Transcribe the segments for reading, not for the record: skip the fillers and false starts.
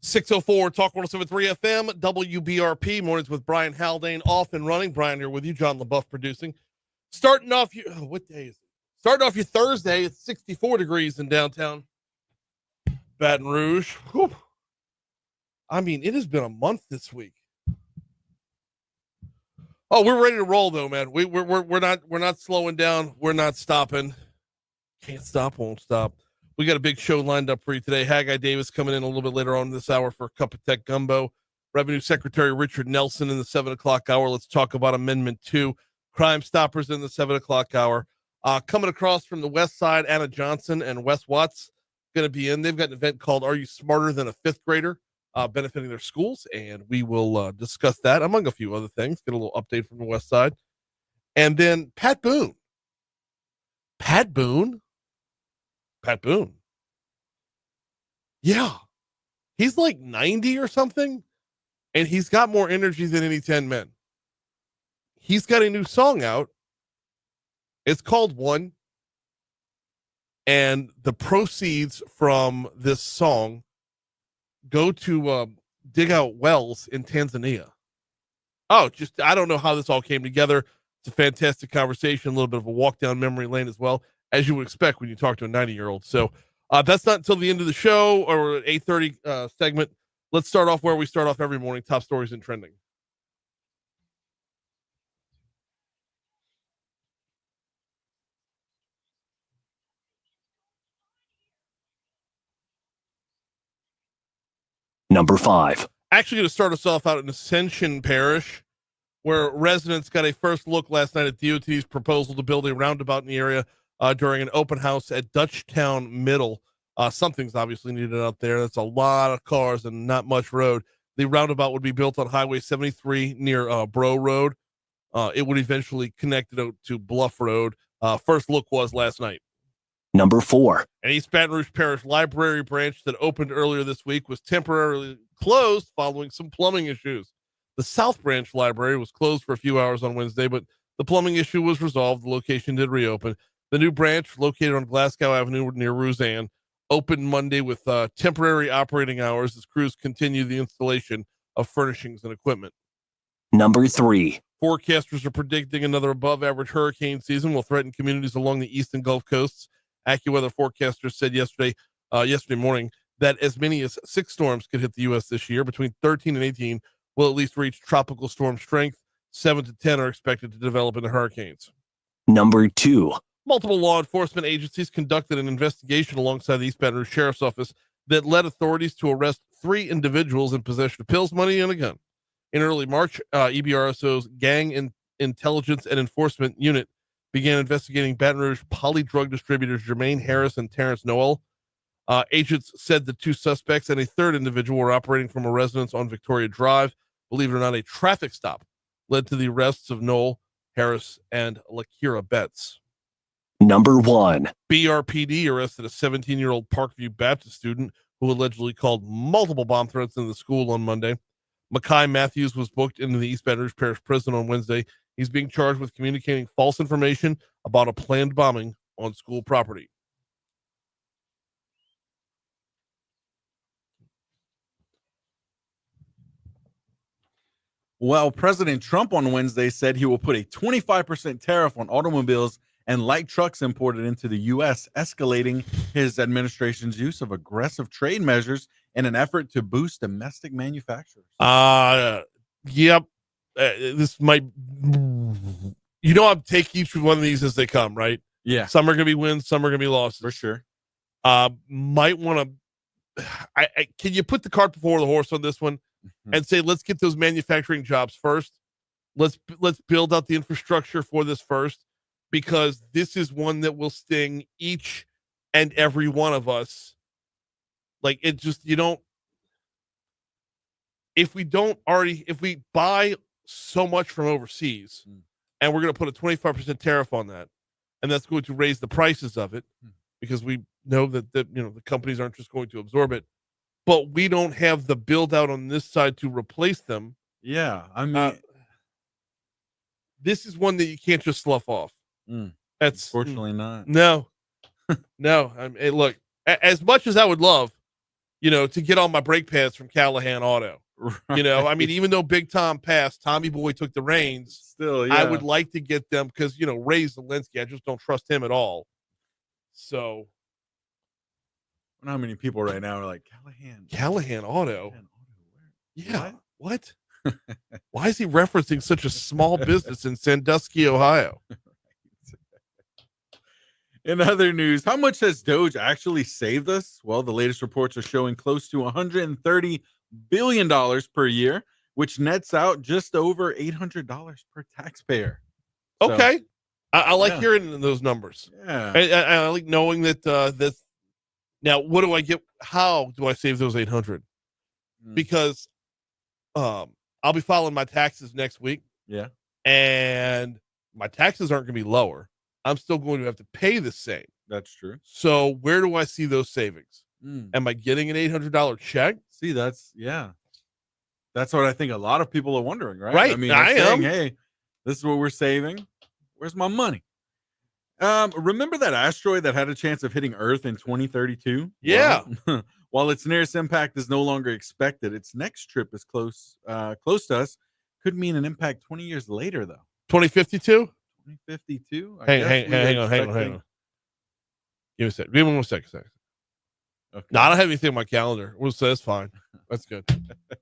604 Talk 107.3 FM, WBRP, mornings with Brian Haldane, off and running. Brian here with you, John LaBeouf producing. Starting off your, what day is it? Starting off your Thursday, it's 64 degrees in downtown Baton Rouge. Whew. I mean, it has been a month this week. Oh, we're ready to roll though, man. We're not slowing down. We're not stopping. Can't stop, won't stop. We got a big show lined up for you today. Haggai Davis coming in a little bit later on this hour for a Cup of Tech Gumbo. Revenue Secretary Richard Nelson in the 7 o'clock hour. Let's talk about Amendment 2. Crimestoppers in the 7 o'clock hour. Coming across from the west side, Anna Johnson and Wes Watts going to be in. They've got an event called Are You Smarter Than a Fifth Grader? Benefiting their schools, and we will discuss that among a few other things. Get a little update from the west side. And then Pat Boone. Yeah. He's like 90 or something, and he's got more energy than any 10 men. He's got a new song out. It's called One. And the proceeds from this song go to dig out wells in Tanzania. I don't know how this all came together. It's a fantastic conversation, a little bit of a walk down memory lane as well, as you would expect when you talk to a 90-year-old. So that's not until the end of the show or 8:30 segment. Let's start off where we start off every morning, top stories and trending. Number 5. Actually going to start us off out in Ascension Parish, where residents got a first look last night at DOT's proposal to build a roundabout in the area during an open house at Dutchtown Middle. Something's obviously needed out there. That's a lot of cars and not much road. The roundabout would be built on Highway 73 near Bro Road. It would eventually connect it to Bluff Road. First look was last night. Number 4. An East Baton Rouge Parish Library branch that opened earlier this week was temporarily closed following some plumbing issues. The South Branch Library was closed for a few hours on Wednesday, but the plumbing issue was resolved. The location did reopen. The new branch, located on Glasgow Avenue near Roseanne, opened Monday with temporary operating hours as crews continue the installation of furnishings and equipment. Number 3. Forecasters are predicting another above-average hurricane season will threaten communities along the east and Gulf coasts. AccuWeather forecasters said yesterday morning that as many as 6 storms could hit the U.S. this year. Between 13 and 18 will at least reach tropical storm strength. 7 to 10 are expected to develop into hurricanes. Number 2. Multiple law enforcement agencies conducted an investigation alongside the East Baton Rouge Sheriff's Office that led authorities to arrest 3 individuals in possession of pills, money, and a gun. In early March, EBRSO's Gang Intelligence and Enforcement Unit began investigating Baton Rouge polydrug distributors Jermaine Harris and Terrence Noel. Agents said the 2 suspects and a 3rd individual were operating from a residence on Victoria Drive. Believe it or not, a traffic stop led to the arrests of Noel, Harris, and Lakira Betts. Number 1. BRPD arrested a 17-year-old Parkview Baptist student who allegedly called multiple bomb threats in the school on Monday. Makai Matthews was booked into the East Baton Rouge Parish Prison on Wednesday. He's being charged with communicating false information about a planned bombing on school property. Well, President Trump on Wednesday said he will put a 25% tariff on automobiles and light trucks imported into the U.S., escalating his administration's use of aggressive trade measures in an effort to boost domestic manufacturers. Yep. This might, I'm taking each one of these as they come, right? Yeah. Some are going to be wins, some are going to be losses. For sure. Might want to, can you put the cart before the horse on this one and say, let's get those manufacturing jobs first. Let's build out the infrastructure for this first, because this is one that will sting each and every one of us. Like, it just, if we buy so much from overseas and we're going to put a 25% tariff on that, and that's going to raise the prices of it because we know that the companies aren't just going to absorb it, but we don't have the build out on this side to replace them. Yeah. I mean, this is one that you can't just slough off. That's unfortunately not. No. I mean, look, as much as I would love to get on my brake pads from Callahan Auto. Right. I mean, even though Big Tom passed, Tommy Boy took the reins. Still, yeah. I would like to get them because, Ray Zielinski, I just don't trust him at all. So. I don't know how many people right now are like, Callahan Auto? Yeah. What? What? Why is he referencing such a small business in Sandusky, Ohio? In other news, how much has Doge actually saved us? Well, the latest reports are showing close to $130 billion per year, which nets out just over $800 per taxpayer. So, okay. I like hearing those numbers. Yeah. I like knowing that this. Now, what do I get? How do I save those 800? Because I'll be filing my taxes next week. Yeah. And my taxes aren't going to be lower. I'm still going to have to pay the same. That's true. So where do I see those savings? Am I getting an $800 check? See, that's what I think a lot of people are wondering, right? Right. I mean, I am. Hey, this is what we're saving. Where's my money? Remember that asteroid that had a chance of hitting Earth in 2032? Yeah. Well, while its nearest impact is no longer expected, its next trip is close to us. Could mean an impact 20 years later, though. 2052? 2052? Hang on. Give me a sec. Give me 1 second. Okay. No, I don't have anything on my calendar. We'll say that's fine. That's good.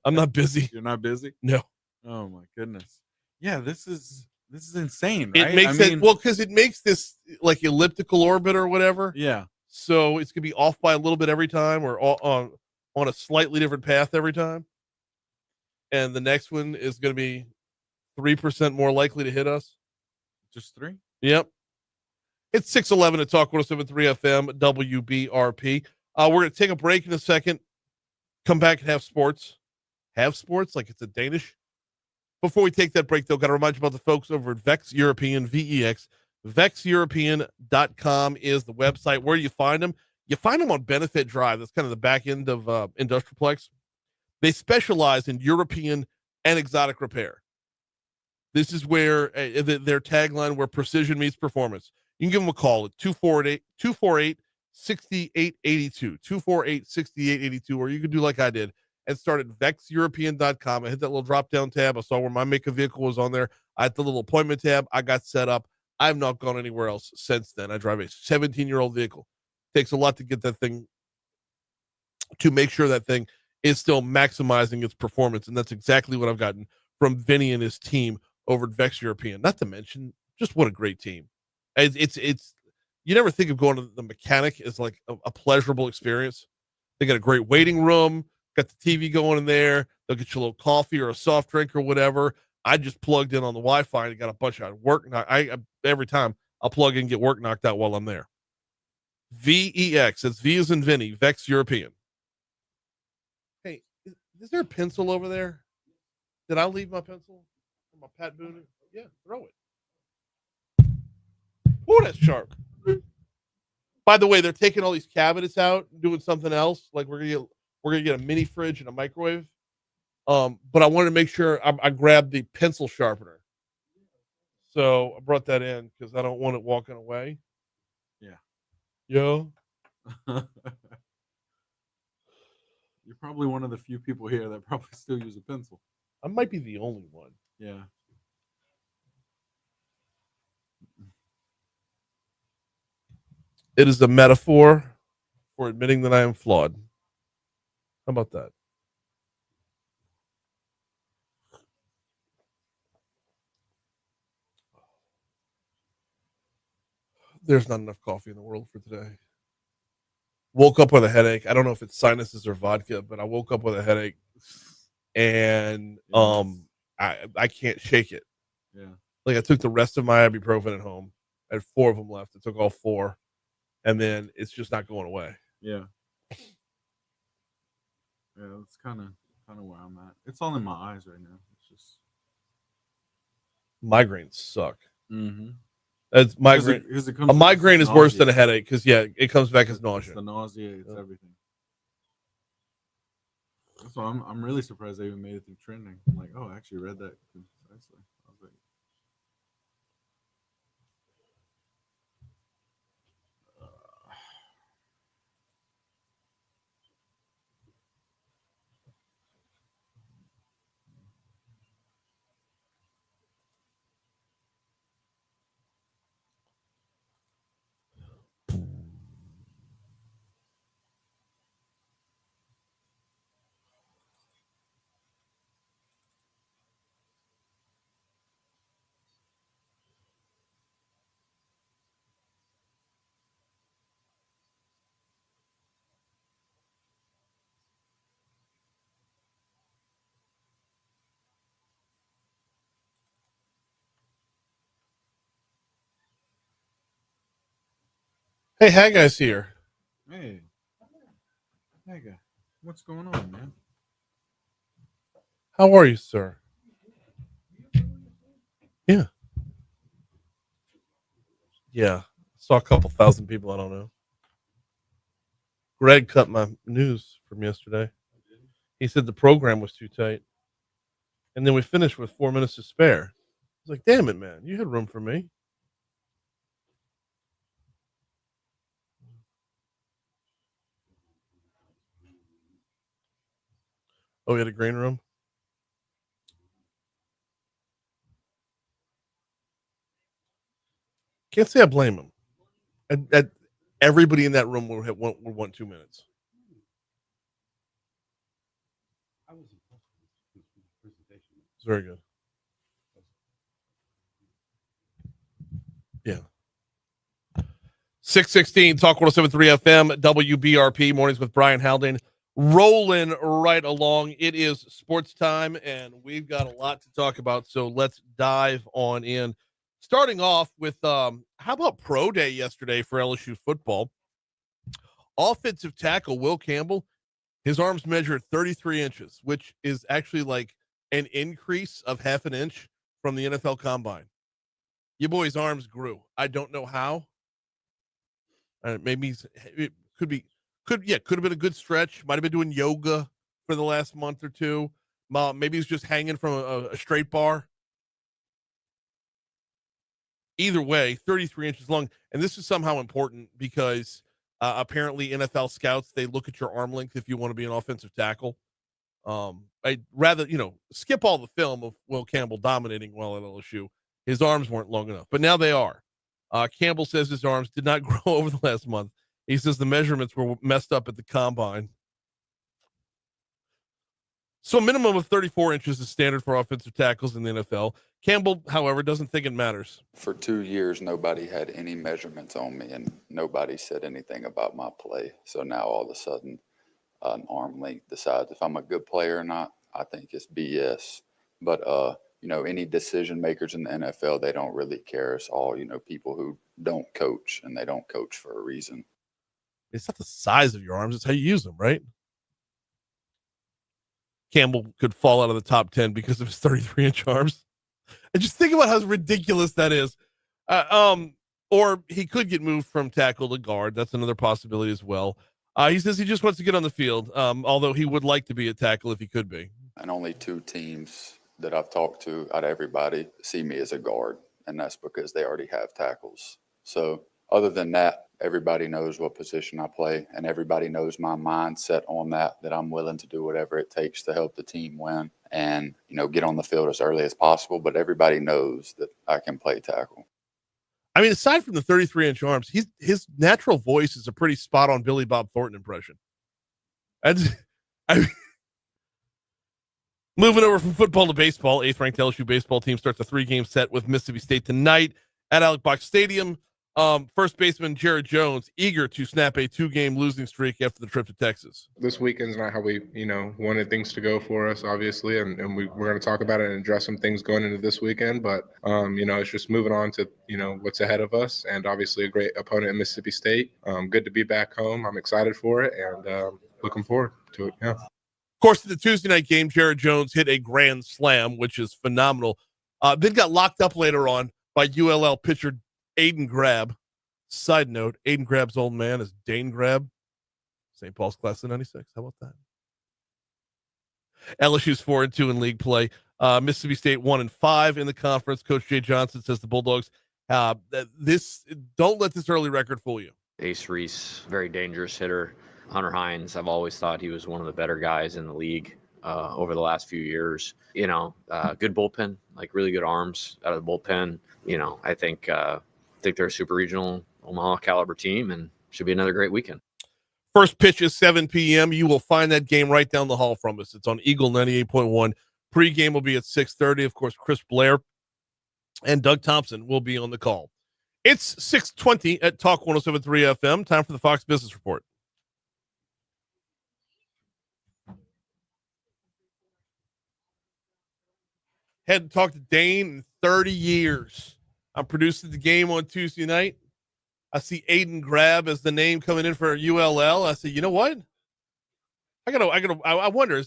I'm not busy. You're not busy? No. Oh my goodness. Yeah, this is insane, It right? makes it because it makes this like elliptical orbit or whatever. Yeah. So it's gonna be off by a little bit every time, or on a slightly different path every time. And the next one is gonna be 3% more likely to hit us. Just 3? Yep. It's 6:11 at Talk 107.3 FM WBRP. We're gonna take a break in a second. Come back and have sports. Have sports like it's a Danish. Before we take that break, though, got to remind you about the folks over at Vex European, VEX. VexEuropean.com is the website. Where you find them? You find them on Benefit Drive. That's kind of the back end of Industrialplex. They specialize in European and exotic repair. This is where their tagline, where precision meets performance. You can give them a call at 248-6882, 248-6882, or you can do like I did and start at VexEuropean.com. I hit that little drop-down tab. I saw where my make a vehicle was on there. I had the little appointment tab. I got set up. I've not gone anywhere else since then. I drive a 17-year-old vehicle. Takes a lot to get that thing, to make sure that thing is still maximizing its performance, and that's exactly what I've gotten from Vinny and his team over at Vex European. Not to mention, just what a great team. It's you never think of going to the mechanic as like a pleasurable experience. They got a great waiting room, got the TV going in there. They'll get you a little coffee or a soft drink or whatever. I just plugged in on the Wi-Fi and got a bunch of work. I every time I'll plug in and get work knocked out while I'm there. VEX, it's V as in Vinny, Vex European. Hey, is there a pencil over there? Did I leave my pencil? My Pat Boone? Yeah, throw it. Oh, that's sharp. By the way, they're taking all these cabinets out and doing something else. Like we're gonna get a mini fridge and a microwave. But I wanted to make sure I grabbed the pencil sharpener. So I brought that in because I don't want it walking away. Yeah. Yo. You're probably one of the few people here that probably still use a pencil. I might be the only one. Yeah. It is a metaphor for admitting that I am flawed. How about that? There's not enough coffee in the world for today. Woke up with a headache. I don't know if it's sinuses or vodka, but I woke up with a headache, and I can't shake it. Yeah. Like I took the rest of my ibuprofen at home. I had 4 of them left. I took all 4, and then it's just not going away. Yeah. Yeah, that's kind of where I'm at. It's all in my eyes right now. It's just migraines suck. Mm-hmm. As migraine, a migraine is worse than a headache because it comes back as nausea. It's the nausea, it's everything. So I'm really surprised they even made it through trending. I'm like, oh, I actually read that precisely. I was like, Hey, Haggai's here. Hey, what's going on, man? How are you, sir? Yeah. Yeah. Saw a couple thousand people. I don't know. Greg cut my news from yesterday. He said the program was too tight. And then we finished with 4 minutes to spare. I was like, damn it, man. You had room for me. Oh, we had a green room? Can't say I blame him. Everybody in that room would want 2 minutes. It's very good. Yeah. 616 Talk 1073 FM, WBRP, mornings with Brian Haldane. Rolling right along. It is sports time, and we've got a lot to talk about. So let's dive on in. Starting off with how about Pro Day yesterday for LSU football? Offensive tackle Will Campbell, his arms measured 33 inches, which is actually like an increase of half an inch from the NFL Combine. Your boy's arms grew. I don't know how. Maybe it could have been a good stretch. Might have been doing yoga for the last month or two. Maybe he's just hanging from a straight bar. Either way, 33 inches long. And this is somehow important because apparently NFL scouts, they look at your arm length if you want to be an offensive tackle. I'd rather, skip all the film of Will Campbell dominating while at LSU. His arms weren't long enough, but now they are. Campbell says his arms did not grow over the last month. He says the measurements were messed up at the combine. So a minimum of 34 inches is standard for offensive tackles in the NFL. Campbell, however, doesn't think it matters. For 2 years, nobody had any measurements on me, and nobody said anything about my play. So now all of a sudden, an arm length decides if I'm a good player or not. I think it's BS. But any decision makers in the NFL, they don't really care. It's all people who don't coach, and they don't coach for a reason. It's not the size of your arms; it's how you use them, right? Campbell could fall out of the top 10 because of his 33-inch arms. And just think about how ridiculous that is. Or he could get moved from tackle to guard. That's another possibility as well. He says he just wants to get on the field, although he would like to be a tackle if he could be. And only 2 teams that I've talked to out of everybody see me as a guard, and that's because they already have tackles. So other than that, everybody knows what position I play, and everybody knows my mindset on that I'm willing to do whatever it takes to help the team win and, get on the field as early as possible. But everybody knows that I can play tackle. I mean, aside from the 33-inch arms, his natural voice is a pretty spot-on Billy Bob Thornton impression. Moving over from football to baseball, 8th-ranked LSU baseball team starts a 3-game set with Mississippi State tonight at Alex Box Stadium. First baseman Jared Jones eager to snap a 2-game losing streak after the trip to Texas. This weekend's not how we, wanted things to go for us, obviously, and we're going to talk about it and address some things going into this weekend. But, it's just moving on to, what's ahead of us, and obviously a great opponent in Mississippi State. Good to be back home. I'm excited for it and looking forward to it. Yeah. Of course, in the Tuesday night game, Jared Jones hit a grand slam, which is phenomenal. Then got locked up later on by ULL pitcher Aiden Grab. Side note, Aiden Grab's old man is Dane Grab, St. Paul's class of 96. How about that? LSU's 4-2 in league play. Mississippi State 1-5 in the conference. Coach Jay Johnson says the Bulldogs, don't let this early record fool you. Ace Reese, very dangerous hitter. Hunter Hines, I've always thought he was one of the better guys in the league over the last few years. Good bullpen, like really good arms out of the bullpen. I think they're a super regional Omaha caliber team and should be another great weekend. First pitch is 7 p.m. You will find that game right down the hall from us. It's on Eagle 98.1. Pre-game will be at 6:30. Of course, Chris Blair and Doug Thompson will be on the call. It's 6:20 at Talk 1073 FM. Time for the Fox Business Report. Hadn't talked to Dane in 30 years. I'm producing the game on Tuesday night. I see Aiden Grab as the name coming in for ULL. I say, you know what? I wonder,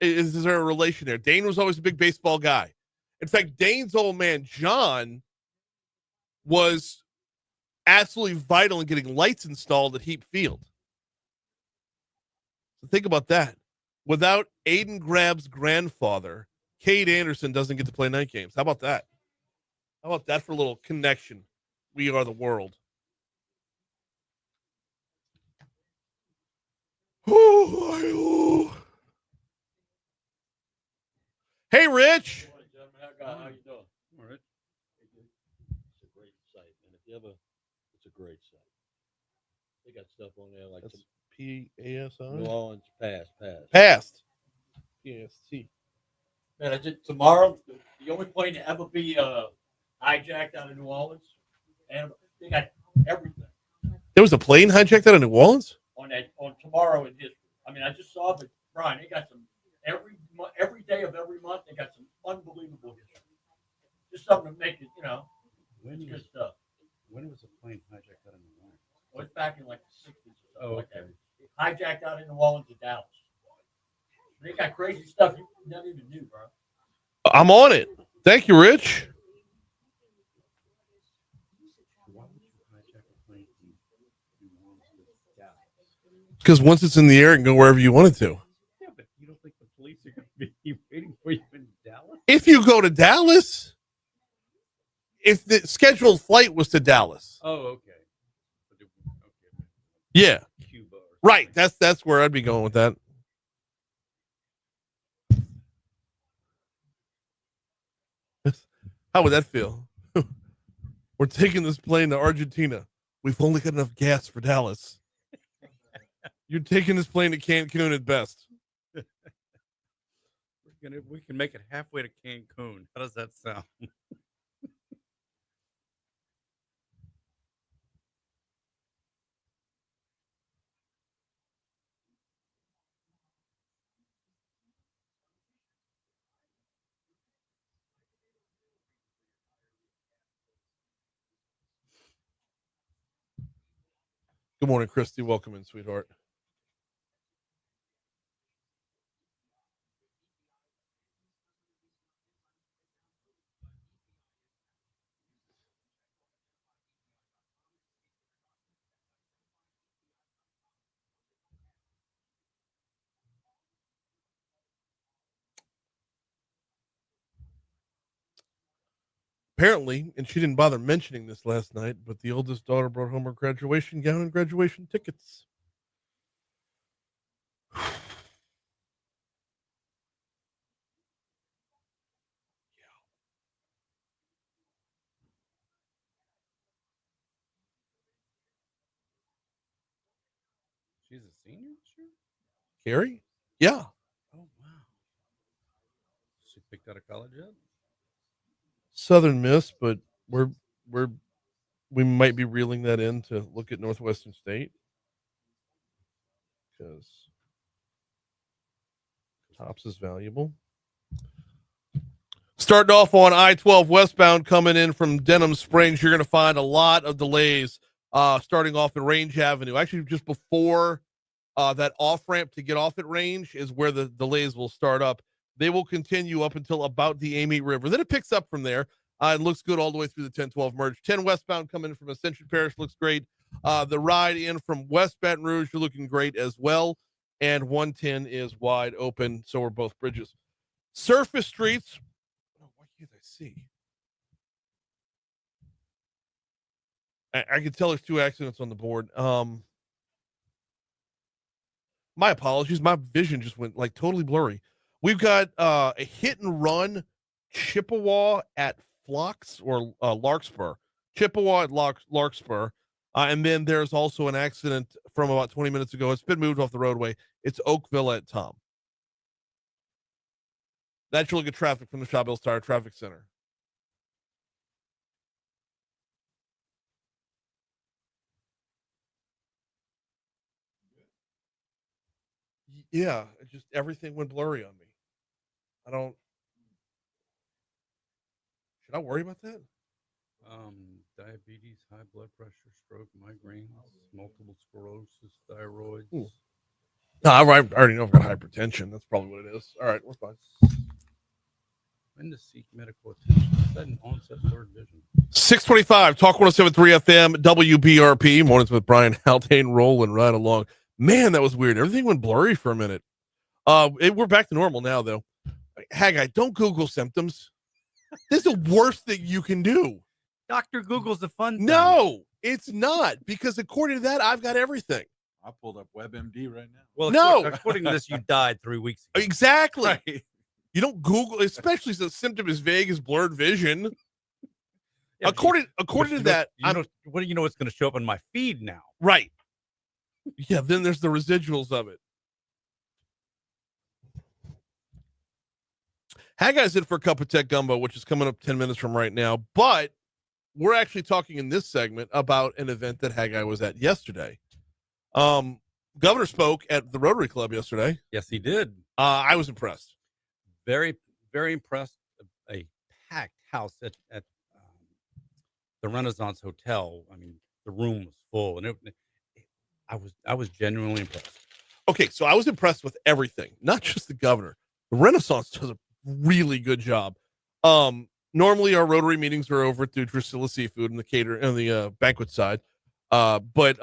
is there a relation there? Dane was always a big baseball guy. In fact, Dane's old man, John, was absolutely vital in getting lights installed at Heap Field. So think about that. Without Aiden Grab's grandfather, Cade Anderson doesn't get to play night games. How about that? How about that for a little connection? We are the world. Hey, Rich. How you doing? All right. It's a great site, and if you ever, it's a great site. They got stuff on there like That's PASI. New Orleans past. Past. PST. Man, I did tomorrow. The only plane to ever be hijacked out of New Orleans, and they got everything There was a plane hijacked out of New Orleans? on tomorrow in history. I mean, I just saw, but Brian, they got some every day of every month. They got some unbelievable history. Just something to make it, it's good stuff. When was the plane hijacked out of New Orleans? Well, it's back in like the 60s or something like okay. that. Hijacked out in New Orleans to Dallas. They got crazy stuff you never even knew, bro. I'm on it. Thank you, Rich. Why would you hijack a plane from New Orleans to Dallas? Because once it's in the air, it can go wherever you want it to. Yeah, but you don't think the police are going to be waiting for you in Dallas? If you go to Dallas, if the scheduled flight was to Dallas. Oh, okay. Okay. Yeah. Cuba. Or Right. something. That's where I'd be going with that. How would that feel? We're taking this plane to Argentina. We've only got enough gas for Dallas. You're taking this plane to Cancun at best. We can make it halfway to Cancun. How does that sound? Good morning, Christy. Welcome in, sweetheart. Apparently, and she didn't bother mentioning this last night, but the oldest daughter brought home her graduation gown and graduation tickets. She's a senior? Sure. Carrie? Yeah. Oh, wow. She picked out of college yet? Southern Miss, but we might be reeling that in to look at Northwestern State because Tops is valuable. Starting off on I-12 westbound coming in from Denham Springs, you're going to find a lot of delays starting off at Range Avenue. Actually, just before that off-ramp to get off at Range is where the delays will start up. They will continue up until about the Amite River. Then it picks up from there. It looks good all the way through the 10-12 merge. 10 westbound coming in from Ascension Parish looks great. The ride in from West Baton Rouge, you're looking great as well. And 110 is wide open. So are both bridges. Surface streets. Oh, why can't I see? I can tell there's 2 accidents on the board. My apologies. My vision just went like totally blurry. We've got a hit and run Chippewa at Phlox or Larkspur. Chippewa at Larkspur. And then there's also an accident from about 20 minutes ago. It's been moved off the roadway. It's Oakville at Tom. That's your look at traffic from the Shaw Bills Tire Traffic Center. Yeah, it just everything went blurry on me. I don't. Should I worry about that? diabetes, high blood pressure, stroke, migraines, multiple sclerosis, thyroid. No, I already know I've got hypertension. That's probably what it is. All right, we're fine. When to seek medical attention? Sudden onset blurred vision. 625, Talk 107.3 FM, WBRP. Mornings with Brian Haldane, rolling right along. Man, that was weird. Everything went blurry for a minute. We're back to normal now, though. Haggai, don't Google symptoms. This is the worst thing you can do. Dr. Google's a fun thing. No, it's not, because according to that, I've got everything. I pulled up WebMD right now. Well, No. according to this, you died 3 weeks ago. Exactly. Right. You don't Google, especially since the symptom is vague as blurred vision. Yeah, according but to that, what do you know? It's going to show up on my feed now. right. Yeah, then there's the residuals of it. Haggai's in for a cup of tech gumbo, which is coming up 10 minutes from right now. But we're actually talking in this segment about an event that Haggai was at yesterday. Governor spoke at the Rotary Club yesterday. Yes, he did. I was impressed. Very, very impressed. A packed house at the Renaissance Hotel. I mean, the room was full, and I was genuinely impressed. Okay, so I was impressed with everything, not just the governor. The Renaissance does a really good job. Normally our Rotary meetings are over at the Drusilla Seafood and the banquet side. But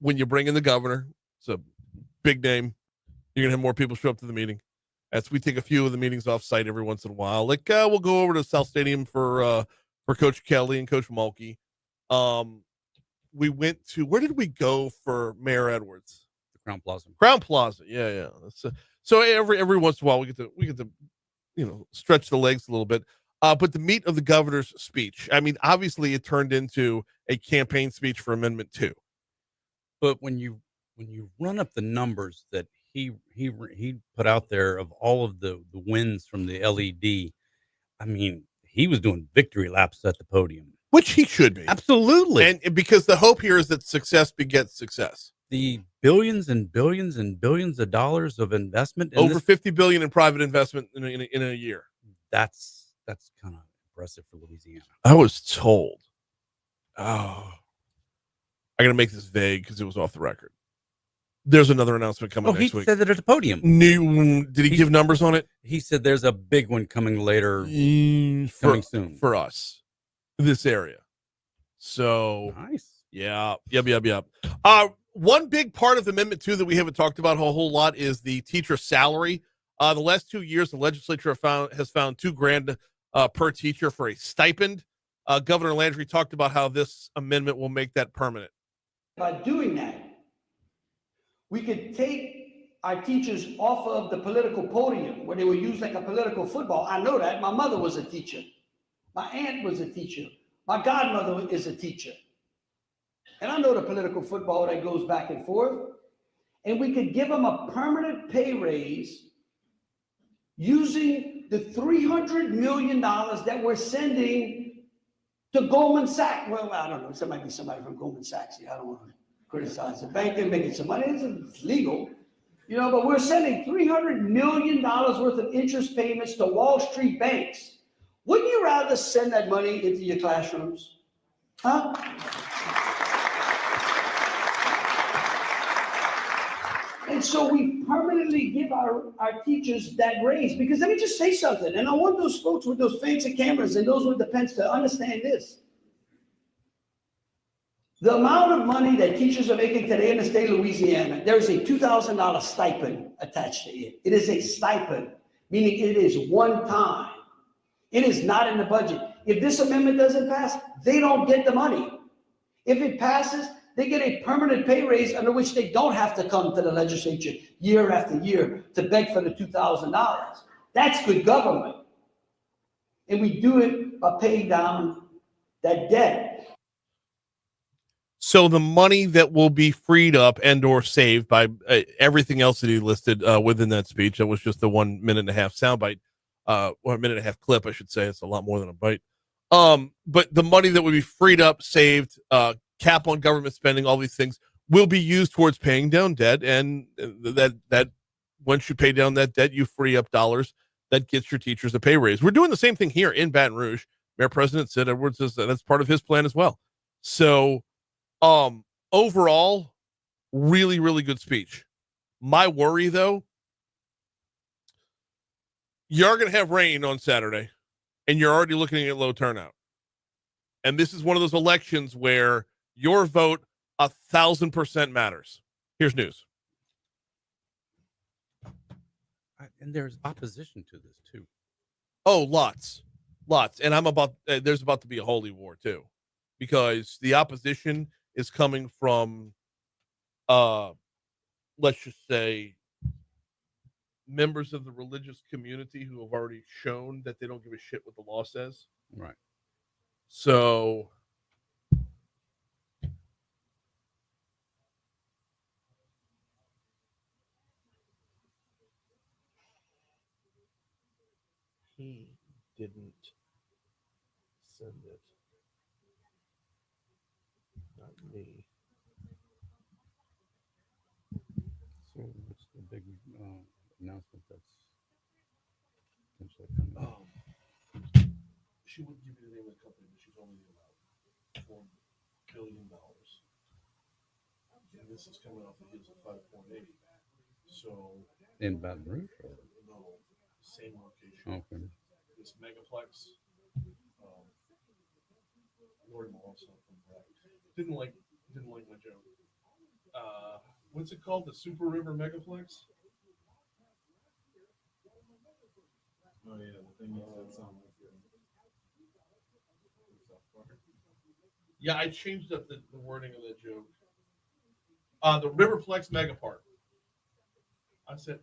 when you bring in the governor, it's a big name. You're gonna have more people show up to the meeting. As we take a few of the meetings off site every once in a while, like we'll go over to South Stadium for Coach Kelly and Coach Mulkey. We went to, where did we go for Mayor Edwards? The Crown Plaza. Crown Plaza. Yeah. So every once in a while we get to stretch the legs a little bit. But the meat of the governor's speech, I mean, obviously it turned into a campaign speech for Amendment 2. But when you run up the numbers that he put out there of all of the wins from the LED, I mean, he was doing victory laps at the podium, which he should be. Absolutely. And because the hope here is that success begets success. The billions and billions and billions of dollars of investment, over $50 billion in private investment in a year. That's kind of impressive for Louisiana. I was told, I got to make this vague because it was off the record. There's another announcement coming next week. He said that at the podium. Did he give numbers on it? He said there's a big one coming later, coming soon for us, this area. So nice. Yeah. Yep. One big part of Amendment 2 that we haven't talked about a whole lot is the teacher salary. The last 2 years, the legislature has found $2,000 per teacher for a stipend. Governor Landry talked about how this amendment will make that permanent. By doing that, we could take our teachers off of the political podium where they were used like a political football. I know that. My mother was a teacher. My aunt was a teacher. My godmother is a teacher. And I know the political football that goes back and forth. And we could give them a permanent pay raise using the $300 million that we're sending to Goldman Sachs. Well, I don't know. There might be somebody from Goldman Sachs here. I don't want to criticize the bank. They're making some money. It's legal. But we're sending $300 million worth of interest payments to Wall Street banks. Wouldn't you rather send that money into your classrooms? Huh? And so we permanently give our teachers that raise. Because let me just say something. And I want those folks with those fancy cameras and those with the pens to understand this. The amount of money that teachers are making today in the state of Louisiana, there's a $2,000 stipend attached to it. It is a stipend, meaning it is one time. It is not in the budget. If this amendment doesn't pass, they don't get the money. If it passes, they get a permanent pay raise under which they don't have to come to the legislature year after year to beg for the $2,000. That's good government. And we do it by paying down that debt. So the money that will be freed up and or saved by everything else that he listed within that speech, that was just the 1.5 minute soundbite, or 1.5 minute clip, I should say. It's a lot more than a bite. But the money that would be freed up, saved, cap on government spending, all these things will be used towards paying down debt. And that once you pay down that debt, you free up dollars that gets your teachers a pay raise. We're doing the same thing here in Baton Rouge. Mayor President Sid Edwards is that's part of his plan as well. So, overall, really, really good speech. My worry, though, you're going to have rain on Saturday, and you're already looking at low turnout. And this is one of those elections where your vote 1,000% matters. Here's news. And there's opposition to this too. Oh, lots. And there's about to be a holy war too, because the opposition is coming from, let's just say, members of the religious community who have already shown that they don't give a shit what the law says. Right. So he didn't send it. Not me. So what's the big announcement that's potentially coming? She wouldn't give you the name of the company, but she's only allowed $4 billion. And this is coming off the heels of 5.8. So In Baton Rouge? Or? no, same location. Okay. This megaplex. Lori Malonzo from Bragg didn't like my joke. What's it called? The Super River Megaplex. Oh yeah, the thing you said something. Yeah, I changed up the wording of that joke. The Riverplex Megapark. I said,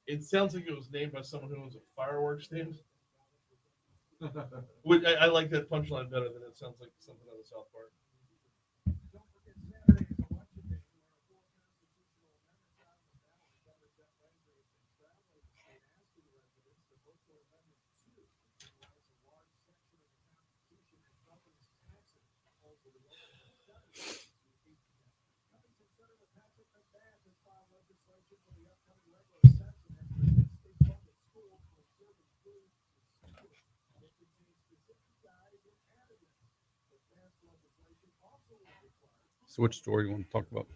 it sounds like it was named by someone who owns a fireworks stand. Which I like that punchline better than it sounds like something out of South Park. So which story you want to talk about?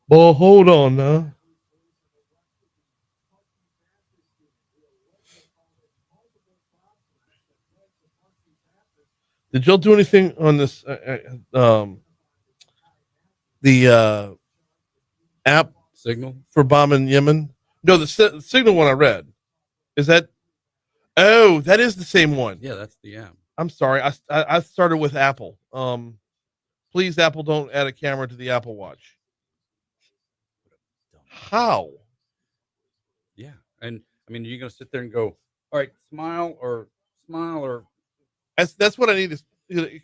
Well, hold on now. Did y'all do anything on this? The app Signal? for bombing Yemen? No, the Signal one I read. Is that? Oh, that is the same one. Yeah, that's the app. I'm sorry. I started with Apple. Please, Apple, don't add a camera to the Apple Watch. How? Yeah. And I mean, you're going to sit there and go, all right, smile or. That's what I need to. The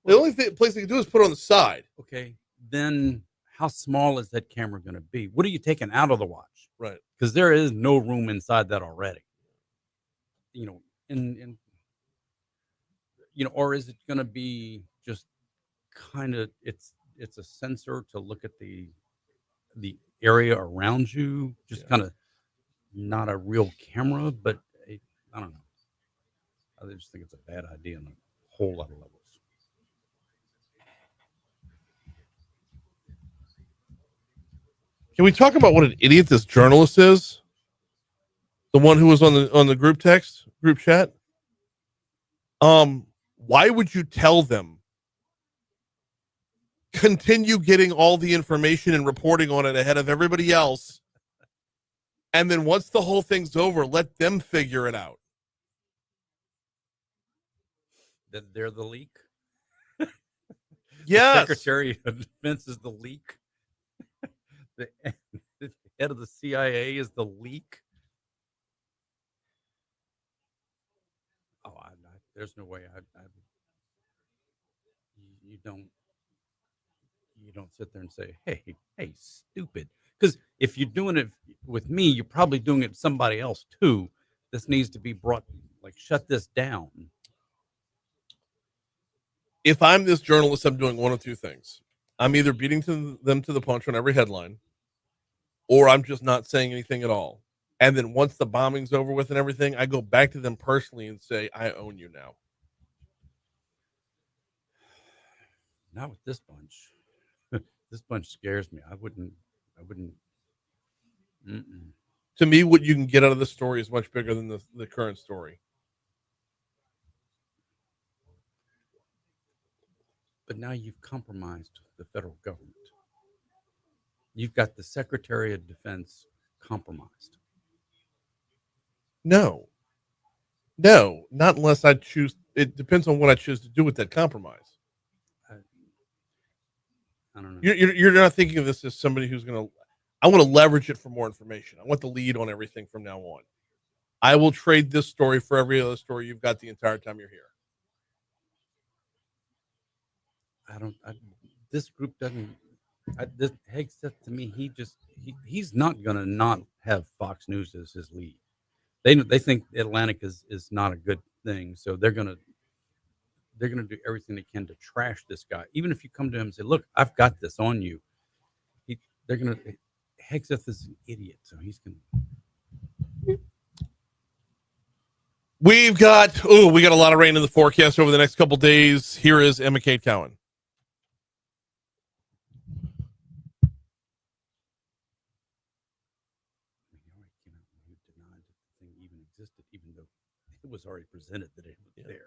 only place they can do is put it on the side. Okay. Then how small is that camera going to be? What are you taking out of the watch? Right. Because there is no room inside that already. You know, in or is it going to be just kind of it's a sensor to look at the area around you, just kind of not a real camera, but I don't know. I just think it's a bad idea on a whole lot of levels. Can we talk about what an idiot this journalist is? The one who was on the group chat. Why would you tell them? Continue getting all the information and reporting on it ahead of everybody else. And then once the whole thing's over, let them figure it out. That they're the leak. Yes. The Secretary of Defense is the leak. The head of the CIA is the leak. Oh, there's no way you don't sit there and say, hey, stupid. Because if you're doing it with me, you're probably doing it to somebody else too. This needs to be brought, like, shut this down. If I'm this journalist, I'm doing one of two things. I'm either beating them to the punch on every headline, or I'm just not saying anything at all. And then once the bombing's over with and everything, I go back to them personally and say, I own you now. Not with this bunch. This bunch scares me. I wouldn't. Mm-mm. To me, what you can get out of this story is much bigger than the current story. But now you've compromised the federal government. You've got the Secretary of Defense compromised. No, not unless I choose. It depends on what I choose to do with that compromise. I don't know. You're not thinking of this as somebody who's going to, I want to leverage it for more information. I want the lead on everything from now on. I will trade this story for every other story you've got the entire time you're here. This group doesn't, this Hegseth, to me, he's not going to not have Fox News as his lead. They think Atlantic is not a good thing. So they're going to do everything they can to trash this guy. Even if you come to him and say, look, I've got this on you. Hegseth is an idiot. So he's going to. We got a lot of rain in the forecast over the next couple days. Here is Emma Kate Cowan. Even though it was already presented that it was there.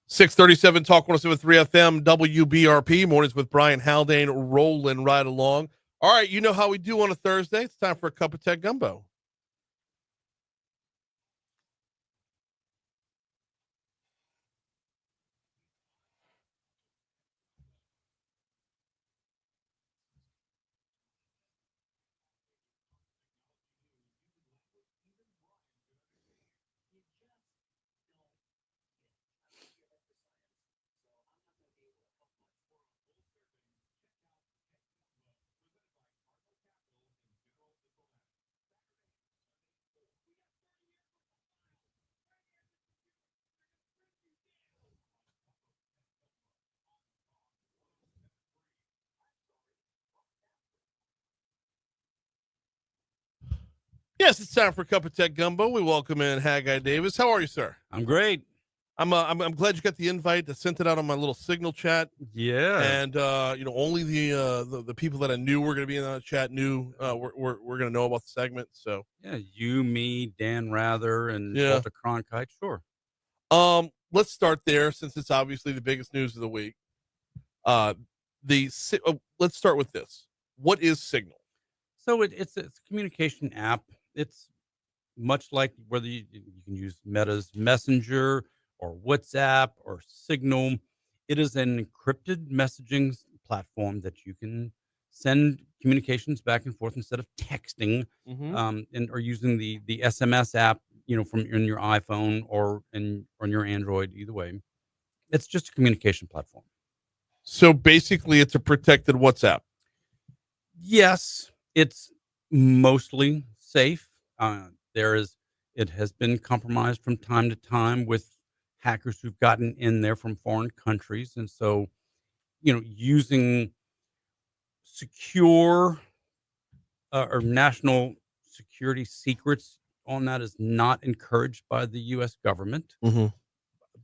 .637 Talk 107.3 FM WBRP mornings with Brian Haldane rolling right along. All right, you know how we do on a Thursday. It's time for a cup of tech gumbo. Yes, it's time for a cup of tech gumbo. We welcome in Haggai Davis. How are you, sir? I'm great. I'm glad you got the invite. I sent it out on my little signal chat. Yeah. And only the people that I knew were going to be in that chat knew we're going to know about the segment. So yeah, you, me, Dan Rather, and Walter Cronkite. Sure. Let's start there since it's obviously the biggest news of the week. Let's start with this. What is Signal? So it's a communication app. It's much like whether you can use Meta's Messenger or WhatsApp or Signal. It is an encrypted messaging platform that you can send communications back and forth instead of texting, or using the SMS app, from in your iPhone or on your Android. Either way, it's just a communication platform. So basically, it's a protected WhatsApp. Yes, it's mostly safe. It has been compromised from time to time with hackers who've gotten in there from foreign countries. And so, using secure or national security secrets on that is not encouraged by the U.S. government.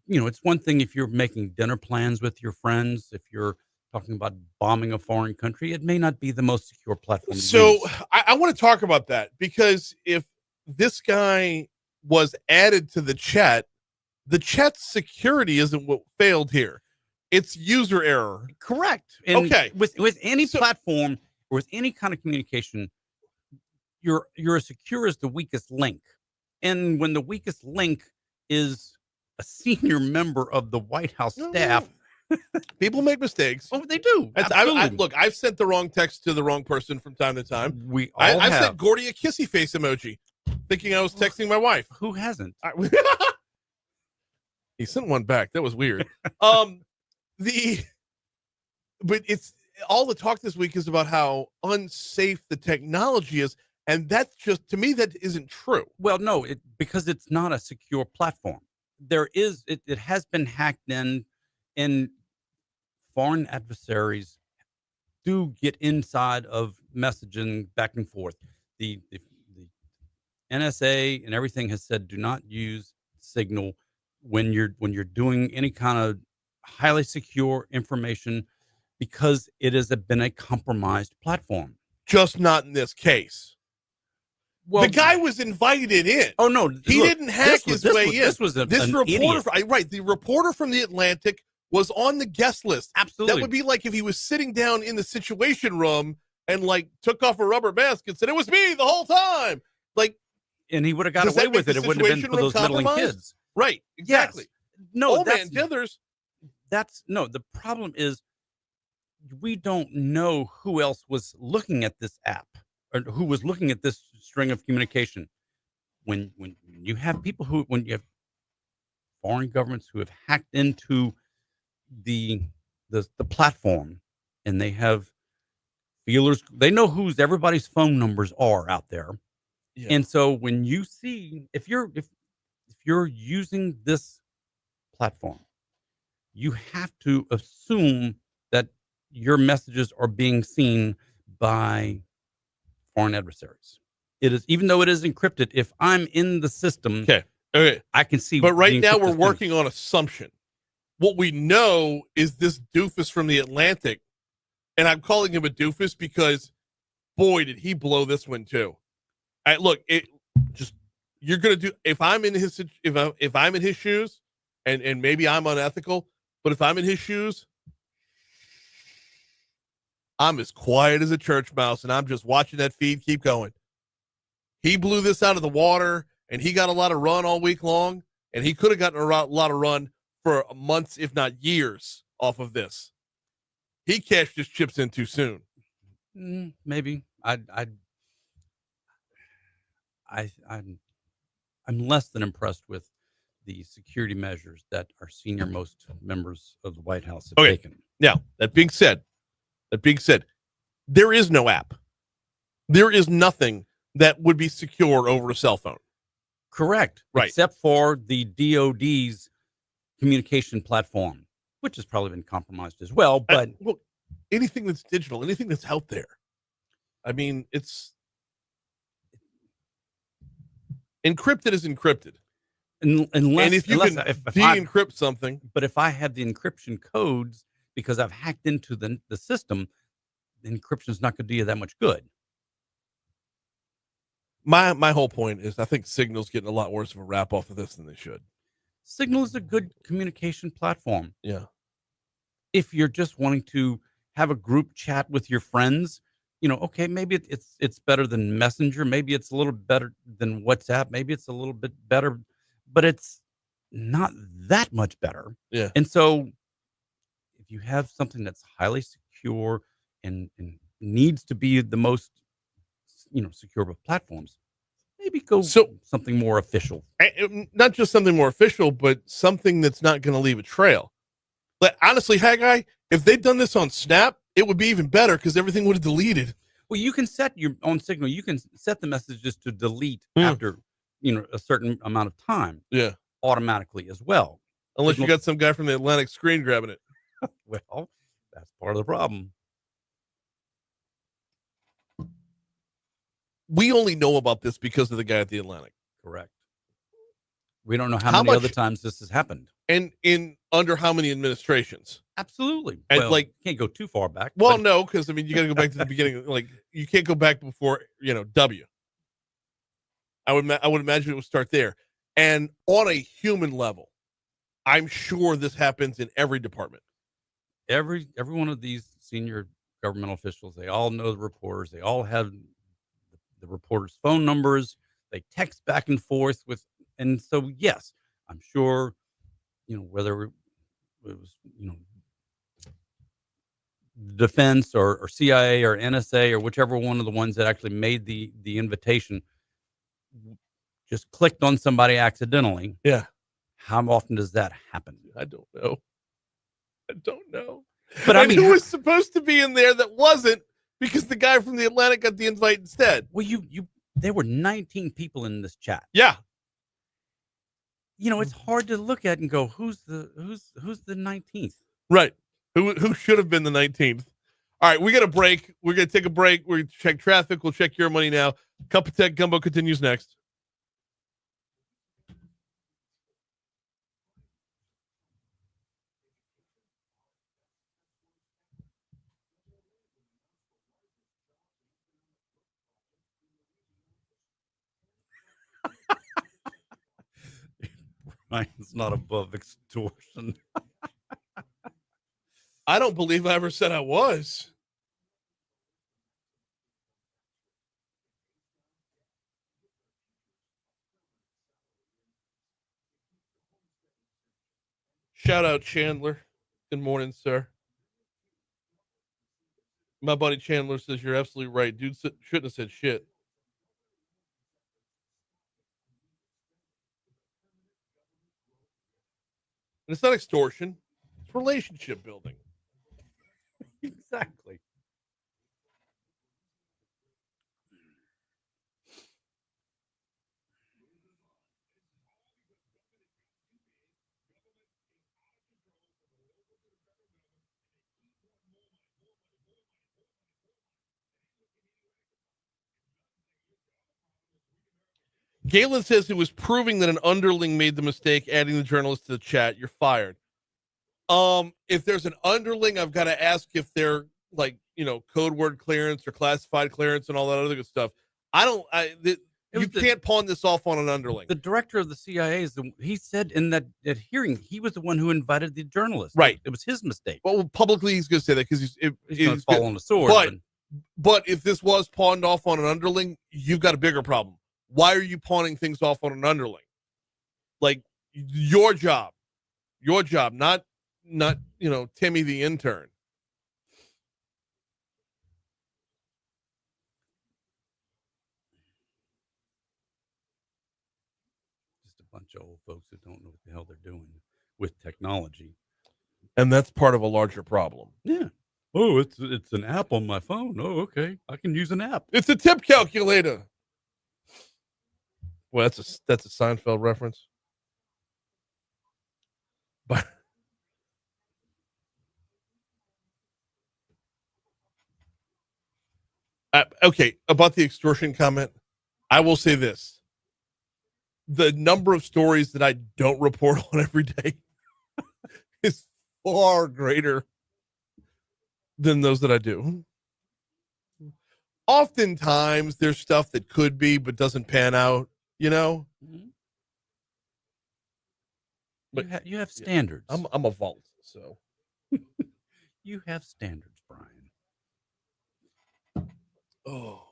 It's one thing if you're making dinner plans with your friends, if you're talking about bombing a foreign country, it may not be the most secure platform. So I want to talk about that, because if this guy was added to the chat's security isn't what failed here. It's user error. Correct. And Okay. with any So- platform or with any kind of communication, you're as secure as the weakest link. And when the weakest link is a senior member of the White House staff, People make mistakes. oh, they do. I, look, I've sent the wrong text to the wrong person from time to time. We all I have. sent Gordy a kissy face emoji, thinking I was texting my wife. Who hasn't? He sent one back. That was weird. But it's all the talk this week is about how unsafe the technology is, and that's just, to me, that isn't true. Well, no, because it's not a secure platform. It has been hacked in, and foreign adversaries do get inside of messaging back and forth. The NSA and everything has said do not use Signal when you're doing any kind of highly secure information, because it has been a compromised platform. Just not in this case. Well, the guy was invited in. Oh no, he didn't hack his way in. This was an reporter, idiot. Right? The reporter from the Atlantic was on the guest list. Absolutely, that would be like if he was sitting down in the Situation Room and like took off a rubber mask and said, "It was me the whole time." Like, and he would have got does away that make with it. the It wouldn't have been Situation for Room those meddling compromised? kids. Right? Exactly. Yes. No, Man, Dithers. That's no. The problem is we don't know who else was looking at this app or who was looking at this string of communication. When you have people when you have foreign governments who have hacked into the platform, and they have feelers, they know whose everybody's phone numbers are out there. Yeah. And so when you see, if you're using this platform, you have to assume that your messages are being seen by foreign adversaries. It is, even though it is encrypted, if I'm in the system, okay, I can see. But right now we're working on assumption. What we know is this doofus from the Atlantic, and I'm calling him a doofus because, boy, did he blow this one too. You're gonna do, if I'm in his shoes, and maybe I'm unethical, but if I'm in his shoes, I'm as quiet as a church mouse, and I'm just watching that feed keep going. He blew this out of the water, and he got a lot of run all week long, and he could have gotten a lot of run for months, if not years, off of this. He cashed his chips in too soon. Maybe I'm less than impressed with the security measures that our senior most members of the White House have taken. Now, that being said, there is no app. There is nothing that would be secure over a cell phone. Correct. Right. Except for the DOD's communication platform, which has probably been compromised as well. But anything that's digital, anything that's out there, I mean, it's encrypted is encrypted. Unless, and if you can de-encrypt something. But if I have the encryption codes because I've hacked into the system, the encryption is not going to do you that much good. My whole point is I think Signal's getting a lot worse of a rap off of this than they should. Signal is a good communication platform. Yeah. If you're just wanting to have a group chat with your friends, okay, maybe it's better than Messenger. Maybe it's a little better than WhatsApp. Maybe it's a little bit better, but it's not that much better. Yeah. And so if you have something that's highly secure and needs to be the most, secure of platforms, maybe go something more official. Not just something more official, but something that's not going to leave a trail. But honestly, Haggai, if they'd done this on Snap, it would be even better because everything would have deleted. Well, you can set your own Signal. You can set the messages to delete after, a certain amount of time. Yeah. Automatically as well. Unless you got some guy from the Atlantic screen grabbing it. Well, that's part of the problem. We only know about this because of the guy at the Atlantic. Correct. We don't know how many other times this has happened. And in under how many administrations? Absolutely. And well, can't go too far back. Well, no, because you got to go back to the beginning. You can't go back before W. I would imagine it would start there. And on a human level, I'm sure this happens in every department. every one of these senior governmental officials, they all know the reporters. They all have the reporters' phone numbers. They text back and forth with, and so yes, I'm sure, whether it was, defense or CIA or NSA or whichever one of the ones that actually made the invitation just clicked on somebody accidentally. Yeah. How often does that happen? I don't know. But And I mean, who was supposed to be in there that wasn't, because the guy from the Atlantic got the invite instead. well, there were 19 people in this chat. Yeah. It's hard to look at and go, who's the 19th? Right. Who should have been the 19th? All right, we got a break. We're going to take a break. We're going to check traffic. We'll check your money now. Cup of Tech Gumbo continues next. It's not above extortion. I don't believe I ever said I was. Shout out Chandler. Good morning, sir. My buddy Chandler says you're absolutely right. Dude shouldn't have said shit. And it's not extortion. It's relationship building. Exactly. Galen says it was proving that an underling made the mistake adding the journalist to the chat. You're fired. If there's an underling, I've got to ask if they're code word clearance or classified clearance and all that other good stuff. You can't pawn this off on an underling. The director of the CIA he said in that hearing, he was the one who invited the journalist. Right. It was his mistake. Well, publicly he's going to say that because he's going to fall on the sword. But if this was pawned off on an underling, you've got a bigger problem. Why are you pawning things off on an underling? Like your job, not Timmy the intern. Just a bunch of old folks that don't know what the hell they're doing with technology. And that's part of a larger problem. Yeah. Oh, it's an app on my phone. Oh, okay. I can use an app. It's a tip calculator. Well, that's a Seinfeld reference. But okay, about the extortion comment, I will say this. The number of stories that I don't report on every day is far greater than those that I do. Oftentimes, there's stuff that could be but doesn't pan out, Mm-hmm. But you have standards. Yeah, I'm a vault, so. You have standards, Brian. Oh.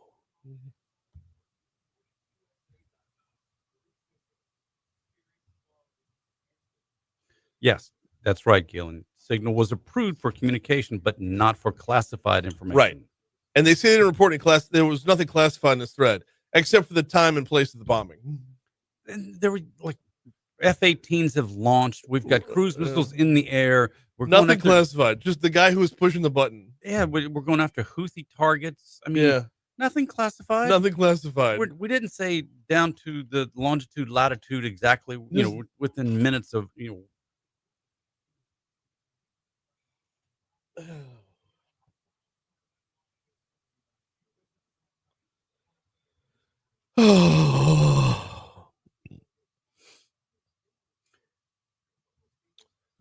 Yes, that's right, Gillen. Signal was approved for communication, but not for classified information. Right. And they say they didn't report any class. There was nothing classified in this thread except for the time and place of the bombing. And there were F-18s have launched. We've got cruise missiles in the air. We're nothing going after, classified. Just the guy who was pushing the button. Yeah, we're going after Houthi targets. I mean, nothing classified. Nothing classified. We didn't say down to the longitude, latitude exactly. Within minutes of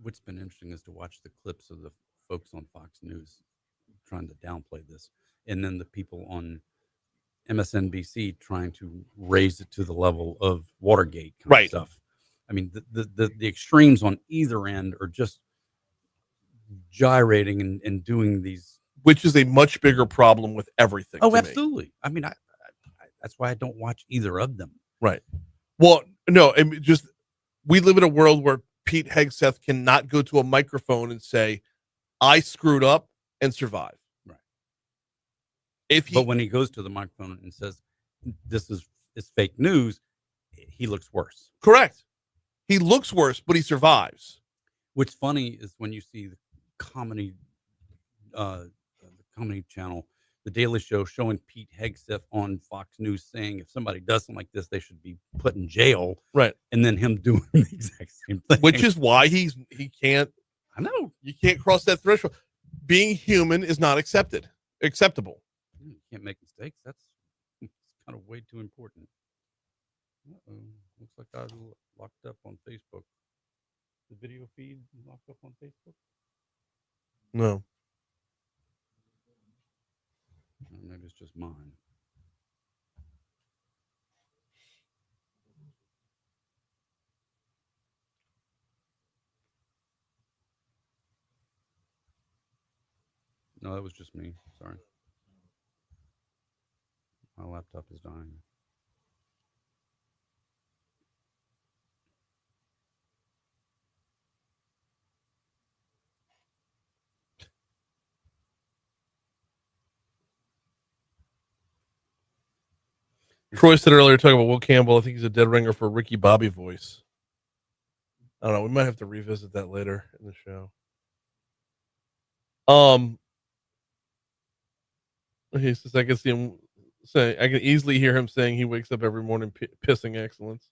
What's been interesting is to watch the clips of the folks on Fox News trying to downplay this, and then the people on MSNBC trying to raise it to the level of Watergate kind of stuff. I mean, the extremes on either end are just gyrating and doing these. which is a much bigger problem with everything. Oh, to me. absolutely. I mean, I that's why I don't watch either of them. Right. Well, no, just we live in a world where Pete Hegseth cannot go to a microphone and say, "I screwed up," and survive. Right. But when he goes to the microphone and says, it's fake news, he looks worse. Correct. He looks worse, but he survives. What's funny is when you see the comedy channel, The Daily Show, showing Pete Hegseth on Fox News saying if somebody does something like this, they should be put in jail. Right. And then him doing the exact same thing. Which is why he can't. I know. You can't cross that threshold. Being human is not acceptable. You can't make mistakes. That's kind of way too important. Looks like I locked up on Facebook. The video feed locked up on Facebook? No. Maybe it's just mine. No, that was just me. Sorry. My laptop is dying. Troy said earlier, talking about Will Campbell, I think he's a dead ringer for Ricky Bobby voice. I don't know. We might have to revisit that later in the show. He says I can see him saying, I can easily hear him saying he wakes up every morning pissing excellence.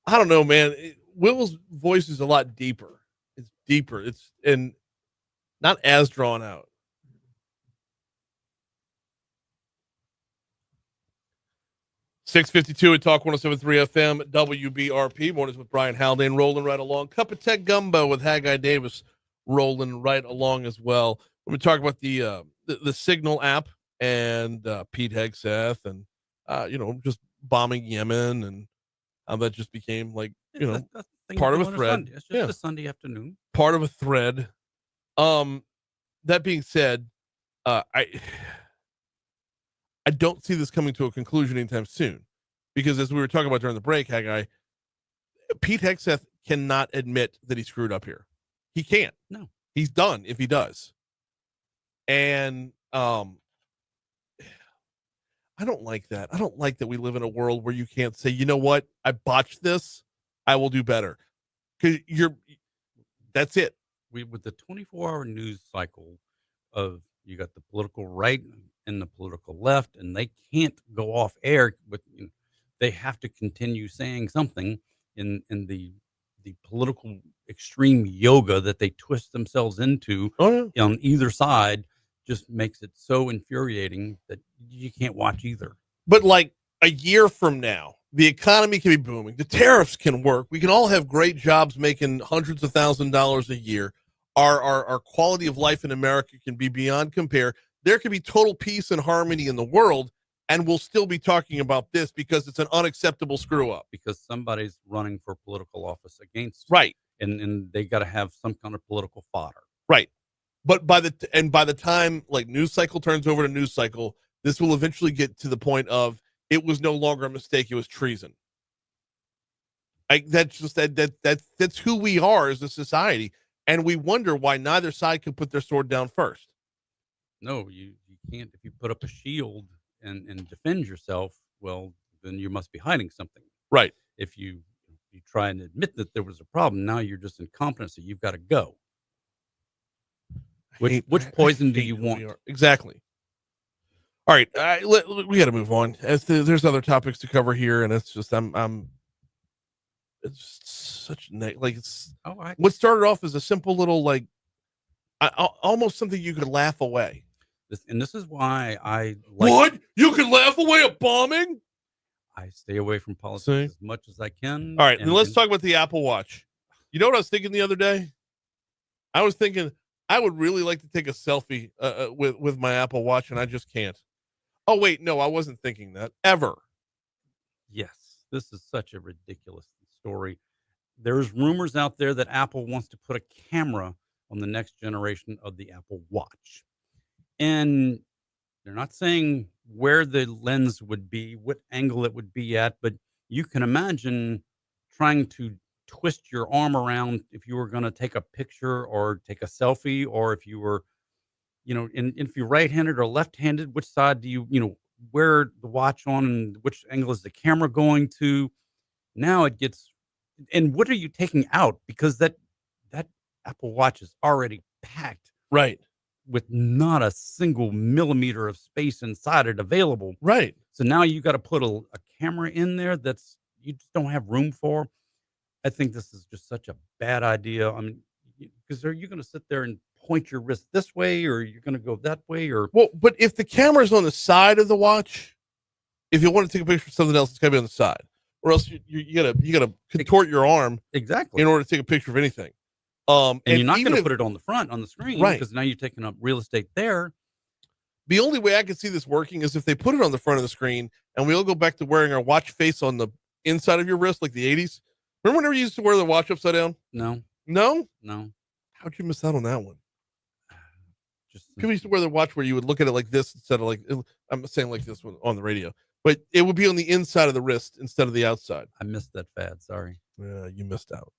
I don't know, man. Will's voice is a lot deeper. It's deeper. It's and not as drawn out. $6:52 at Talk 107.3 FM WBRP. Mornings with Brian Haldane rolling right along. Cup of Tech Gumbo with Haggai Davis rolling right along as well. We're talking about the Signal app and Pete Hegseth and just bombing Yemen and how that just became like That's part of a thread. It's just a Sunday afternoon. Part of a thread. That being said, I don't see this coming to a conclusion anytime soon, because as we were talking about during the break, Haggai, Pete Hegseth cannot admit that he screwed up here. He can't. No, he's done if he does. And I don't like that. I don't like that we live in a world where you can't say, you know what, I botched this, I will do better. Because that's it. With the 24-hour news cycle of you got the political right and the political left, and they can't go off air, but they have to continue saying something in the political extreme yoga that they twist themselves into on either side. Just makes it so infuriating that you can't watch either. But like a year from now, the economy can be booming. The tariffs can work. We can all have great jobs making hundreds of $1,000s a year. Our quality of life in America can be beyond compare. There can be total peace and harmony in the world, and we'll still be talking about this because it's an unacceptable screw up. Because somebody's running for political office against you. Right. And they got to have some kind of political fodder. Right. But by the time like news cycle turns over to news cycle, this will eventually get to the point of it was no longer a mistake, it was treason. That's just that's who we are as a society, and we wonder why neither side can put their sword down first. No, you can't. If you put up a shield and defend yourself, well, then you must be hiding something. Right. If you try and admit that there was a problem, now you're just incompetent, so you've got to go. Which poison do you want? Exactly. All right, we got to move on. There's other topics to cover here, and it's just it's such what started off as a simple little almost something you could laugh away. This is why I what you can laugh away a bombing. I stay away from politics as much as I can. All right, then let's talk about the Apple Watch. You know what I was thinking the other day? I was thinking I would really like to take a selfie with my Apple Watch, and I just can't. Oh, wait, no, I wasn't thinking that ever. Yes, this is such a ridiculous story. there's rumors out there that Apple wants to put a camera on the next generation of the Apple Watch. And they're not saying where the lens would be, what angle it would be at, but you can imagine trying to twist your arm around if you were going to take a picture or take a selfie, or if you were, if you're right-handed or left-handed, which side do you wear the watch on, and which angle is the camera going to? Now it gets, and what are you taking out? Because that Apple Watch is already packed Right. with not a single millimeter of space inside it available. Right. So now you got to put a camera in there that's you just don't have room for. I think this is just such a bad idea. I mean, because are you going to sit there and point your wrist this way, or you're going to go that way, or Well, but if the camera's on the side of the watch, if you want to take a picture of something else, it's got to be on the side, or else you gotta contort your arm exactly in order to take a picture of anything. and you're not even going to if- put it on the front on the screen, Right. because now you're taking up real estate there. The only way I can see this working is if they put it on the front of the screen, and we all go back to wearing our watch face on the inside of your wrist, like the 80s. Remember whenever you used to wear the watch upside down? No, No? no, How'd you miss out on that one? just Because we used to wear the watch where you would look at it like this instead of like, I'm saying like this one on the radio, but it would be on the inside of the wrist instead of the outside. I missed that fad. Sorry. Yeah, you missed out.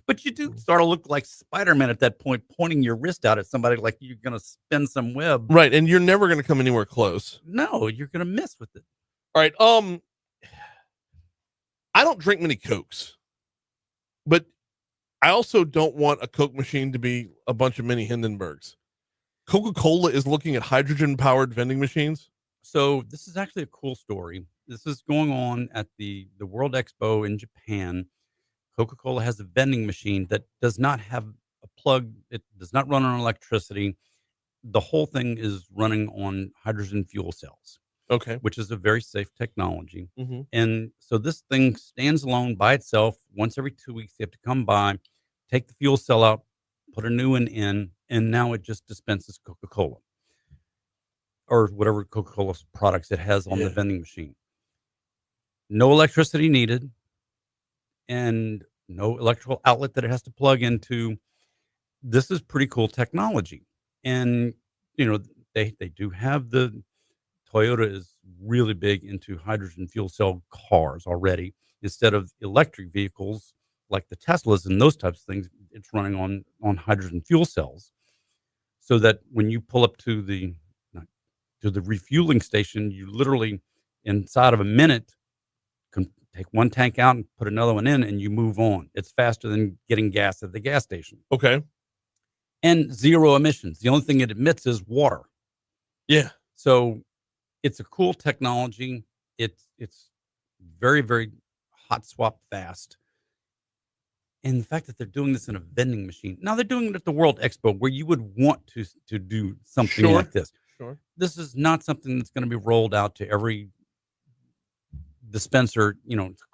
But you do sort of look like Spider-Man at that point, pointing your wrist out at somebody like you're going to spin some web. Right. And you're never going to come anywhere close. No, you're going to miss with it. All right. I don't drink many Cokes, but I also don't want a Coke machine to be a bunch of mini Hindenburgs. Coca-Cola is looking at hydrogen-powered vending machines. So this is actually a cool story. This is going on at the World Expo in Japan. Coca-Cola has a vending machine that does not have a plug. It does not run on electricity. The whole thing is running on hydrogen fuel cells, Okay. which is a very safe technology. Mm-hmm. And so this thing stands alone by itself. Once every 2 weeks, you have to come by, take the fuel cell out, put a new one in, and now it just dispenses Coca-Cola or whatever Coca-Cola products it has on the vending machine. No electricity needed and no electrical outlet that it has to plug into. This is pretty cool technology. And, they do have Toyota is really big into hydrogen fuel cell cars already. Instead of electric vehicles like the Teslas and those types of things, it's running on hydrogen fuel cells. So that when you pull up to the refueling station, you literally inside of a minute can take one tank out and put another one in, and you move on. It's faster than getting gas at the gas station. Okay. And zero emissions. The only thing it emits is water. Yeah. So it's a cool technology. It's very, very hot swap fast. And the fact that they're doing this in a vending machine. Now they're doing it at the World Expo, where you would want to do something Sure. like this. Sure. This is not something that's going to be rolled out to every dispenser,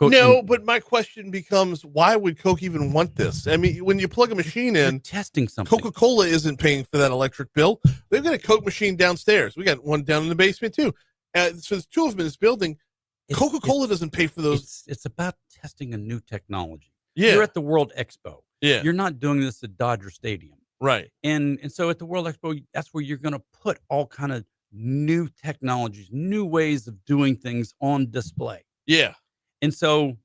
No, but my question becomes, why would Coke even want this? I mean, when you plug a machine You're in, testing something. Coca-Cola isn't paying for that electric bill. They've got a Coke machine downstairs. We got one down in the basement too. So there's two of them in this building. Coca-Cola doesn't pay for those. It's about testing a new technology. Yeah. You're at the World Expo. Yeah. You're not doing this at Dodger Stadium. Right. And so at the World Expo, that's where you're going to put all kind of new technologies, new ways of doing things on display. Yeah. And so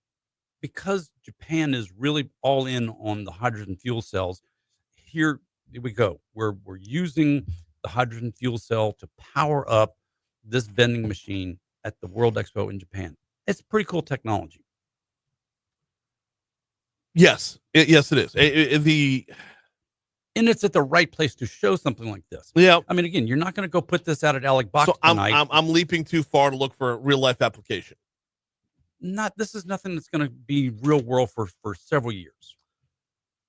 because Japan is really all in on the hydrogen fuel cells, here we go. We're using the hydrogen fuel cell to power up this vending machine at the World Expo in Japan. It's pretty cool technology. Yes. Yes, it is. And it's at the right place to show something like this. Yeah. I mean, again, you're not going to go put this out at Alec Box So tonight. I'm leaping too far to look for a real life application. This is nothing that's going to be real world for several years.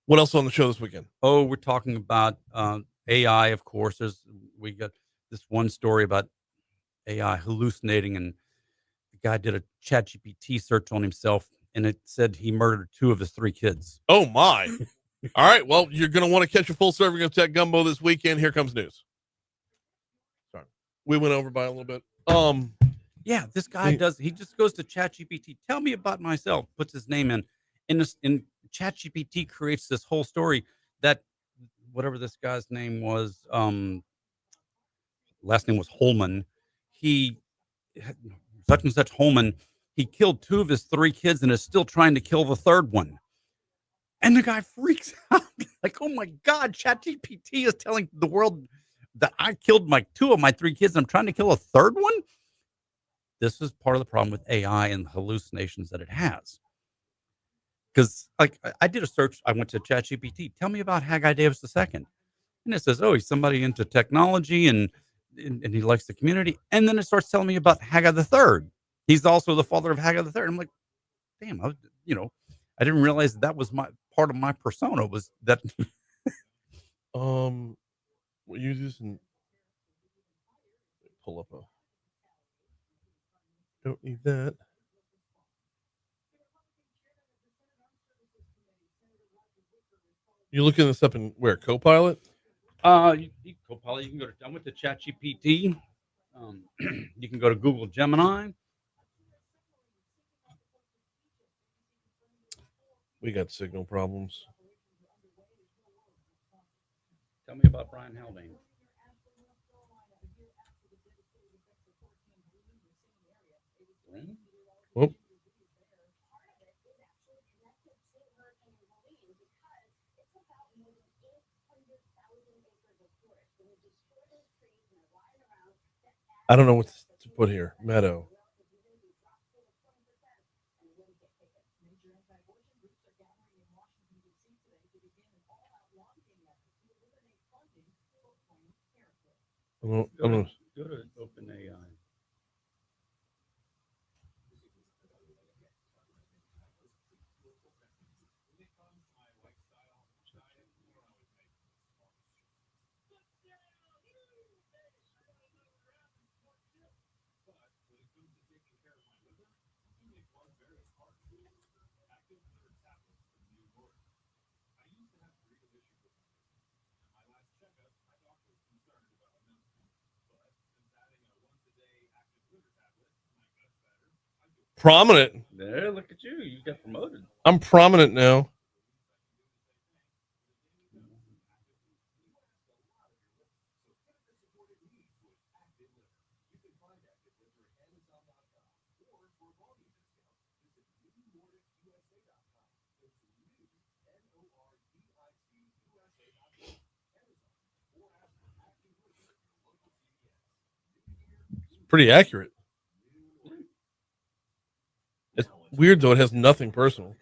What else on the show this weekend? Oh, we're talking about AI, of course. We got this one story about AI hallucinating, and the guy did a ChatGPT search on himself, and it said he murdered 2 of his 3 kids. Oh my. All right. Well, you're going to want to catch a full serving of Tech Gumbo this weekend. Here comes news. Sorry. We went over by a little bit. Yeah, this guy he just goes to ChatGPT, tell me about myself, puts his name in, in ChatGPT creates this whole story that whatever this guy's name was, last name was Holman. He such and such Holman. He killed 2 of his 3 kids and is still trying to kill the 3rd one. And the guy freaks out like, "Oh my God, ChatGPT is telling the world that I killed 2 of my 3 kids and I'm trying to kill a 3rd one." This is part of the problem with AI and the hallucinations that it has. Because like I did a search, I went to ChatGPT. Tell me about Haggai Davis II, and it says, "Oh, he's somebody into technology and he likes the community." And then it starts telling me about Haggai III. He's also the father of Haggai III. I'm like, damn, I didn't realize that was my part of my persona was that. What you using? Pull up a. Don't need that. You looking this up in where? Copilot? Copilot, you can go to. I went to ChatGPT. You can go to Google Gemini. We got signal problems. Tell me about Brian Haldane. Whoop. I don't know what to put here. Meadow. I'm gonna, Go to OpenAI. prominent. There, look at you. You got promoted. I'm prominent now. Pretty accurate. It's weird though. It has nothing personal.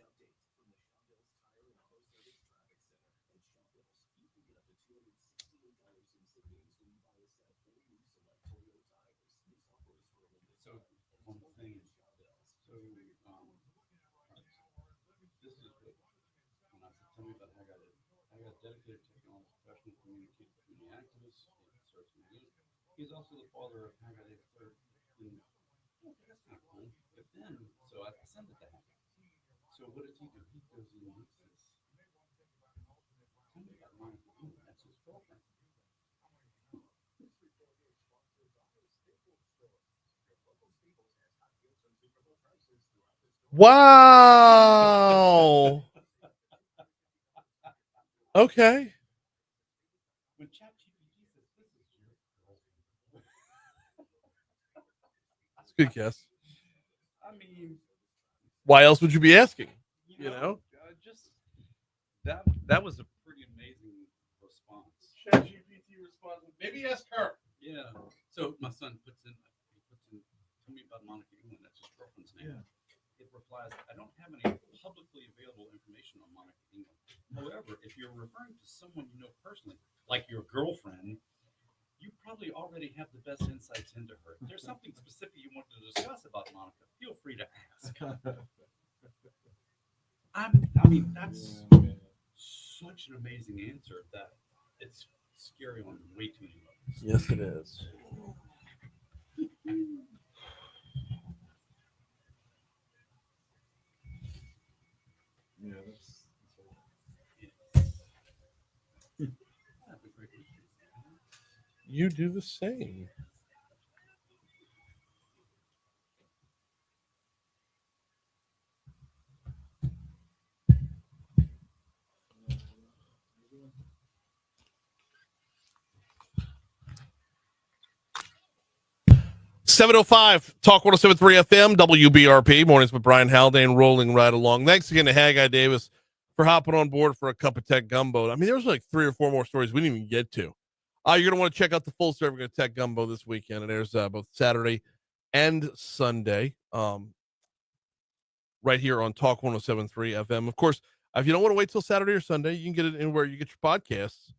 He's also the father of Haggai III. That's not cool. But then, so I sent it to him. So what does he do? He goes and looks this. Tell me about Monica Boone. That's his girlfriend. Wow. Okay. When ChatGPT says this is your girlfriend. That's a good guess. I mean, why else would you be asking? You know? Just that was a pretty amazing response. ChatGPT responds. Maybe ask her. Yeah. So my son puts in, tell me about Monica England. That's his girlfriend's name. Yeah. It replies, I don't have any publicly available information on Monica England. However, if you're referring to someone you know personally, like your girlfriend, you probably already have the best insights into her. If there's something specific you want to discuss about Monica, feel free to ask. I mean, that's such an amazing answer that it's scary on way too many levels. Yes, it is. Yeah, that's You do the same. 7:05, Talk 107.3 FM, WBRP. Mornings with Brian Haldane rolling right along. Thanks again to Haggai Davis for hopping on board for a cup of tech gumbo. I mean, there was like 3 or 4 more stories we didn't even get to. You're going to want to check out the full serving of tech gumbo this weekend. And there's both Saturday and Sunday right here on Talk 107.3 FM. Of course, if you don't want to wait till Saturday or Sunday, you can get it anywhere you get your podcasts.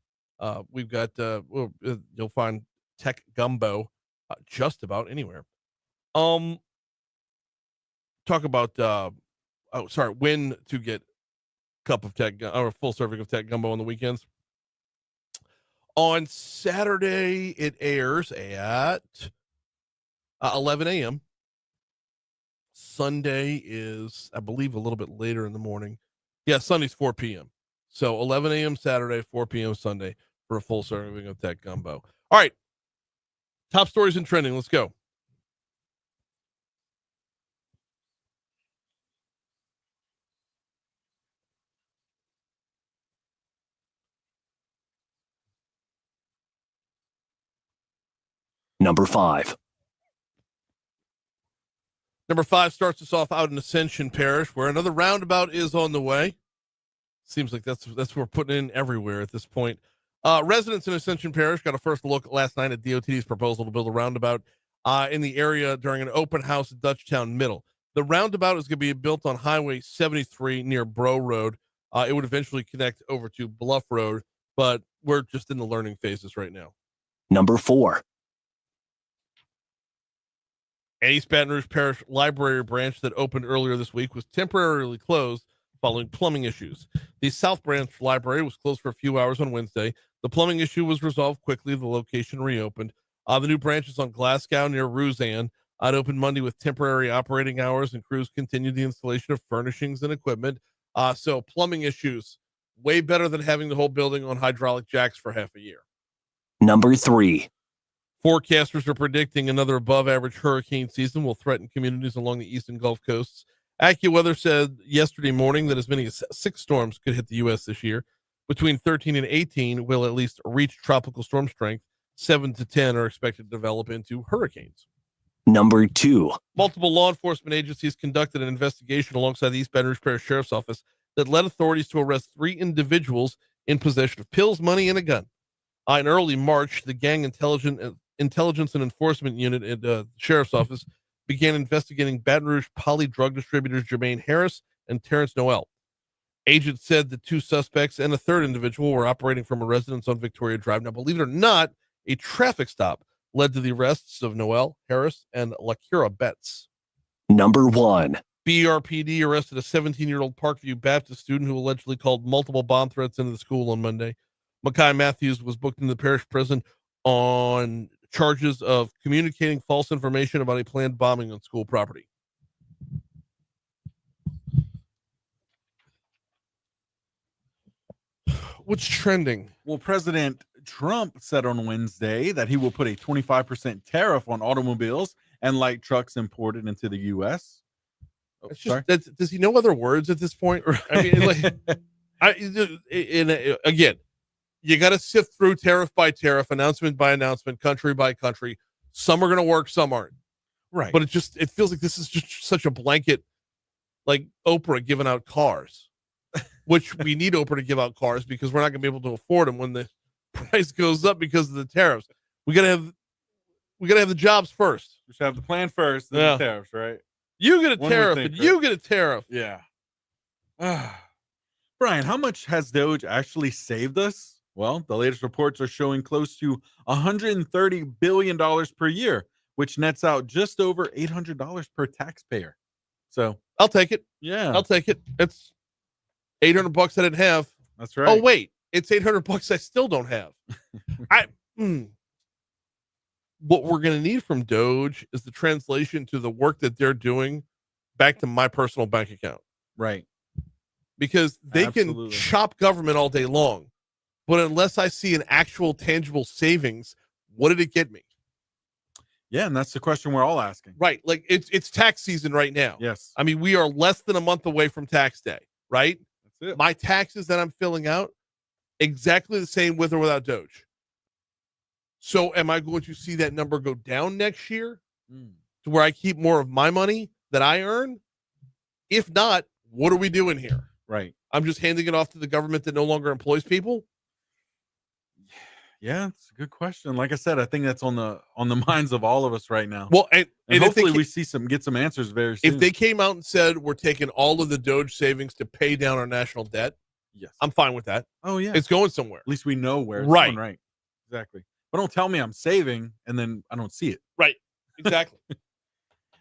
We've got, you'll find Tech Gumbo just about anywhere. Talk about, when to get cup of tech or full serving of tech gumbo on the weekends. On Saturday, it airs at 11 a.m. Sunday is, I believe, a little bit later in the morning. Yeah, Sunday's 4 p.m. So 11 a.m. Saturday, 4 p.m. Sunday for a full serving of tech gumbo. All right. Top stories and trending. Let's go. Number 5. Number 5 starts us off out in Ascension Parish, where another roundabout is on the way. Seems like that's what we're putting in everywhere at this point. Residents in Ascension Parish got a first look last night at DOT's proposal to build a roundabout in the area during an open house at Dutchtown Middle. The roundabout is going to be built on Highway 73 near Bro Road. It would eventually connect over to Bluff Road, but we're just in the learning phases right now. Number 4. An East Baton Rouge Parish Library branch that opened earlier this week was temporarily closed following plumbing issues. The South Branch Library was closed for a few hours on Wednesday. The plumbing issue was resolved quickly. The location reopened. The new branch is on Glasgow near Roseanne. It opened Monday with temporary operating hours, and crews continued the installation of furnishings and equipment. So plumbing issues, way better than having the whole building on hydraulic jacks for half a year. Number 3. Forecasters are predicting another above-average hurricane season will threaten communities along the eastern Gulf coasts. AccuWeather said yesterday morning that as many as 6 storms could hit the U.S. this year. Between 13 and 18 will at least reach tropical storm strength. 7 to 10 are expected to develop into hurricanes. Number 2. Multiple law enforcement agencies conducted an investigation alongside the East Baton Rouge Parish Sheriff's Office that led authorities to arrest 3 individuals in possession of pills, money, and a gun. In early March, the Gang Intelligence and Enforcement Unit at the Sheriff's Office began investigating Baton Rouge poly drug distributors Jermaine Harris and Terrence Noel. Agents said the 2 suspects and a 3rd individual were operating from a residence on Victoria Drive. Now, believe it or not, a traffic stop led to the arrests of Noel, Harris, and Lakira Betts. Number 1. BRPD arrested a 17-year-old Parkview Baptist student who allegedly called multiple bomb threats into the school on Monday. Makai Matthews was booked in the parish prison on charges of communicating false information about a planned bombing on school property. What's trending? Well, President Trump said on Wednesday that he will put a 25% tariff on automobiles and light trucks imported into the U.S. Does he know other words at this point? I mean, again, you got to sift through tariff by tariff, announcement by announcement, country by country. Some are going to work, some aren't. Right. But it feels like this is just such a blanket, like Oprah giving out cars, which we need Oprah to give out cars because we're not going to be able to afford them when the price goes up because of the tariffs. We got to have the jobs first. We should have the plan first, then the tariffs, right? You get a tariff, and you get a tariff. Yeah. Brian, how much has Doge actually saved us? Well, the latest reports are showing close to $130 billion per year, which nets out just over $800 per taxpayer. So I'll take it. Yeah, I'll take it. It's $800 I didn't have. That's right. Oh, wait, it's $800 I still don't have. What we're going to need from Doge is the translation to the work that they're doing back to my personal bank account. Right. Because they can chop government all day long. But unless I see an actual tangible savings, what did it get me? Yeah, and that's the question we're all asking. Right. Like it's tax season right now. Yes. I mean, we are less than a month away from tax day, right? That's it. My taxes that I'm filling out, exactly the same with or without Doge. So am I going to see that number go down next year? to where I keep more of my money that I earn? If not, what are we doing here? Right. I'm just handing it off to the government that no longer employs people. Yeah, it's a good question. Like I said, I think that's on the minds of all of us right now. Well, and if hopefully they we get some answers very soon. if they came out and said we're taking all of the Doge savings to pay down our national debt, yes, I'm fine with that. Oh yeah, It's going somewhere. At least we know where it's Right. going. Right. Exactly. But don't tell me I'm saving and then I don't see it. Right. Exactly.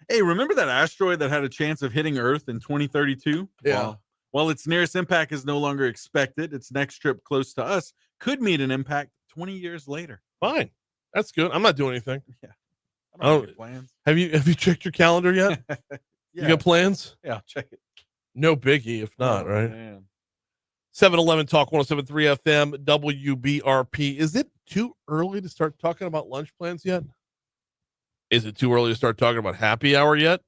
Hey, remember that asteroid that had a chance of hitting Earth in 2032? Yeah. While its nearest impact is no longer expected, its next trip close to us could meet an impact 20 years later. Fine. That's good. I'm not doing anything. Yeah. I don't have plans. Have you checked your calendar yet? Yeah. You got plans? Yeah, I'll check it. No biggie if not, Oh, right? Man. 711 Talk 107.3 FM WBRP. Is it too early to start talking about lunch plans yet? Is it too early to start talking about happy hour yet?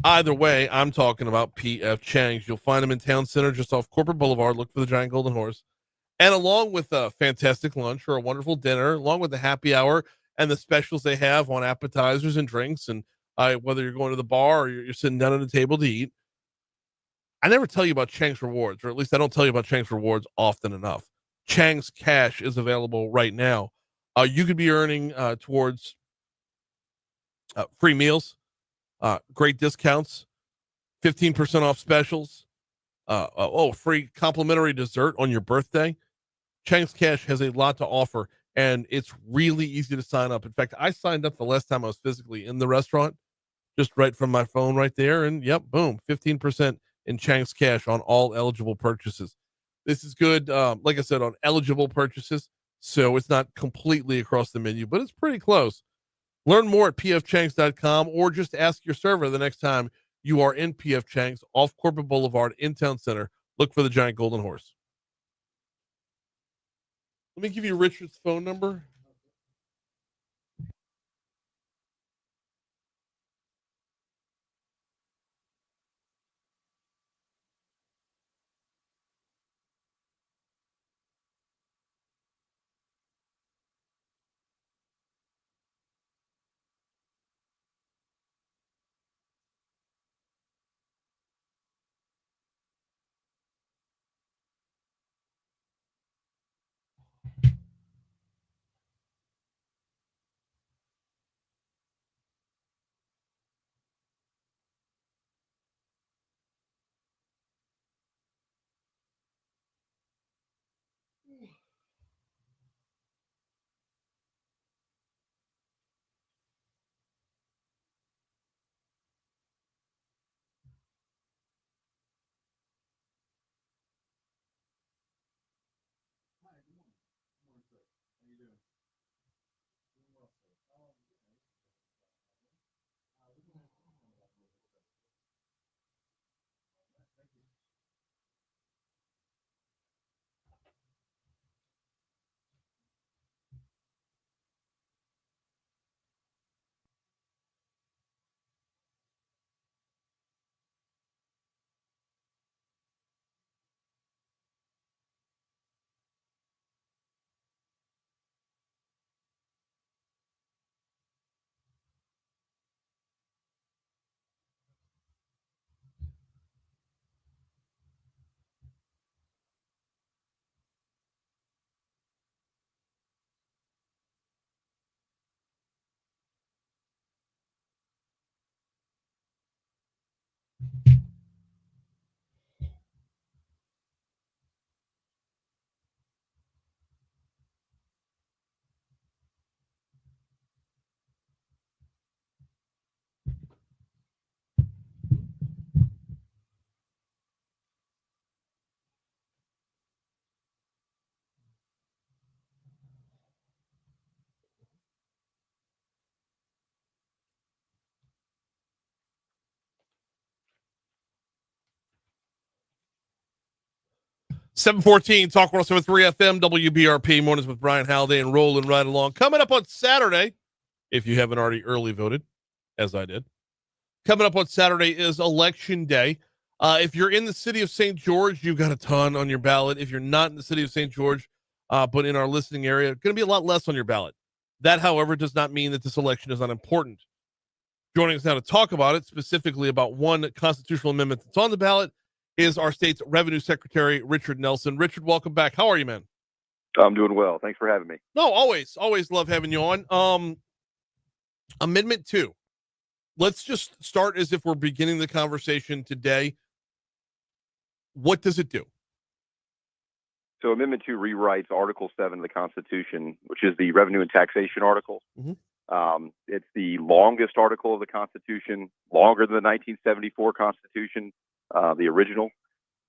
Either way, I'm talking about P.F. Chang's. You'll find them in Town Center just off Corporate Boulevard. Look for the Giant Golden Horse. And along with a fantastic lunch or a wonderful dinner, along with the happy hour and the specials they have on appetizers and drinks, and whether you're going to the bar or you're sitting down at a table to eat, I never tell you about Chang's Rewards, or at least I don't tell you about Chang's Rewards often enough. Chang's Cash is available right now. You could be earning towards free meals, great discounts, 15% off specials, free complimentary dessert on your birthday. Chang's Cash has a lot to offer, and it's really easy to sign up. In fact, I signed up the last time I was physically in the restaurant, just right from my phone right there, and yep, boom, 15% in Chang's Cash on all eligible purchases. This is good, like I said, on eligible purchases, so it's not completely across the menu, but it's pretty close. Learn more at pfchangs.com or just ask your server the next time you are in P.F. Chang's off Corporate Boulevard in Town Center. Look for the Giant Golden Horse. Let me give you Richard's phone number. .714 Talk 107.3 FM WBRP mornings with Brian Halliday and rolling right along. Coming up on Saturday, if you haven't already early voted, as I did. Coming up on Saturday is Election Day. If you're in the city of St. George, you've got a ton on your ballot. If you're not in the city of St. George, but in our listening area, going to be a lot less on your ballot. That, however, does not mean that this election is unimportant. Joining us now to talk about it, specifically about one constitutional amendment that's on the ballot, is our state's Revenue Secretary, Richard Nelson. Richard, welcome back. How are you, man? I'm doing well. Thanks for having me. No, always love having you on. Amendment 2. Let's just start as if we're beginning the conversation today. What does it do? So Amendment 2 rewrites Article 7 of the Constitution, which is the revenue and taxation article. Mhm. It's the longest article of the Constitution, longer than the 1974 Constitution, the original,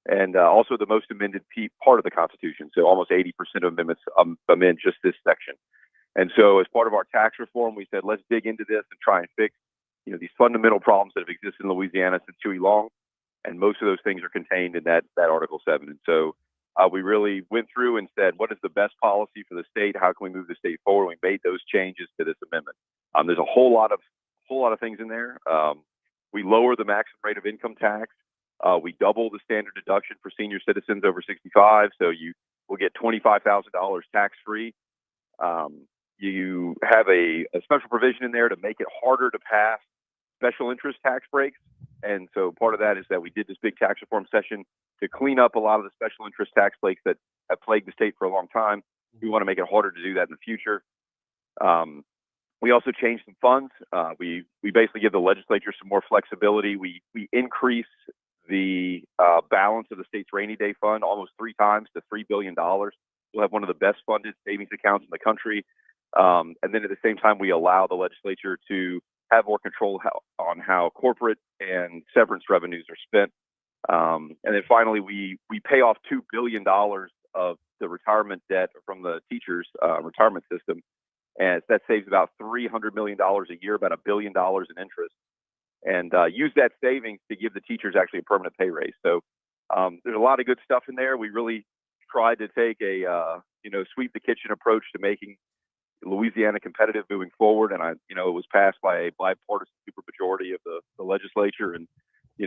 and also the most amended part of the Constitution. So almost 80% of amendments amend just this section. And so as part of our tax reform, we said, let's dig into this and try and fix, these fundamental problems that have existed in Louisiana since Huey Long. And most of those things are contained in that Article 7. And so we really went through and said, what is the best policy for the state? How can we move the state forward? We made those changes to this amendment. There's a whole lot of things in there. We lower the maximum rate of income tax. We double the standard deduction for senior citizens over 65. So you will get $25,000 tax free. You have a special provision in there to make it harder to pass special interest tax breaks. And so part of that is that we did this big tax reform session to clean up a lot of the special interest tax breaks that have plagued the state for a long time. We want to make it harder to do that in the future. We also changed some funds. We basically give the legislature some more flexibility. We increase the balance of the state's rainy day fund almost 3 times to $3 billion. We'll have one of the best funded savings accounts in the country. And then at the same time, we allow the legislature to have more control on how corporate and severance revenues are spent. And then finally, we pay off $2 billion of the retirement debt from the teachers' retirement system. And that saves about $300 million a year, about $1 billion in interest. And use that savings to give the teachers actually a permanent pay raise. So there's a lot of good stuff in there. We really tried to take a sweep the kitchen approach to making Louisiana competitive moving forward, and it was passed by a bipartisan supermajority of the legislature, and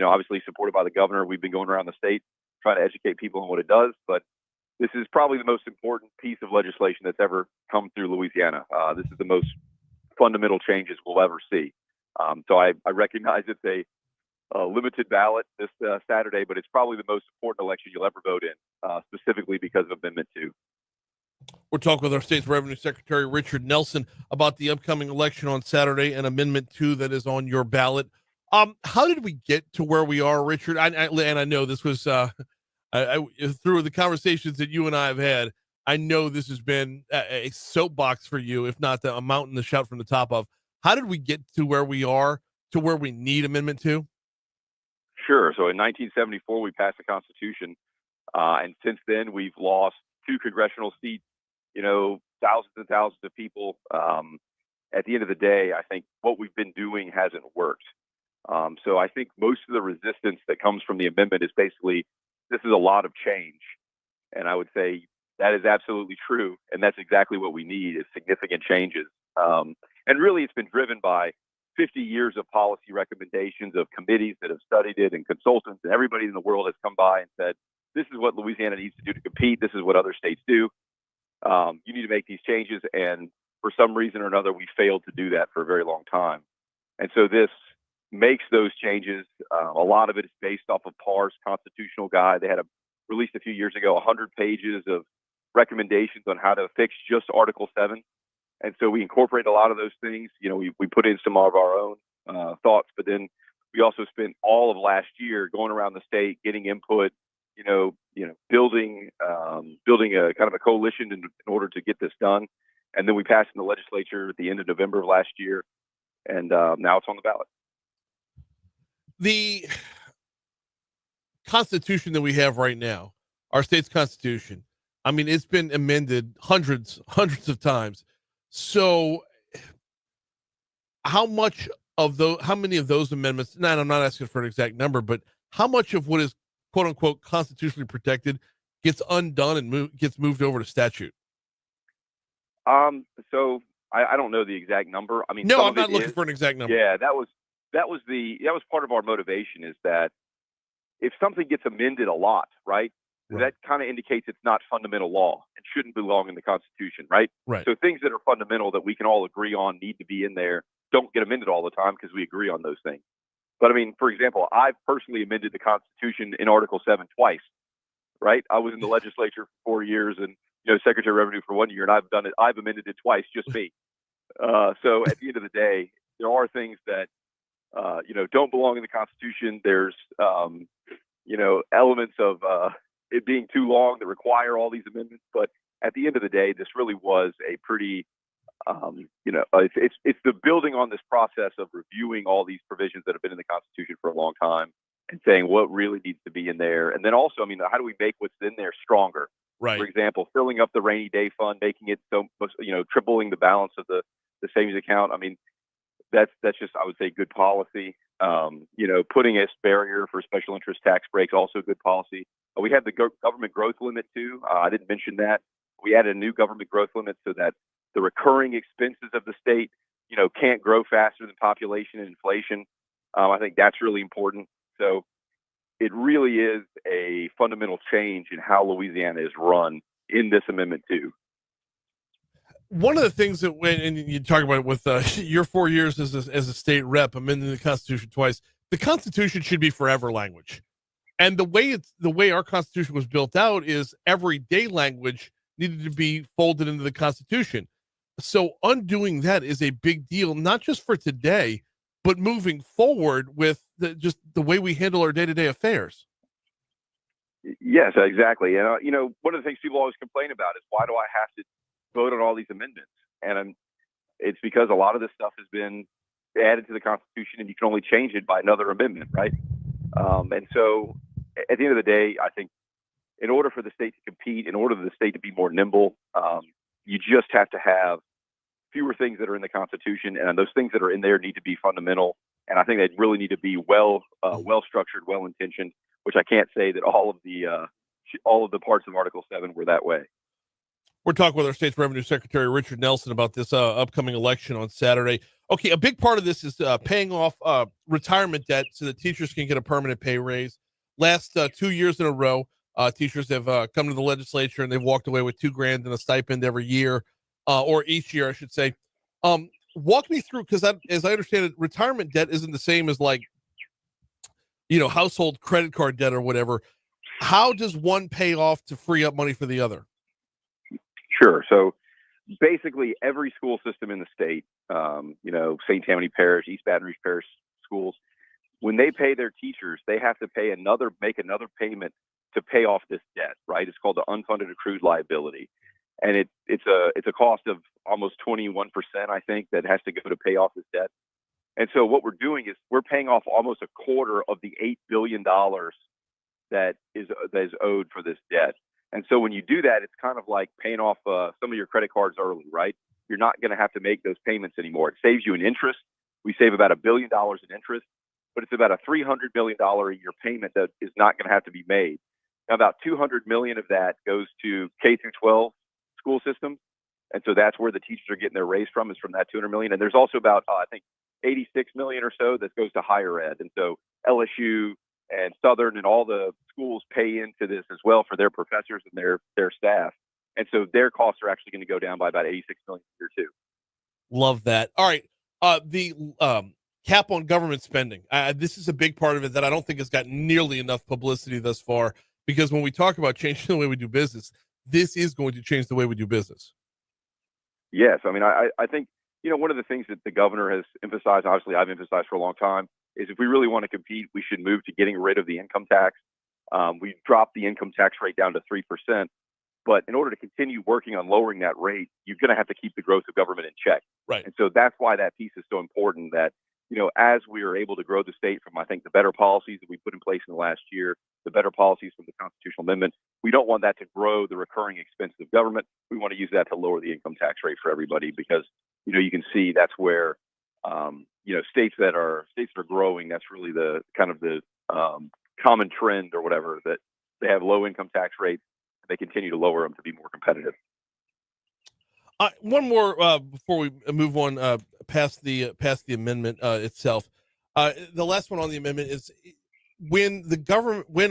obviously supported by the governor. We've been going around the state trying to educate people on what it does, but this is probably the most important piece of legislation that's ever come through Louisiana. This is the most fundamental changes we'll ever see. So I recognize it's a limited ballot this Saturday, but it's probably the most important election you'll ever vote in, specifically because of Amendment 2. We're talking with our state's Revenue Secretary, Richard Nelson, about the upcoming election on Saturday and Amendment 2 that is on your ballot. How did we get to where we are, Richard? And I know this was through the conversations that you and I have had, I know this has been a soapbox for you, if not a mountain to shout from the top of. How did we get to where we are, to where we need Amendment 2? Sure. So in 1974, we passed the Constitution. And since then, we've lost 2 congressional seats, thousands and thousands of people. At the end of the day, I think what we've been doing hasn't worked. So I think most of the resistance that comes from the amendment is basically, this is a lot of change. And I would say that is absolutely true. And that's exactly what we need, is significant changes. And really, it's been driven by 50 years of policy recommendations of committees that have studied it and consultants, and everybody in the world has come by and said, this is what Louisiana needs to do to compete. This is what other states do. You need to make these changes. And for some reason or another, we failed to do that for a very long time. And so this makes those changes. A lot of it is based off of PAR's constitutional guide. They had released a few years ago, 100 pages of recommendations on how to fix just Article 7. And so we incorporate a lot of those things. We put in some of our own thoughts, but then we also spent all of last year going around the state, getting input, building a kind of a coalition in order to get this done. And then we passed in the legislature at the end of November of last year. And now it's on the ballot. The Constitution that we have right now, our state's Constitution, I mean, it's been amended hundreds of times. So how many of those amendments, and I'm not asking for an exact number, but how much of what is quote unquote constitutionally protected gets undone and gets moved over to statute? So I don't know the exact number. I mean, no, I'm not looking for an exact number. Yeah, that was part of our motivation, is that if something gets amended a lot, right? That kind of indicates it's not fundamental law and shouldn't belong in the Constitution, right? Right. So things that are fundamental that we can all agree on need to be in there. don't get amended all the time because we agree on those things. But I mean, for example, I've personally amended the Constitution in Article 7 twice, right? I was in the legislature for 4 years and, Secretary of Revenue for 1 year, and I've amended it twice, just me. So at the end of the day, there are things that, don't belong in the Constitution. There's, elements of it being too long that require all these amendments. But at the end of the day, this really was a pretty, it's the building on this process of reviewing all these provisions that have been in the Constitution for a long time and saying what really needs to be in there. And then also, how do we make what's in there stronger? Right. For example, filling up the rainy day fund, making it so, tripling the balance of the savings account. That's just, I would say, good policy. Putting a barrier for special interest tax breaks, also good policy. We have the government growth limit too. I didn't mention that. We added a new government growth limit so that the recurring expenses of the state, can't grow faster than population and inflation. I think that's really important. So it really is a fundamental change in how Louisiana is run in this amendment too. One of the things that and you talk about it with your 4 years as a state rep, amending the Constitution twice, the Constitution should be forever language. And the way our Constitution was built out is everyday language needed to be folded into the Constitution. So undoing that is a big deal, not just for today, but moving forward with just the way we handle our day-to-day affairs. Yes, exactly. And, one of the things people always complain about is, why do I have to vote on all these amendments? And it's because a lot of this stuff has been added to the Constitution and you can only change it by another amendment, right? And so at the end of the day, I think in order for the state to compete, in order for the state to be more nimble, you just have to have fewer things that are in the Constitution, and those things that are in there need to be fundamental. And I think they really need to be well structured, well intentioned. Which I can't say that all of the parts of Article 7 were that way. We're talking with our state's Revenue Secretary Richard Nelson about this upcoming election on Saturday. Okay, a big part of this is paying off retirement debt so that teachers can get a permanent pay raise. Last 2 years in a row, teachers have come to the legislature and they've walked away with $2,000 in a stipend every year, or each year, I should say. Walk me through, because as I understand it, retirement debt isn't the same as household credit card debt or whatever. How does one pay off to free up money for the other? Sure. So basically every school system in the state, St. Tammany Parish, East Baton Rouge Parish schools, when they pay their teachers, they have to make another payment to pay off this debt, right? It's called the unfunded accrued liability. And it's a cost of almost 21%, I think, that has to go to pay off this debt. And so what we're doing is we're paying off almost a quarter of the $8 billion that is owed for this debt. And so when you do that, it's kind of like paying off some of your credit cards early, right? You're not going to have to make those payments anymore. It saves you in interest. We save about $1 billion in interest, but it's about a $300 million a year payment that is not going to have to be made. Now, about $200 million of that goes to K through 12 school systems. And so that's where the teachers are getting their raise from, is from that $200 million. And there's also about, I think, $86 million or so that goes to higher ed. And so LSU and Southern and all the schools pay into this as well for their professors and their staff. And so their costs are actually going to go down by about $86 million a year too. Love that. All right. The cap on government spending. This is a big part of it that I don't think has gotten nearly enough publicity thus far, because when we talk about changing the way we do business, this is going to change the way we do business. Yes. I think, one of the things that the governor has emphasized, obviously I've emphasized for a long time, is if we really want to compete, we should move to getting rid of the income tax. We dropped the income tax rate down to 3%. But in order to continue working on lowering that rate, you're going to have to keep the growth of government in check. Right. And so that's why that piece is so important, that, as we are able to grow the state from, I think, the better policies that we put in place in the last year, the better policies from the constitutional amendment, we don't want that to grow the recurring expenses of government. We want to use that to lower the income tax rate for everybody, because, you can see that's where, states that are growing, that's really the kind of the common trend or whatever, that they have low income tax rates. They continue to lower them to be more competitive. One more before we move on past the amendment itself. The last one on the amendment is, when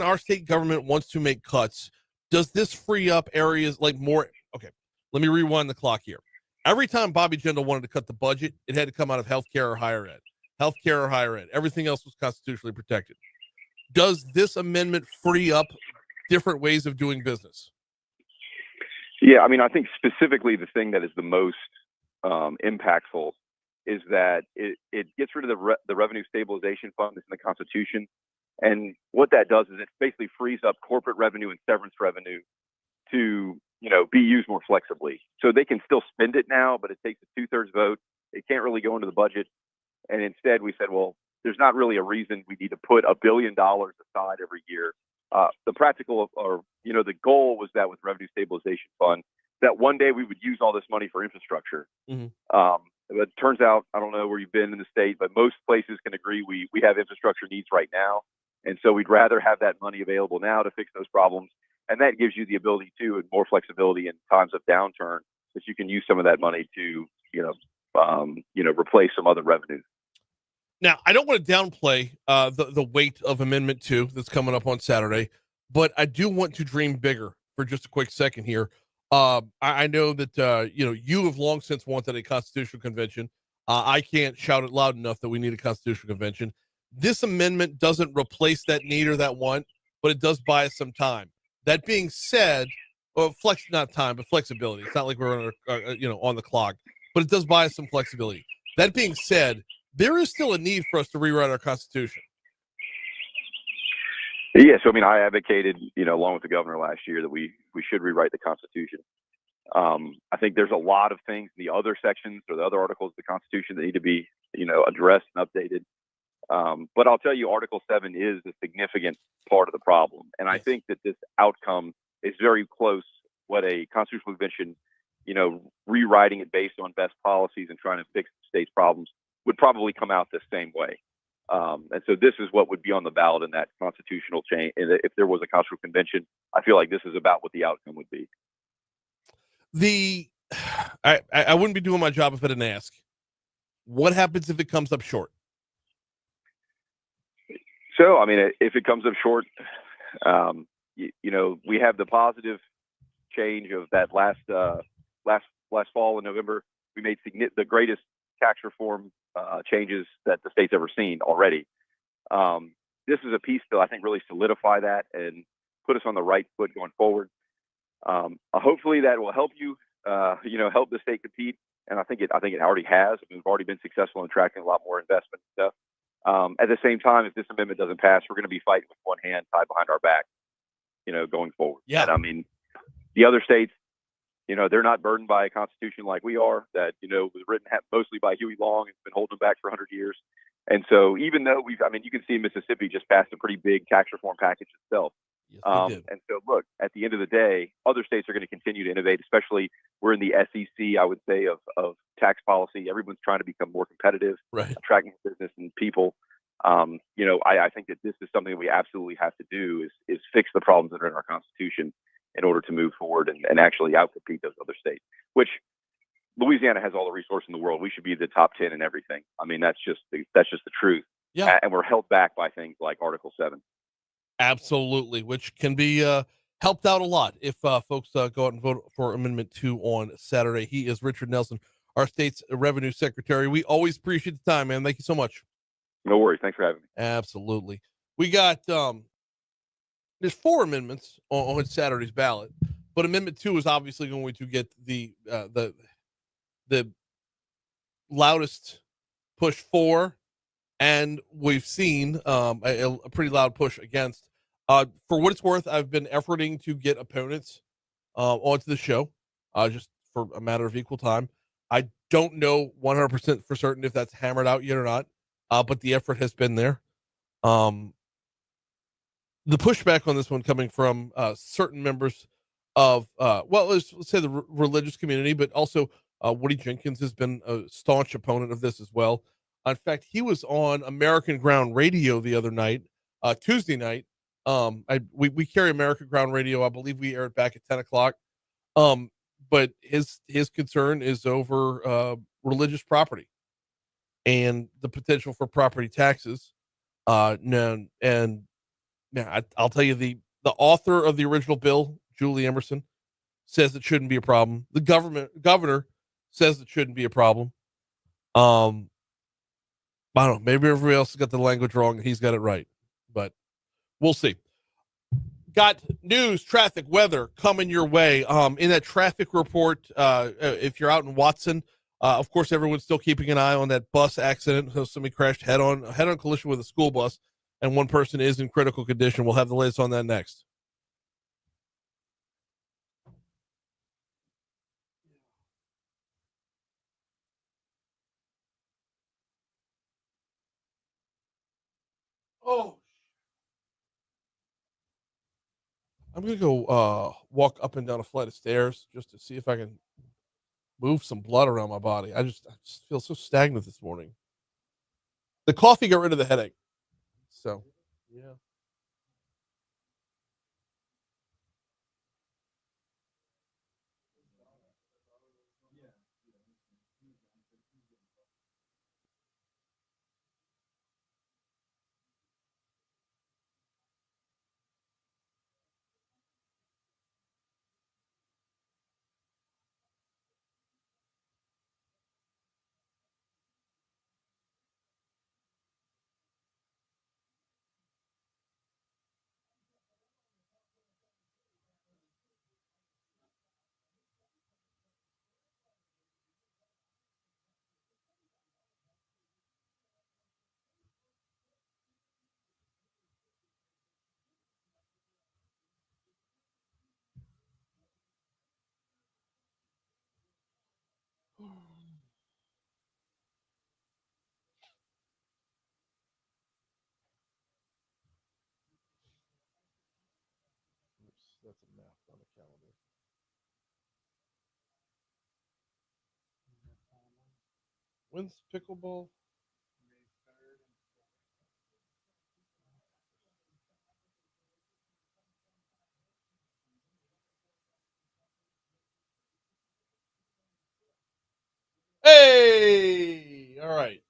our state government wants to make cuts, does this free up areas like more? Okay, let me rewind the clock here. Every time Bobby Jindal wanted to cut the budget, it had to come out of healthcare or higher ed. Healthcare or higher ed. Everything else was constitutionally protected. Does this amendment free up different ways of doing business? Yeah, I mean, I think specifically the thing that is the most impactful is that it gets rid of the revenue stabilization fund that's in the Constitution. And what that does is it basically frees up corporate revenue and severance revenue to, be used more flexibly. So they can still spend it now, but it takes a 2/3 vote. It can't really go into the budget. And instead we said, well, there's not really a reason we need to put $1 billion aside every year. The practical the goal was that with revenue stabilization fund, that one day we would use all this money for infrastructure. Mm-hmm. But it turns out, I don't know where you've been in the state, but most places can agree we have infrastructure needs right now. And so we'd rather have that money available now to fix those problems. And that gives you the ability to, and more flexibility in times of downturn, that you can use some of that money to, replace some other revenues. Now, I don't want to downplay the weight of Amendment 2 that's coming up on Saturday, but I do want to dream bigger for just a quick second here. I know that, you have long since wanted a constitutional convention. I can't shout it loud enough that we need a constitutional convention. This amendment doesn't replace that need or that want, but it does buy us some time. That being said, not time, but flexibility. It's not like we're on the clock, but it does buy us some flexibility. That being said, there is still a need for us to rewrite our Constitution. Yeah, so I advocated, along with the governor last year, that we should rewrite the Constitution. I think there's a lot of things in the other sections or the other articles of the Constitution that need to be, addressed and updated. But I'll tell you, Article 7 is a significant part of the problem. And I think that this outcome is very close what a constitutional convention, rewriting it based on best policies and trying to fix the state's problems would probably come out the same way. And so this is what would be on the ballot in that constitutional change. If there was a constitutional convention, I feel like this is about what the outcome would be. I wouldn't be doing my job if I didn't ask. What happens if it comes up short? So, if it comes up short, we have the positive change of that last fall in November. We made the greatest tax reform changes that the state's ever seen already. This is a piece to, I think, really solidify that and put us on the right foot going forward. Hopefully that will help you, help the state compete. And I think it already has. We've already been successful in attracting a lot more investment and stuff. At the same time, if this amendment doesn't pass, we're going to be fighting with one hand tied behind our back, going forward. Yeah. And, the other states, they're not burdened by a constitution like we are that, was written mostly by Huey Long and been holding them back for 100 years. And so even though you can see Mississippi just passed a pretty big tax reform package itself. Yes, and so look, at the end of the day, other states are going to continue to innovate, especially we're in the SEC, I would say, of tax policy. Everyone's trying to become more competitive, right, attracting business and people. I think that this is something that we absolutely have to do is fix the problems that are in our Constitution in order to move forward and actually outcompete those other states, which Louisiana has all the resources in the world. We should be the top 10 in everything. That's just the truth. Yeah. And we're held back by things like Article 7. Absolutely, which can be helped out a lot if folks go out and vote for Amendment 2 on Saturday. He is Richard Nelson, our state's revenue secretary. We always appreciate the time, man. Thank you so much. No worries. Thanks for having me. Absolutely. We got there's 4 amendments on Saturday's ballot, but Amendment 2 is obviously going to get the loudest push for, and we've seen a pretty loud push against. For what it's worth, I've been efforting to get opponents onto the show just for a matter of equal time. I don't know 100% for certain if that's hammered out yet or not, but the effort has been there. The pushback on this one coming from certain members of, let's say the religious community, but also Woody Jenkins has been a staunch opponent of this as well. In fact, he was on American Ground Radio the other night, Tuesday night. We carry American Ground Radio. I believe we aired back at 10 o'clock. But his concern is over religious property and the potential for property taxes. I'll tell you, the author of the original bill, Julie Emerson, says it shouldn't be a problem. The governor says it shouldn't be a problem. I don't know. Maybe everybody else has got the language wrong. He's got it right, but we'll see. Got news, traffic, weather coming your way. In that traffic report, if you're out in Watson, of course, everyone's still keeping an eye on that bus accident. So somebody crashed head-on collision with a school bus, and one person is in critical condition. We'll have the latest on that next. Oh, I'm gonna go walk up and down a flight of stairs just to see if I can move some blood around my body. I just feel so stagnant this morning. The coffee got rid of the headache. So, yeah. That's a math on the calendar. When's pickleball? Hey, all right.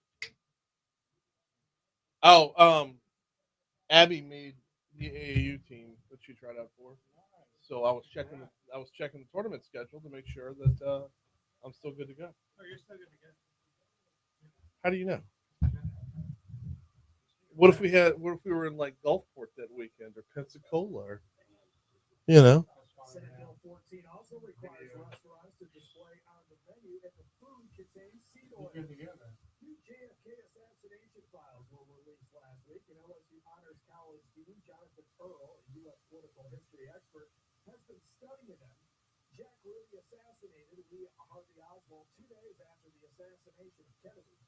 Oh, Abby made the AAU team that she tried out for. So I was checking the tournament schedule to make sure that I'm still good to go. Oh, you're still good to go. How do you know? What if we were in like Gulfport that weekend or Pensacola or you know? Senate Bill 14 also requires restaurants to display on the menu if the food contains seed oil. New JFK assassination files were released last week, and LSU Honors College dean Jonathan Earl, a U.S. political history expert, has been studying them. Jack Ruby assassinated Lee Harvey Oswald 2 days after the assassination of Kennedy.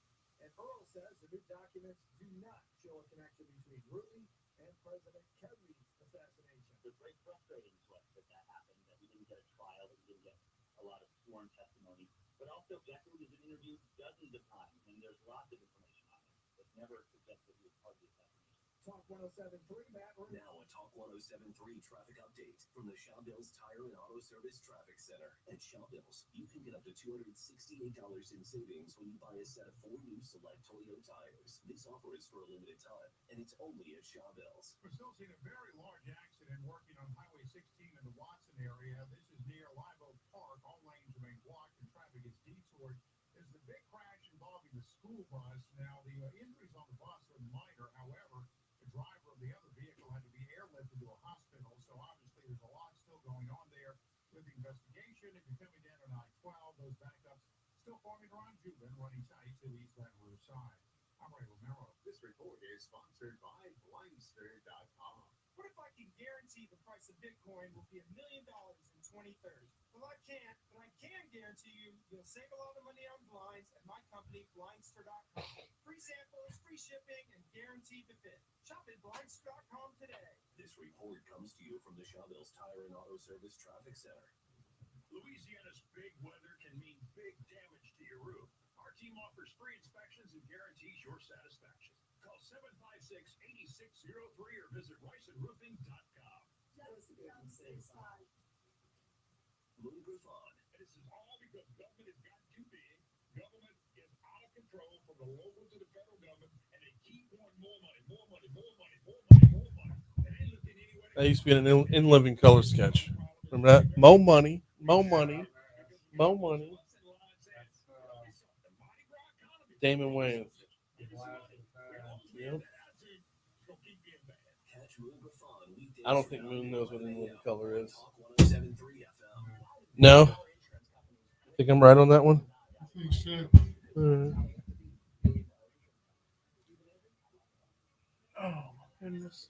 And Earl says the new documents do not show a connection between Ruby and President Kennedy's assassination. It's very frustrating to us that happened, that we didn't get a trial, that we didn't get a lot of sworn testimony. But also, Jack Ruby has been interviewed dozens of times, and there's lots of information on him that never suggests that he was part of the assassination. Talk 107.3, Matt. Now a Talk 107.3 traffic update from the Shawbills Tire and Auto Service Traffic Center. At Shawbills, you can get up to $268 in savings when you buy a set of 4 new Select Toyota tires. This offer is for a limited time, and it's only at Shawbills. We're still seeing a very large accident working on Highway 16 in the Watson area. This is near Live Oak Park. All lanes remain blocked and traffic is detoured. There's the big crash involving the school bus. Now, the injuries on the bus are minor. However, the driver of the other vehicle had to be airlifted to a hospital. So obviously there's a lot still going on there with the investigation. If you're coming down on I-12, those backups still forming around Juban, running tight to East Baton Rouge side. I'm Ray Romero. This report is sponsored by Blindster.com. What if I can guarantee the price of Bitcoin will be $1 million in 2030? Well, I can't, but I can guarantee you'll save a lot of money on blinds at my company, Blindster.com. Free samples, free shipping, and guaranteed to fit. Shop at Blindster.com today. This report comes to you from the Shawbills Tire and Auto Service Traffic Center. Louisiana's big weather can mean big damage to your roof. Our team offers free inspections and guarantees your satisfaction. Call 756-8603 or visit riceandroofing.com. Just be on the safe side. Lou Griffon. This is all because government has got too big. Government is out of control from the local to the federal government, and they keep wanting more money, more money, more money, more money, more money. And they look at anywhere. That used to be an in living color sketch. Remember that? Mo money, mo money, mo money. Damon Wayans. Yep. I don't think Moon knows what any living color is. No? I think I'm right on that one. Oh, my goodness.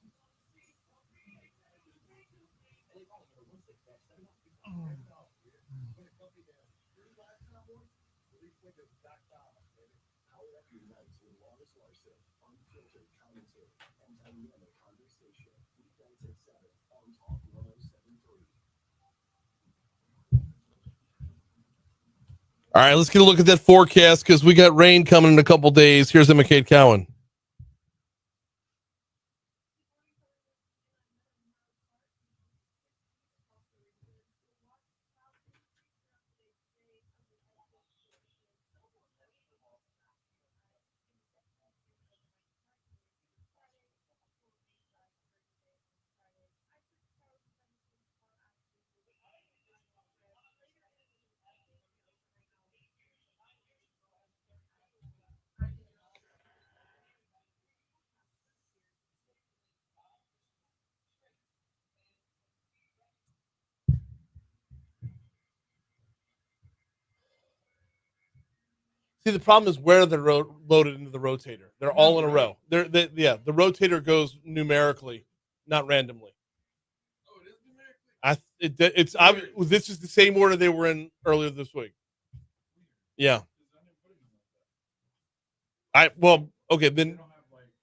All right, let's get a look at that forecast because we got rain coming in a couple days. Here's the McCade Cowan. See, the problem is where they're loaded into the rotator. They're all in a row. The rotator goes numerically, not randomly. This is the same order they were in earlier this week. Yeah. Okay, then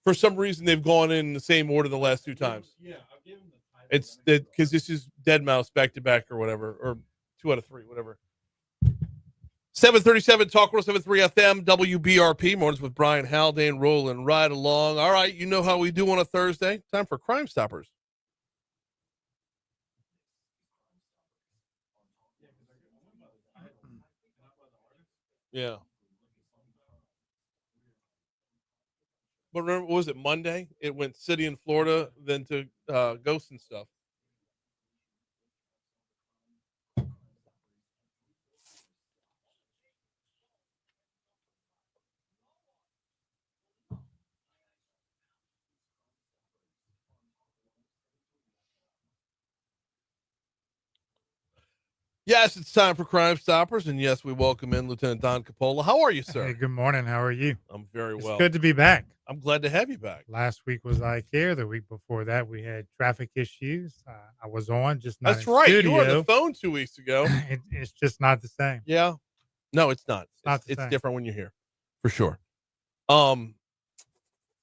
for some reason they've gone in the same order the last two times. Yeah, I'll give them the title. It's because this is Dead Mouse back to back or whatever, or 2 out of 3, whatever. 737 Talk 107.3 FM, WBRP, mornings with Brian Haldane, rolling right along. All right, you know how we do on a Thursday. Time for Crime Stoppers. Yeah. But remember, what was it, Monday? It went city in Florida, then to Ghost and stuff. Yes, it's time for Crime Stoppers, and yes, we welcome in Lieutenant Don Capola. How are you, sir? Hey, good morning. How are you? I'm very well. It's good to be back. I'm glad to have you back. Last week was ICARE. The week before that, we had traffic issues. I was on, just not That's in right. studio. You were on the phone 2 weeks ago. It's just not the same. Yeah. No, it's not. It's different when you're here, for sure.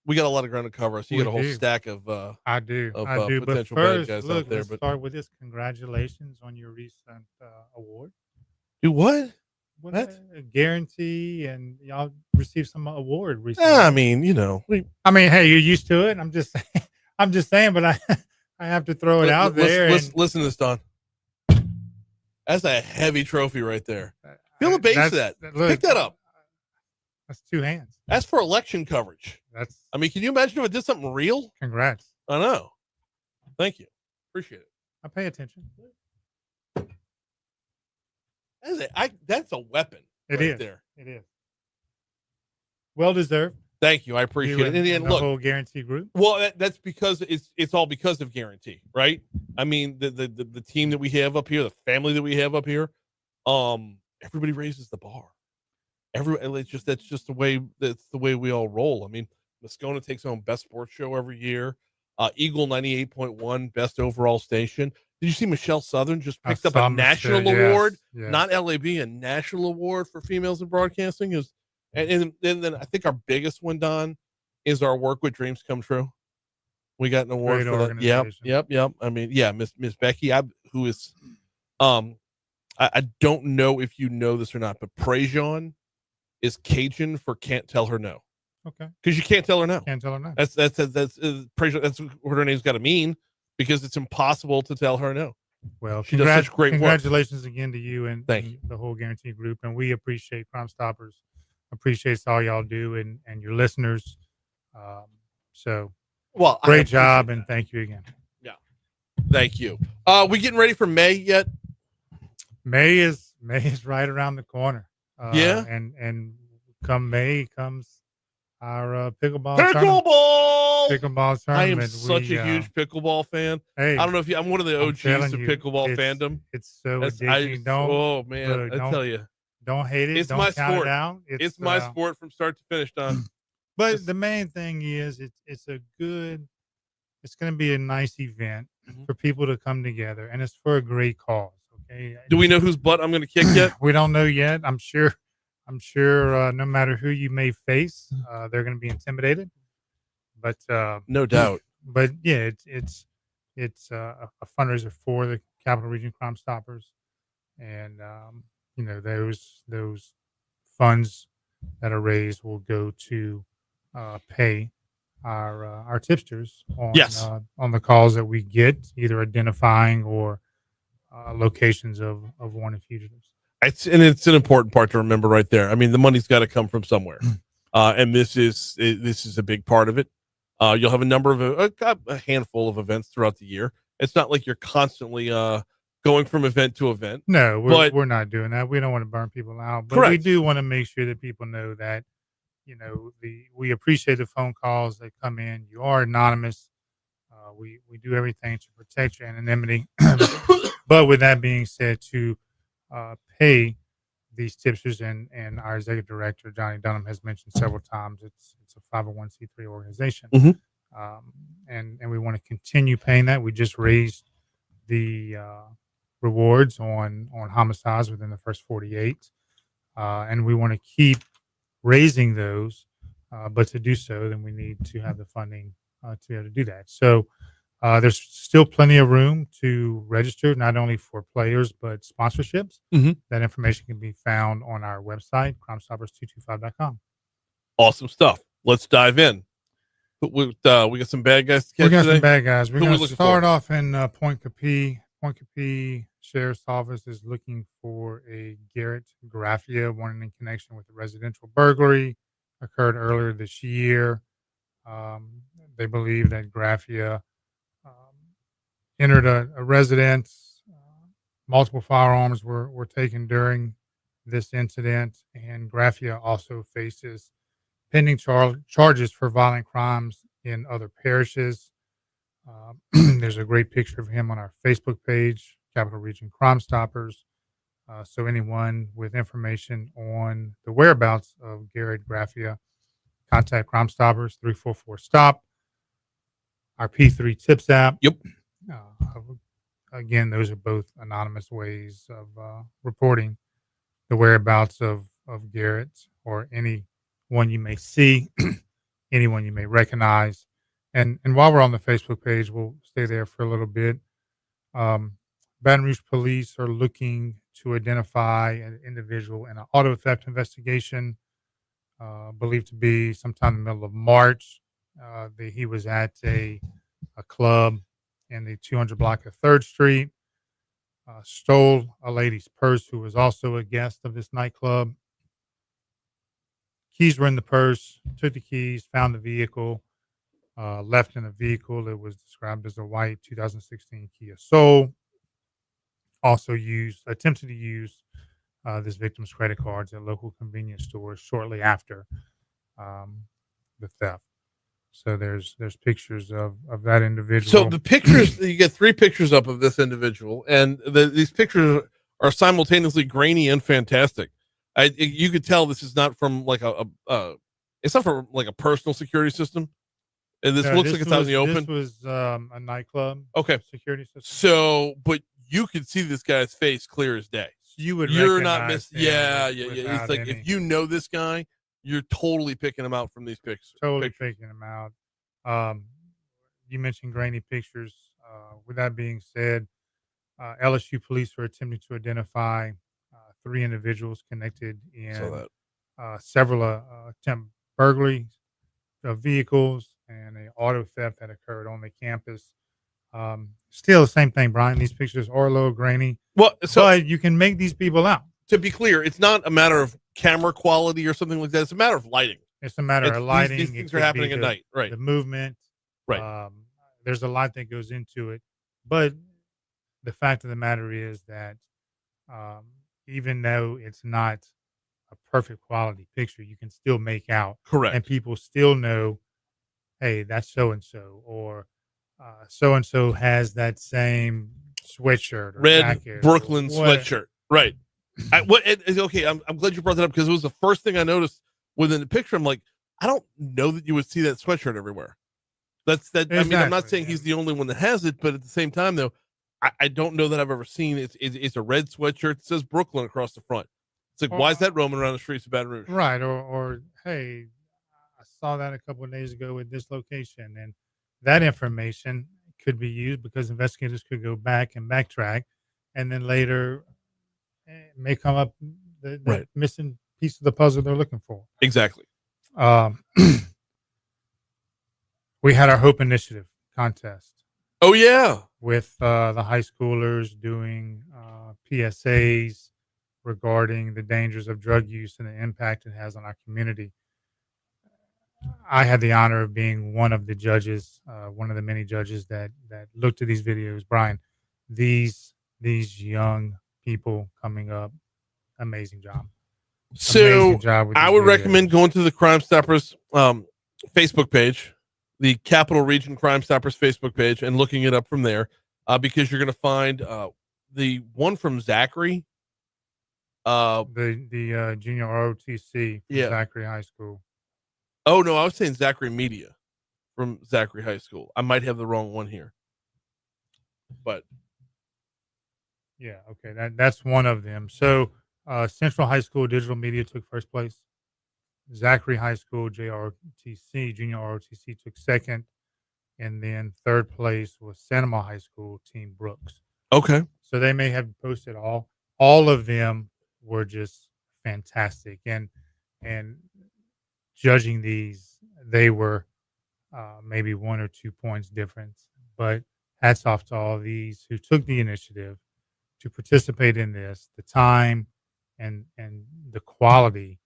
We got a lot of ground to cover, so you got a whole stack of I do. potential but first, bad guys look, out there. let's But start with this. Congratulations on your recent award. Do what? What? A guarantee, and y'all received some award recently. I mean, you know, hey, you're used to it. I'm just saying, but I have to throw it out there. Listen to this, Don. That's a heavy trophy right there. Feel the base of that. Pick that up. That's 2 hands. That's for election coverage. I mean, can you imagine if it did something real? Congrats. I know. Thank you. Appreciate it. I pay attention. That's a weapon. It right is. There. It is. Well deserved. Thank you. I appreciate it. And the look, whole guarantee group. Well, that's because it's all because of guarantee, right? I mean, the team that we have up here, the family that we have up here, everybody raises the bar. That's just the way we all roll. I mean, Moscona takes home best sports show every year. Eagle 98.1 best overall station. Did you see Michelle Southern just picked up a national award? Yes. Not LAB, a national award for females in broadcasting is. And then I think our biggest one, Don, is our work with Dreams Come True. We got an award for that. Yep. I mean, yeah, Miss Becky, who is, I don't know if you know this or not, but Prejean is Cajun for can't tell her no. Okay. Because you can't tell her no. Can't tell her no. That's Prejean. That's what her name's got to mean, because it's impossible to tell her no. Well, she does such great work. Congratulations again to you and Thank you. The whole guarantee group, and we appreciate Crime Stoppers. Appreciates all y'all do and your listeners. Great job, and thank you again. Yeah, thank you. We getting ready for May yet? May is right around the corner. Yeah, and come May comes our pickleball tournament. Pickleball I am tournament. such a huge pickleball fan. Hey, I don't know if I'm one of the I'm OGs telling of you, pickleball fandom. It's so That's addicting. oh man, look, I tell you, don't hate it. it's Don't my count sport. it out. It's my sport from start to finish, Don. But the main thing is it's going to be a nice event for people to come together, and it's for a great cause. Okay. Do we know whose butt I'm going to kick yet? We don't know yet. I'm sure. No matter who you may face, they're going to be intimidated. But no doubt. But yeah, it's a fundraiser for the Capital Region Crime Stoppers, and those funds that are raised will go to pay our tipsters on the calls that we get, either identifying or locations of wanted fugitives. It's an important part to remember right there. I mean, the money's got to come from somewhere, and this is a big part of it. You'll have a number of a handful of events throughout the year. It's not like you're constantly going from event to event. No, we're not doing that. We don't want to burn people out, but we do want to make sure that people know that we appreciate the phone calls that come in. You are anonymous. We do everything to protect your anonymity. But with that being said, to pay these tipsters and our executive director Johnny Dunham has mentioned several times, it's a 501c3 organization, and we want to continue paying that. We just raised the rewards on homicides within the first 48, and we want to keep raising those. But to do so, then we need to have the funding to be able to do that. So there's still plenty of room to register, not only for players, but sponsorships. That information can be found on our website, crimestoppers225.com. Awesome stuff. Let's dive in. We got some bad guys to catch We got today? some bad guys. We're going to start for? off in Point Capee. Point Capee Sheriff's Office is looking for a Garrett Graffia, one in connection with the residential burglary occurred earlier this year. They believe that Graffia entered a residence. Multiple firearms were taken during this incident, and Graffia also faces pending charges for violent crimes in other parishes. There's a great picture of him on our Facebook page, Capital Region Crime Stoppers. So anyone with information on the whereabouts of Garrett Graffia, contact Crime Stoppers 344-STOP. Our P3 Tips app. Yep. Again, those are both anonymous ways of reporting the whereabouts of Garrett or anyone you may see, anyone you may recognize. And while we're on the Facebook page, we'll stay there for a little bit. Baton Rouge police are looking to identify an individual in an auto theft investigation, believed to be sometime in the middle of March. He was at a club in the 200 block of 3rd Street, stole a lady's purse who was also a guest of this nightclub. Keys were in the purse, took the keys, found the vehicle, left in the vehicle. It was described as a white 2016 Kia Soul. Also attempted to use this victim's credit cards at local convenience stores shortly after the theft. So there's pictures of that individual. So the pictures, you get 3 pictures up of this individual, and these pictures are simultaneously grainy and fantastic. You could tell this is not from like it's not from like a personal security system. And this looks like it's out in the open. This was a nightclub. Okay. Security system. So, but you could see this guy's face clear as day. You're not missing. Yeah. It's like if you know this guy, you're totally picking him out from these pictures. Picking him out. You mentioned grainy pictures. With that being said, LSU police are attempting to identify 3 individuals connected in several attempt burglaries of vehicles and an auto theft that occurred on the campus. Still the same thing, Brian. These pictures are a little grainy. But you can make these people out. To be clear, it's not a matter of camera quality or something like that. It's a matter of lighting. It's a matter of lighting. These things are happening at night, right? The movement, right? There's a lot that goes into it, but the fact of the matter is that even though it's not a perfect quality picture, you can still make out. Correct. And people still know, hey, that's so and so, or so and so has that same sweatshirt or Red jacket Brooklyn or what. sweatshirt. Right. Okay, I'm glad you brought that up because it was the first thing I noticed within the picture. I'm like, I don't know that you would see that sweatshirt everywhere. I mean, I'm not saying he's the only one that has it, but at the same time, though, I don't know that I've ever seen it. It's a red sweatshirt that says Brooklyn across the front. It's like, why is that roaming around the streets of Baton Rouge? Right. Or hey, I saw that a couple of days ago at this location, and that information could be used because investigators could go back and backtrack, and then later it may come up the missing piece of the puzzle they're looking for. Exactly. We had our Hope Initiative contest. Oh yeah, with the high schoolers doing PSAs regarding the dangers of drug use and the impact it has on our community. I had the honor of being one of the judges, one of the many judges that looked at these videos. Brian, these young people coming up, amazing job. So job I would recommend going to the Crimestoppers Facebook page, the Capital Region Crimestoppers Facebook page, and looking it up from there, because you're going to find the one from Zachary. The junior ROTC from Zachary High School. Oh no, I was saying Zachary Media from Zachary High School. I might have the wrong one here, but yeah, okay, that's one of them. So Central High School Digital Media took first place. Zachary High School JROTC, Junior ROTC took second, and then third place was Sanoma High School Team Brooks. Okay, so they may have posted all of them were just fantastic, and judging these, they were maybe 1 or 2 points difference, but hats off to all these who took the initiative to participate in this. The time and the quality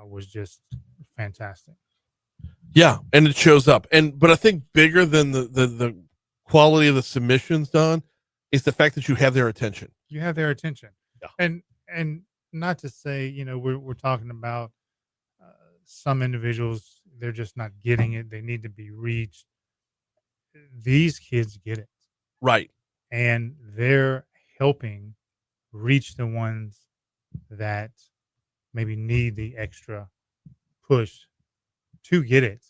was just fantastic. Yeah, and it shows up. But I think bigger than the quality of the submissions, Don, is the fact that you have their attention. You have their attention. Yeah. And not to say, we're talking about some individuals, they're just not getting it. They need to be reached. These kids get it. Right. And they're helping reach the ones that maybe need the extra push to get it.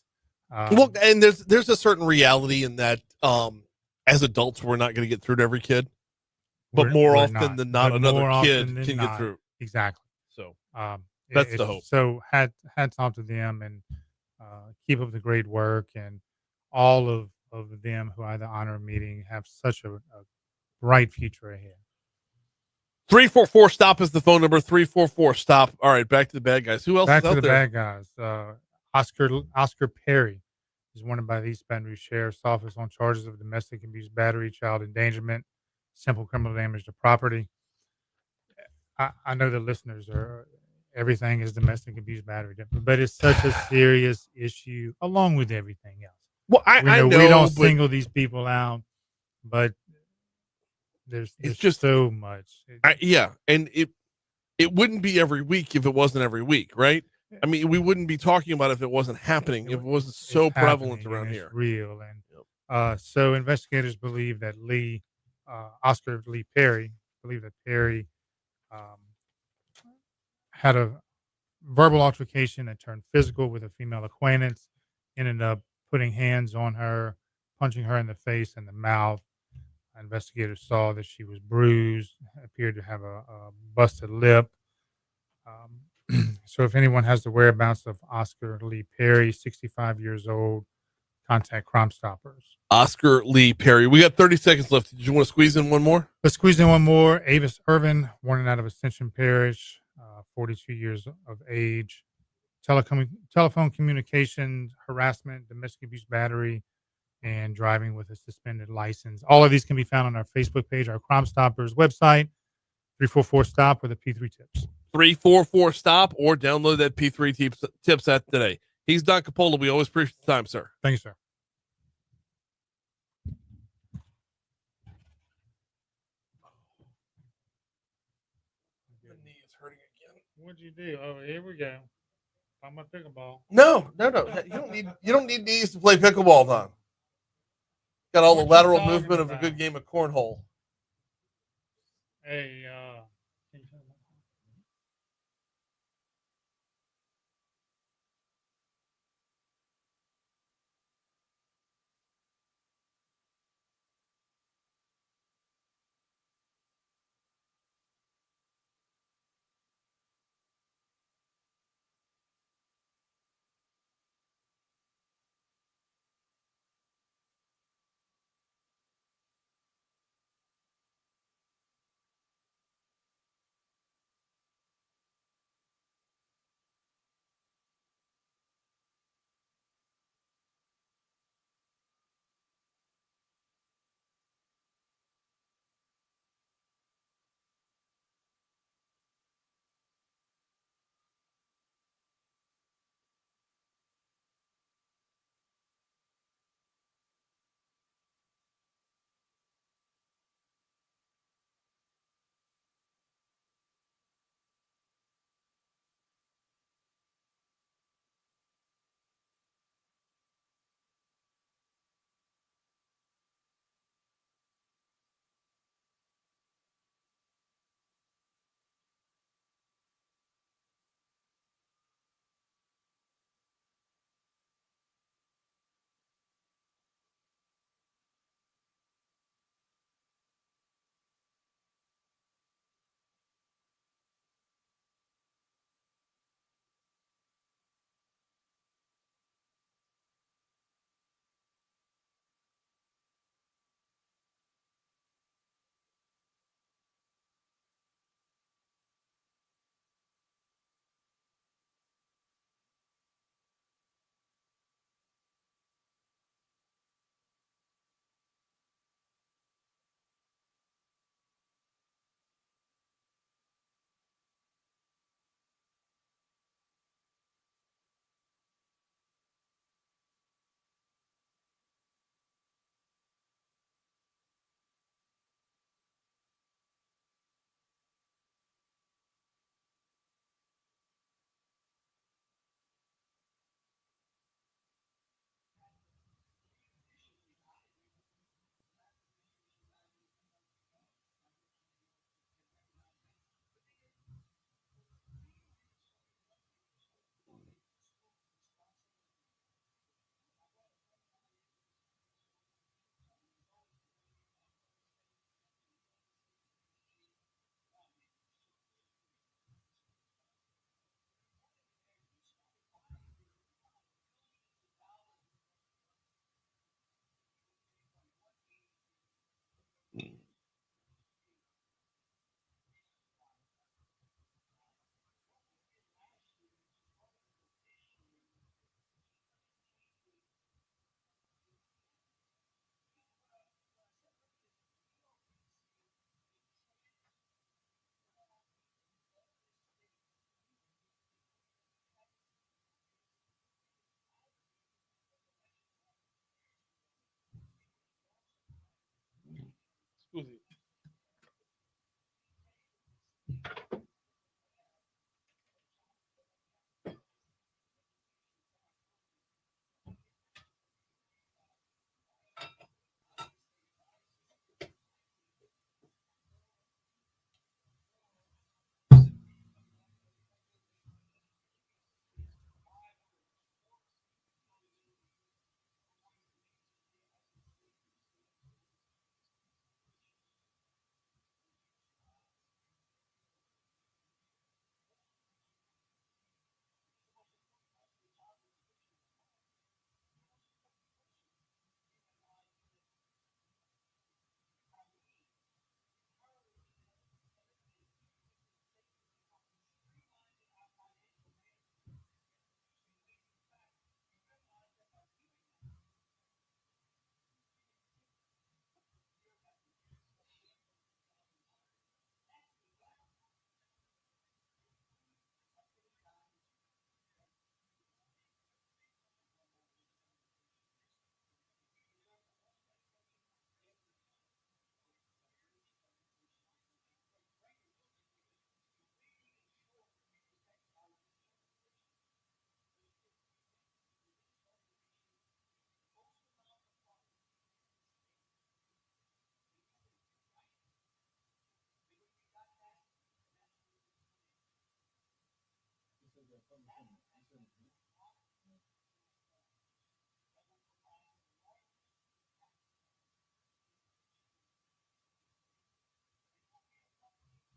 Well, and there's a certain reality in that as adults, we're not going to get through to every kid, but more often than not, another kid can get through. Exactly. So that's the hope. So hats off to them, and keep up the great work, and all of them who I had the honor of meeting have such a bright future ahead. 344 stop is the phone number. 344 stop. All right, back to the bad guys. Who else back is out to the there? bad guys? Oscar Perry is wanted by the East Baton Rouge Sheriff's Office on charges of domestic abuse, battery, child endangerment, simple criminal damage to property. I know the listeners are, everything is domestic abuse, battery, but it's such a serious issue along with everything else. Well, I know we don't single these people out, but there's just so much. And it wouldn't be every week if it wasn't every week, right? I mean, we wouldn't be talking about it if it wasn't happening, if it wasn't so prevalent around here. Real. And so investigators believe that Oscar Lee Perry, had a verbal altercation that turned physical with a female acquaintance, ended up putting hands on her, punching her in the face and the mouth. Investigators saw that she was bruised, appeared to have a busted lip. So if anyone has the whereabouts of Oscar Lee Perry, 65 years old, contact Crimestoppers. Oscar Lee Perry. We got 30 seconds left. Did you want to squeeze in one more? Let's squeeze in one more. Avis Irvin, born out of Ascension Parish, 42 years of age. Telephone communications, harassment, domestic abuse, battery, and driving with a suspended license. All of these can be found on our Facebook page, our Crimestoppers website, 344-STOP, or the P3 tips. 344-STOP, or download that P3 tips app today. He's Don Capola. We always appreciate the time, sir. Thank you, sir. The knee is hurting again. What'd you do? Oh, here we go. I'm a pickleball. No. You don't need knees to play pickleball, Don. Got all What the you lateral talking movement of a about? good game of cornhole. Hey,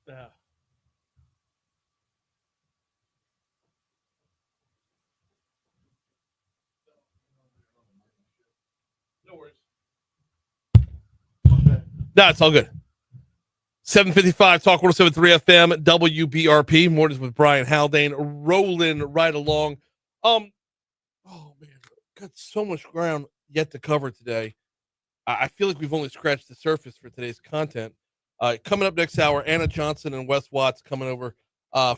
Yeah. No worries. No, it's all good. 755 Talk 1073 FM WBRP. Mornings with Brian Haldane rolling right along. Oh man, got so much ground yet to cover today. I feel like we've only scratched the surface for today's content. Coming up next hour, Anna Johnson and Wes Watts coming over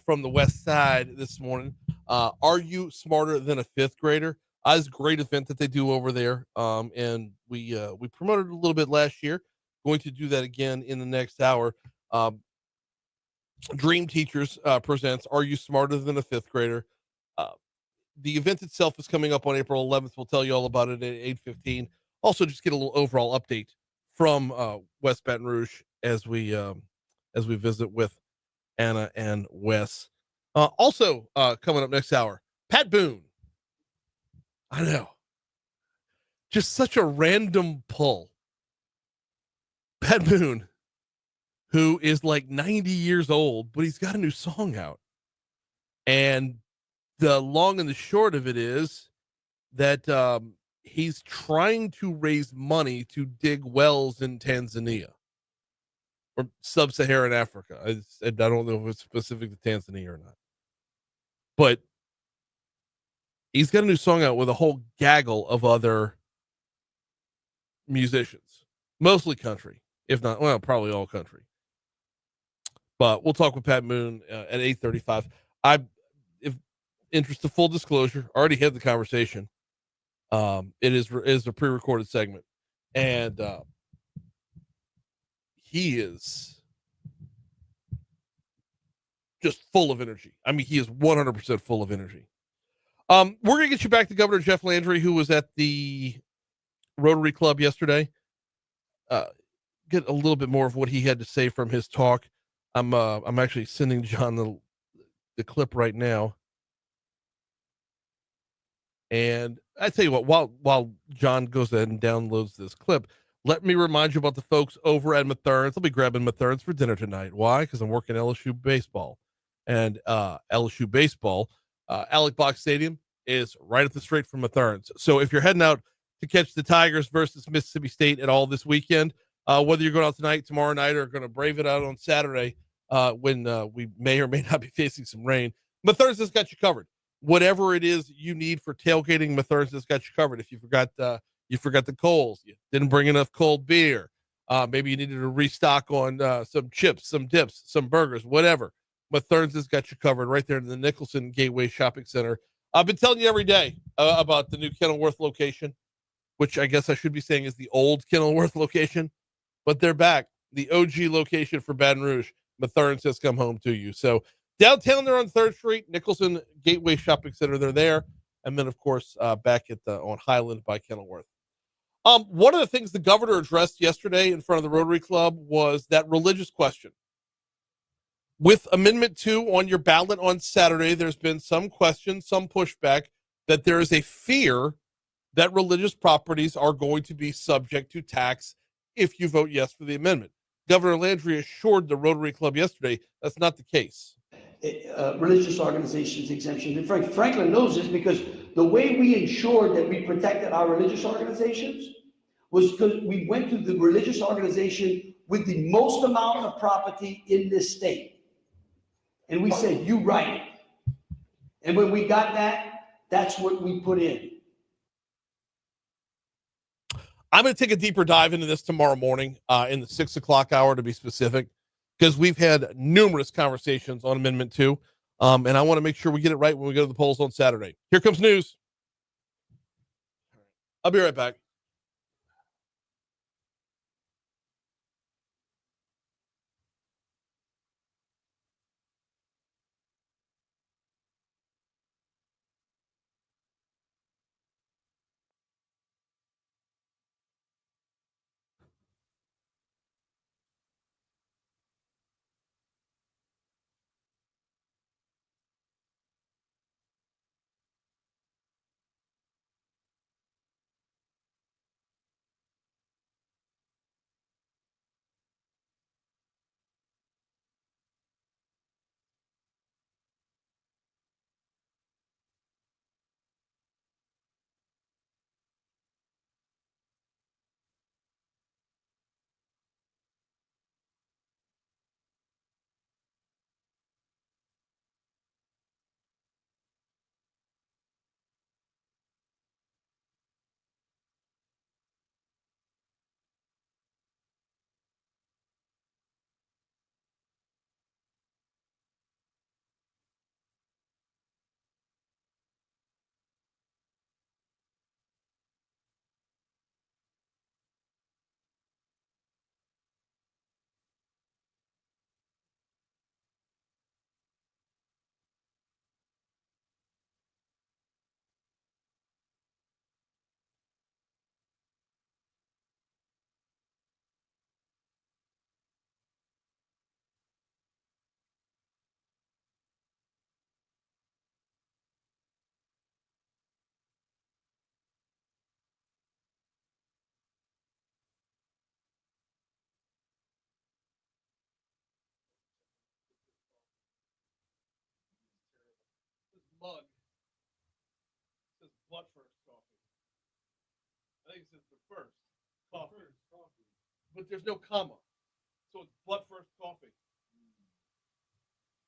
from the West Side this morning. Are you smarter than a fifth grader? It's a great event that they do over there, and we promoted it a little bit last year. Going to do that again in the next hour. Dream Teachers presents Are You Smarter Than a Fifth Grader? Uh, the event itself is coming up on April 11th. We'll tell you all about it at 8:15. Also, just get a little overall update from West Baton Rouge as we visit with Anna and Wes. Also, coming up next hour, Pat Boone. I know, just such a random pull. Pat Boone, who is like 90 years old, but he's got a new song out. And the long and the short of it is that he's trying to raise money to dig wells in Tanzania or sub-Saharan Africa. I don't know if it's specific to Tanzania or not, but he's got a new song out with a whole gaggle of other musicians, mostly country, if not, well, probably all country. But we'll talk with Pat Boone at 8:35. If interest of full disclosure, already had the conversation. It is a pre-recorded segment, and he is just full of energy. I mean, he is 100% full of energy. We're gonna get you back to Governor Jeff Landry, who was at the Rotary Club yesterday. Get a little bit more of what he had to say from his talk. I'm actually sending John the clip right now. And I tell you what, while John goes ahead and downloads this clip, let me remind you about the folks over at Mathern's. I'll be grabbing Mathern's for dinner tonight. Why? Because I'm working LSU baseball. And LSU baseball, Alec Box Stadium is right up the street from Mathern's. So if you're heading out to catch the Tigers versus Mississippi State at all this weekend, whether you're going out tonight, tomorrow night, or going to brave it out on Saturday when we may or may not be facing some rain, Mathern's has got you covered. Whatever it is you need for tailgating, Mathern's has got you covered. If you forgot the coals, you didn't bring enough cold beer, maybe you needed to restock on some chips, some dips, some burgers, whatever. Mathern's has got you covered right there in the Nicholson Gateway Shopping Center. I've been telling you every day about the new Kenilworth location, which I guess I should be saying is the old Kenilworth location, but they're back. The OG location for Baton Rouge. Mathern's has come home to you. So downtown, they're on 3rd Street, Nicholson Gateway Shopping Center. They're there. And then, of course, back at on Highland by Kenilworth. One of the things the governor addressed yesterday in front of the Rotary Club was that religious question. With Amendment 2 on your ballot on Saturday, there's been some question, some pushback that there is a fear that religious properties are going to be subject to tax if you vote yes for the amendment. Governor Landry assured the Rotary Club yesterday that's not the case. Religious organizations exemption. And Franklin knows this because the way we ensured that we protected our religious organizations was because we went to the religious organization with the most amount of property in this state. And we said, you write it. And when we got that, that's what we put in. I'm going to take a deeper dive into this tomorrow morning in the 6 o'clock hour, to be specific, because we've had numerous conversations on Amendment 2. And I want to make sure we get it right when we go to the polls on Saturday. Here comes news. I'll be right back. mug says Blood First Coffee. I think it says the first coffee. But there's no comma. So it's Blood First Coffee.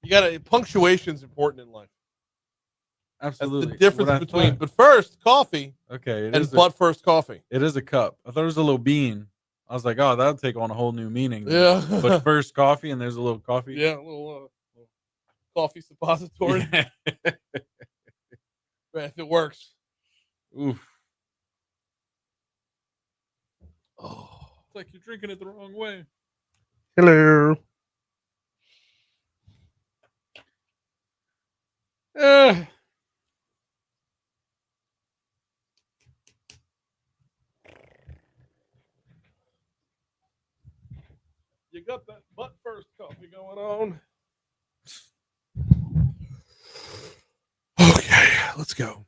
You gotta punctuation's important in life. Absolutely. That's the difference between but first coffee and Blood First Coffee. It is a cup. I thought it was a little bean. I was like, oh, that'll take on a whole new meaning. Yeah. But first coffee, and there's a little coffee. Yeah, a little coffee suppository. Yeah. If it works. Oof. Oh. It's like you're drinking it the wrong way. Hello. You got that butt first coffee going on. Okay, let's go.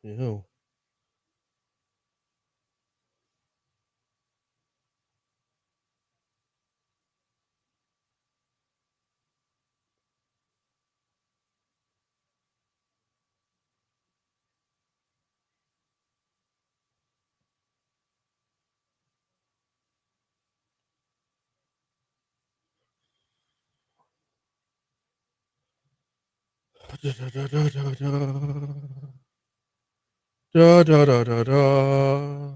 Ew. Da da da da da.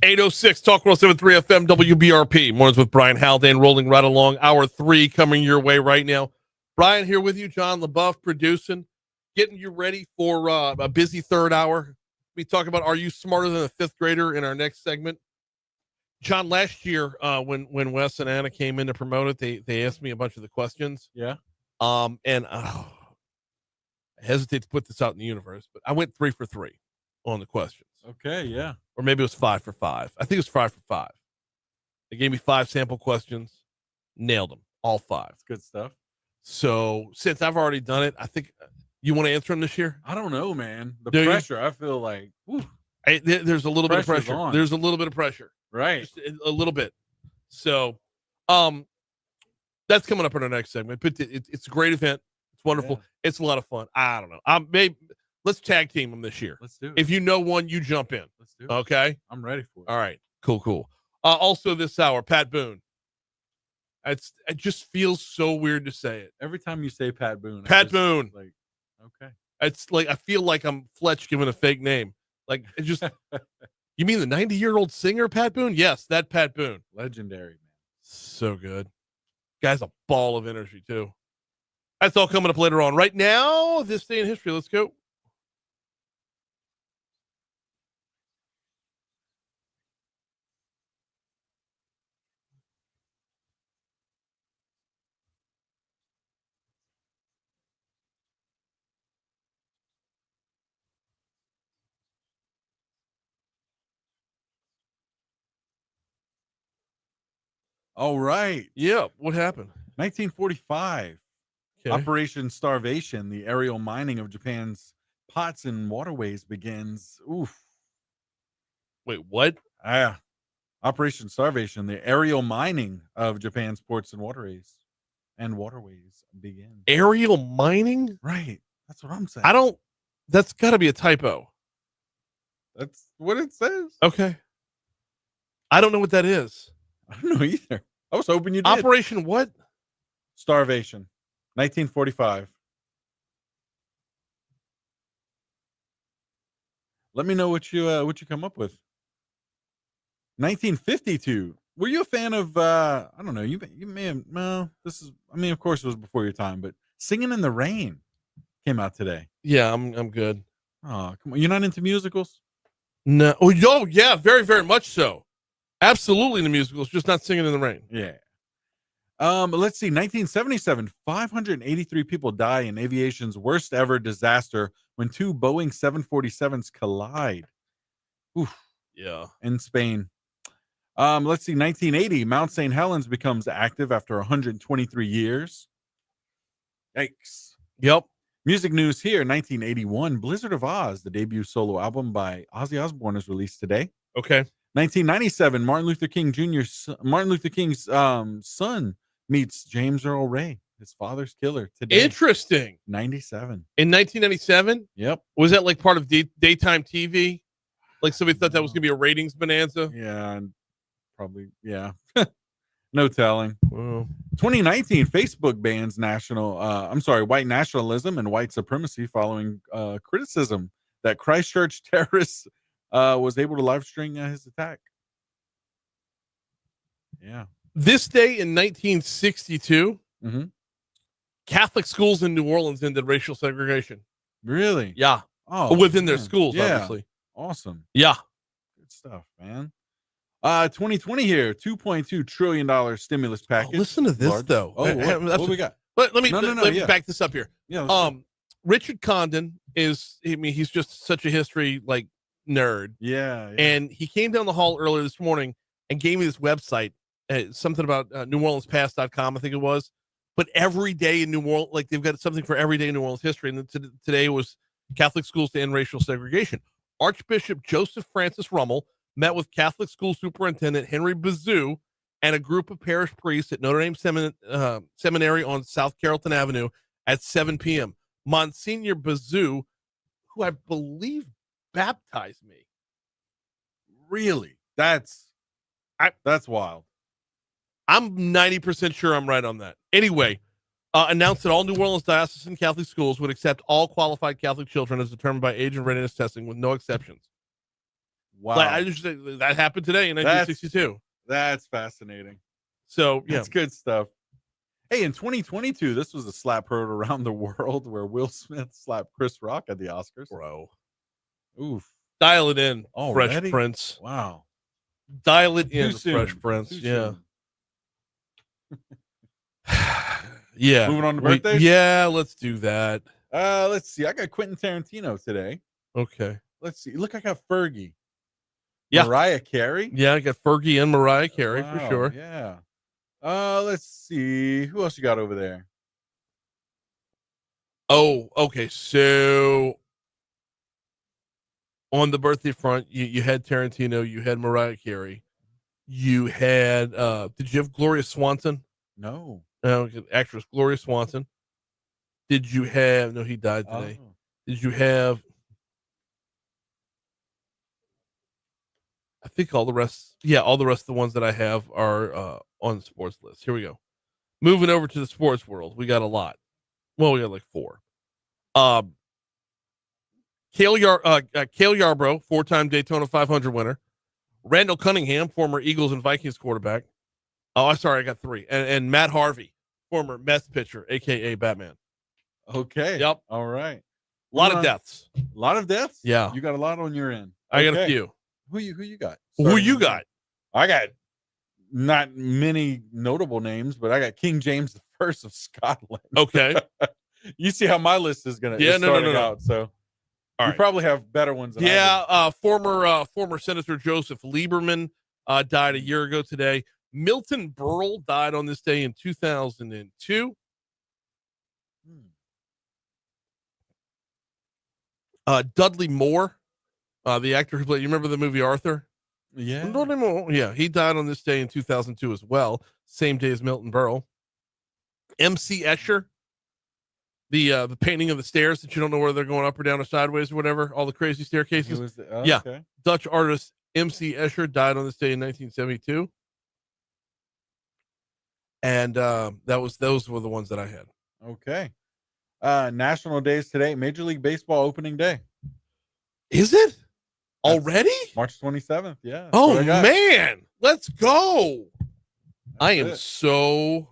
.806 Talk World 73 FM WBRP. Mornings with Brian Haldane rolling right along. Hour 3 coming your way right now. Brian here with you. John LaBeouf producing, getting you ready for a busy third hour. We talk about Are You Smarter Than a Fifth Grader in our next segment. John, last year when Wes and Anna came in to promote it, they asked me a bunch of the questions. Yeah. And I hesitate to put this out in the universe, but I went 3 for 3 on the questions. Okay, yeah. Or maybe it was 5 for 5. I think it was 5 for 5. They gave me 5 sample questions, nailed them, all 5. That's good stuff. So since I've already done it, I think You want to answer him this year? I don't know, man. The Do you? pressure. I feel like whew, There's a little bit of Pressure's pressure. on. There's a little bit of pressure. right. Just a little bit. So, that's coming up in our next segment. But it's a great event. It's wonderful. Yeah. It's a lot of fun. I don't know. Maybe let's tag team them this year. Let's do it. If you know one, you jump in. Let's do it. Okay. I'm ready for it. All right. Cool. Also this hour, Pat Boone. It just feels so weird to say it. Every time you say Pat Boone, Pat Boone. Like, okay. It's like I feel like I'm Fletch giving a fake name. Like it just. You mean the 90-year-old singer Pat Boone? Yes, that Pat Boone. Legendary, man. So good. Guy's a ball of energy too. That's all coming up later on. Right now, this day in history. Let's go. All right. Yeah. What happened? 1945. Okay. Operation Starvation, the aerial mining of Japan's pots and waterways begins. Oof. Wait, what? Operation Starvation, the aerial mining of Japan's ports and waterways begins. Aerial mining? Right. That's what I'm saying. That's got to be a typo. That's what it says. Okay. I don't know what that is. I don't know either. I was hoping you did. Operation what? Starvation. 1945. Let me know what you come up with. 1952. Were you a fan of I don't know, you may have of course it was before your time, but Singing in the Rain came out today. Yeah, I'm good. Oh, come on. You're not into musicals? No. Oh, yeah, very, very much so. Absolutely in the musicals, just not Singing in the Rain. Yeah. Let's see. 1977, 583 people die in aviation's worst ever disaster when two Boeing 747s collide. Oof. Yeah. In Spain. Let's see. 1980, Mount St. Helens becomes active after 123 years. Yikes. Yep. Music news here. 1981, Blizzard of Oz, the debut solo album by Ozzy Osbourne, is released today. Okay. 1997, Martin Luther King's son meets James Earl Ray, his father's killer, today. Interesting. 97. In 1997? Yep. Was that like part of daytime TV? Like somebody thought that was going to be a ratings bonanza? Yeah, probably. Yeah. No telling. Wow. 2019, Facebook bans white nationalism and white supremacy following criticism that Christchurch terrorists was able to live stream his attack. Yeah. This day in 1962, Catholic schools in New Orleans ended racial segregation. Really? Yeah. Oh, within their man. schools, Yeah. obviously. Awesome. Yeah. Good stuff, man. 2020 here, $2.2 trillion stimulus package. Listen to this, Large. though. Oh, what we got? Let me Yeah. back this up here. Yeah. Richard Condon he's just such a history nerd. Yeah. And he came down the hall earlier this morning and gave me this website, something about NewOrleansPast.com, I think it was. But every day in New Orleans, they've got something for every day in New Orleans history. And today was Catholic schools to end racial segregation. Archbishop Joseph Francis Rummel met with Catholic school superintendent Henry Bazoo and a group of parish priests at Notre Dame Seminary on South Carrollton Avenue at 7 p.m. Monsignor Bazoo, who I believe baptized me. Really? That's wild. I'm 90% sure I'm right on that. Anyway, announced that all New Orleans diocesan Catholic schools would accept all qualified Catholic children as determined by age and readiness testing with no exceptions. Wow. That happened today in 1962. That's fascinating. So, yeah. That's good stuff. Hey, in 2022, this was a slap heard around the world where Will Smith slapped Chris Rock at the Oscars. Bro. Oof. Dial it in, Already? Fresh Prince. Wow. Dial it Too in, soon. Fresh Prince. Too Yeah. soon. Yeah. Moving on to birthdays? Yeah, let's do that. Let's see. I got Quentin Tarantino today. Okay. Let's see. Look, I got Fergie. Yeah. Mariah Carey. Yeah, I got Fergie and Mariah Carey for Wow, sure. Yeah. Let's see. Who else you got over there? Oh, okay. So on the birthday front, you had Tarantino, you had Mariah Carey, you had did you have Gloria Swanson? No. Actress Gloria Swanson. Did you have no, he died today. Oh. Did you have I think all the rest all the rest of the ones that I have are on the sports list. Here we go. Moving over to the sports world, we got a lot. Well, we got like 4. Cale Yarbrough, 4-time Daytona 500 winner. Randall Cunningham, former Eagles and Vikings quarterback. Oh, sorry, I got 3. And Matt Harvey, former Mets pitcher, aka Batman. Okay. Yep. All right. A lot of deaths. A lot of deaths? Yeah. You got a lot on your end. I got a few. Who you got? Who you got? I got not many notable names, but I got King James I of Scotland. Okay. You see how my list is gonna out, so all you right. probably have better ones than I do. Former Senator Joseph Lieberman died a year ago today. Milton Berle died on this day in 2002. Dudley Moore, the actor who played, you remember the movie Arthur? Yeah. Dudley Moore. Yeah, he died on this day in 2002 as well. Same day as Milton Berle. MC Escher, the painting of the stairs that you don't know whether they're going up or down or sideways or whatever, all the crazy staircases. Okay. Dutch artist MC Escher died on this day in 1972. And those were the ones that I had. Okay. National days today. Major League Baseball opening day. Is it already? March 27th. Yeah. Oh man, let's go. I am it. so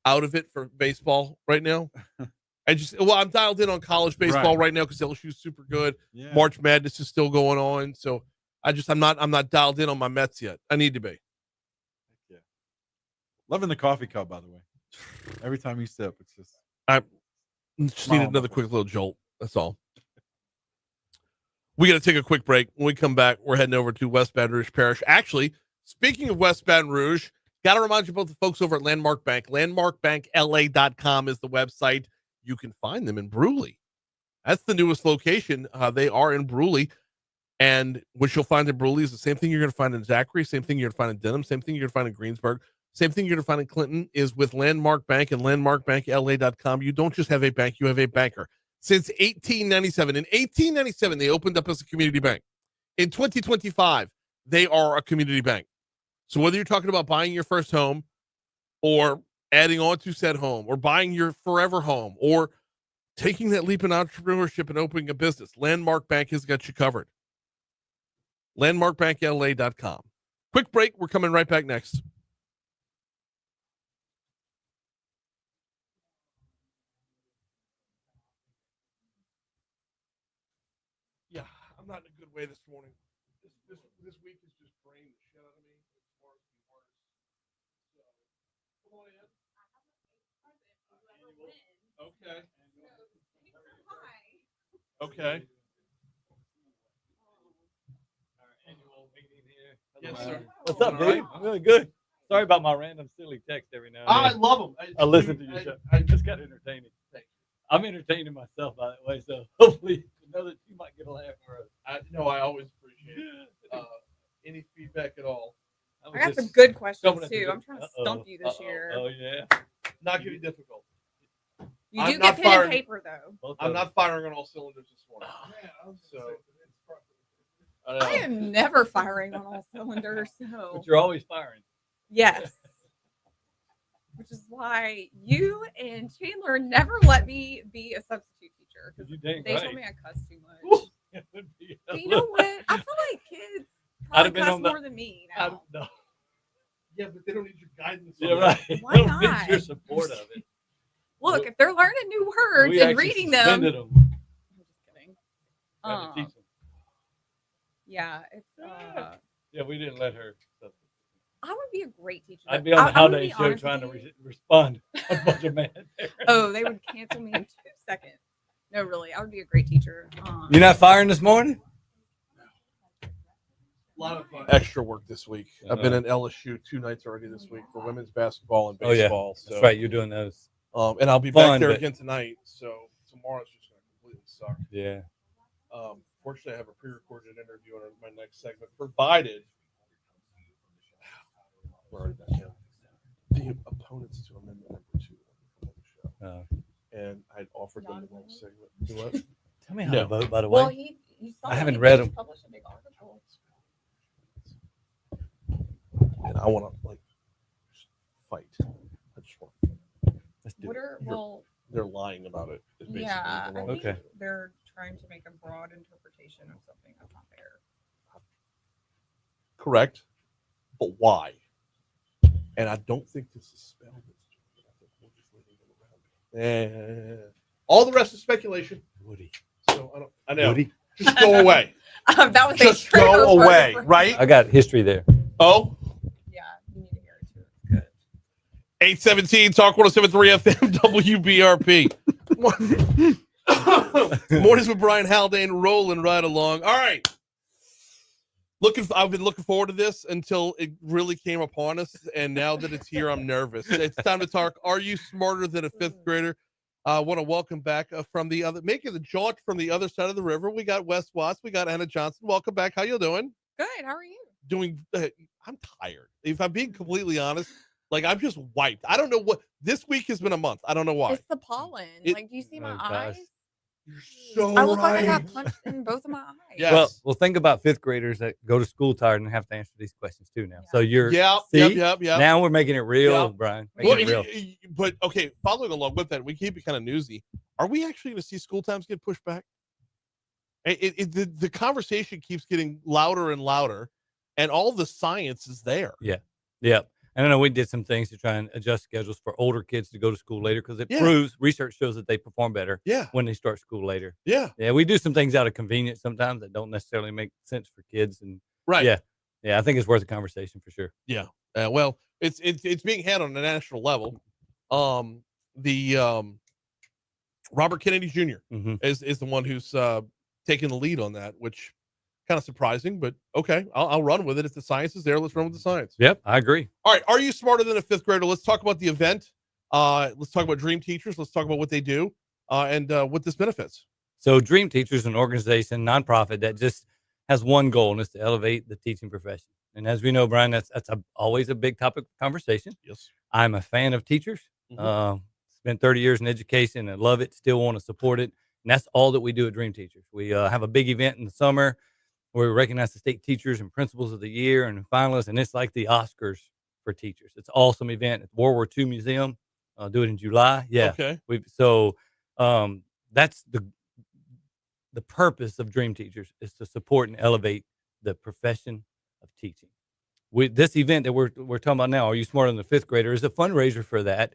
out of it for baseball right now. I'm dialed in on college baseball right now because LSU's super good. Yeah. March Madness is still going on, so I'm not dialed in on my Mets yet. I need to be. Yeah. Loving the coffee cup, by the way. Every time you sip, it's just I just need another quick little jolt. That's all. We got to take a quick break. When we come back, we're heading over to West Baton Rouge Parish. Actually, speaking of West Baton Rouge, got to remind you about the folks over at Landmark Bank. LandmarkBankLA.com is the website. You can find them in Brewley. That's the newest location. They are in Brewley. And what you'll find in Brewley is the same thing you're going to find in Zachary, same thing you're going to find in Denham, same thing you're going to find in Greensburg, same thing you're going to find in Clinton is with Landmark Bank and LandmarkBankLA.com. You don't just have a bank, you have a banker. Since 1897. In 1897, they opened up as a community bank. In 2025, they are a community bank. So whether you're talking about buying your first home or adding on to said home or buying your forever home or taking that leap in entrepreneurship and opening a business, Landmark Bank has got you covered. LandmarkBankLA.com. Quick break. We're coming right back next. Yeah, I'm not in a good way this morning. This week is just drained the shit out of me. It's hard to be worse. So, come on in. Okay. Okay. Yes, sir. What's up, All dude? right. I'm really good. Sorry about my random silly text every now and I then. love them. I listen to your show. I just got entertaining. I'm entertaining myself, by the way, so hopefully you know that you might get a laugh for us. I always appreciate any feedback at all. I got some good questions too. I'm trying to stump you this year. Oh yeah. Not gonna be difficult. You do get pen and paper though. I'm not firing on all cylinders this morning. So I am never firing on all cylinders. So. But you're always firing. Yes. Which is why you and Chandler never let me be a substitute teacher because they told me I cuss too much. But you know what? I feel like kids probably cuss more than me now. yeah, but they don't need your guidance. Yeah, right. Why not? Your support of it. Look, if they're learning new words We and actually reading them. suspended them. I'm just kidding. Tried to teach them. Yeah, it's Yeah, we didn't let her. I would be a great teacher. I'd be on the How Day show honest trying to with you. respond. A bunch of men. Oh, they would cancel me in 2 seconds. No, really, I would be a great teacher. You're not firing this morning? A lot of extra work this week. I've been in LSU 2 nights already this week for women's basketball and baseball. Oh, yeah. That's right. You're doing those. And I'll be Fun, back there but- again tonight. So tomorrow's just going to completely suck. Yeah. Fortunately, I have a pre-recorded interview on my next segment, provided we're already back in. The opponents to amendment number 2 on the show. And I'd offered them the next segment. Do what? Tell me how to vote, by the way. Well, you saw I haven't he read just them. published a big article. And I want to fight. I just want. Let's do What are well? They're lying about it. Is basically Yeah, the I wrong think thing. they're trying to make a broad interpretation of something that's not there. Correct, but why? And I don't think this is spelled. All the rest is speculation. Woody. So I know. Woody. Just go away. That was Just go away, right? I got history there. Oh. Yeah, you need to hear it too. It's good. 817 Talk 107.3 FM WBRP. Mornings with Brian Haldane rolling right along. All right. I've been looking forward to this until it really came upon us, and now that it's here, I'm nervous. It's time to talk. Are you smarter than a fifth grader? I want to welcome back from the other, making the jaunt from the other side of the river. We got Wes Watts. We got Anna Johnson. Welcome back. How you doing? Good. How are you? Doing. I'm tired. If I'm being completely honest, like I'm just wiped. I don't know what this week has been a month. I don't know why. It's the pollen. Like, do you see my eyes? You're so I look right. like I got punched in both of my eyes. Yes. Well, think about fifth graders that go to school tired and have to answer these questions too now. So you're Yep. Now we're making it real, Yep. Brian. Well, Making it real. but okay, following along with that, we keep it kind of newsy. Are we actually going to see school times get pushed back? The conversation keeps getting louder and louder, and all the science is there. Yeah. Yep. And I know we did some things to try and adjust schedules for older kids to go to school later because it proves research shows that they perform better when they start school later. Yeah. Yeah. We do some things out of convenience sometimes that don't necessarily make sense for kids. And Right. Yeah. Yeah. I think it's worth a conversation for sure. Yeah. Well, it's being had on a national level. Robert Kennedy Jr. is the one who's taking the lead on that, which kind of surprising, but okay, I'll run with it. If the science is there, let's run with the science. Yep, I agree. All right, are you smarter than a fifth grader? Let's talk about the event. Let's talk about Dream Teachers. Let's talk about what they do and what this benefits. So Dream Teachers is an organization, nonprofit that just has one goal, and it's to elevate the teaching profession. And as we know, Brian, that's always a big topic of conversation. Yes. I'm a fan of teachers. Spent 30 years in education and love it. Still want to support it. And that's all that we do at Dream Teachers. We have a big event in the summer where we recognize the state teachers and principals of the year and finalists. And it's like the Oscars for teachers. It's an awesome event at the World War II Museum. Do it in July. Yeah. Okay. That's the purpose of Dream Teachers is to support and elevate the profession of teaching. This event that we're talking about now, Are You Smarter Than a Fifth Grader, is a fundraiser for that.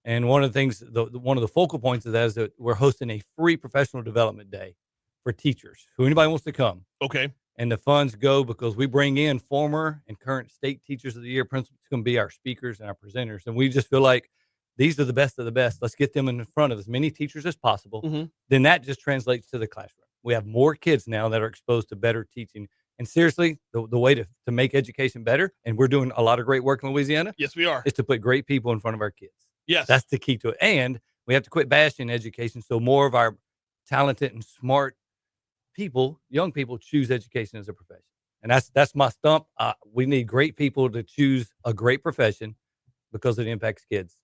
And one of the things, one of the focal points of that is that we're hosting a free professional development day for teachers who anybody wants to come. Okay. And the funds go because we bring in former and current state teachers of the year principals who can be our speakers and our presenters. And we just feel like these are the best of the best. Let's get them in front of as many teachers as possible. Then that just translates to the classroom. We have more kids now that are exposed to better teaching. And seriously, the way to make education better, and we're doing a lot of great work in Louisiana. Yes, we are. Is to put great people in front of our kids. Yes. That's the key to it. And we have to quit bashing education so more of our talented and smart people, young people, choose education as a profession. And that's my stump. We need great people to choose a great profession because it impacts kids.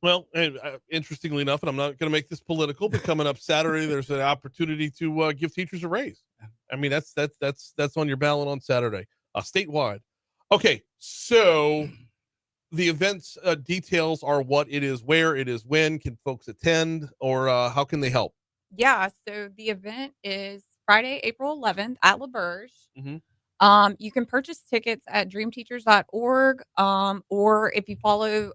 Well, and, interestingly enough, and I'm not going to make this political, but coming up Saturday, there's an opportunity to give teachers a raise. I mean, that's on your ballot on Saturday, statewide. Okay, so the event's details are what it is, where it is, when can folks attend, or how can they help? Yeah, so the event is Friday, April 11th at LaBerge. You can purchase tickets at dreamteachers.org, or if you follow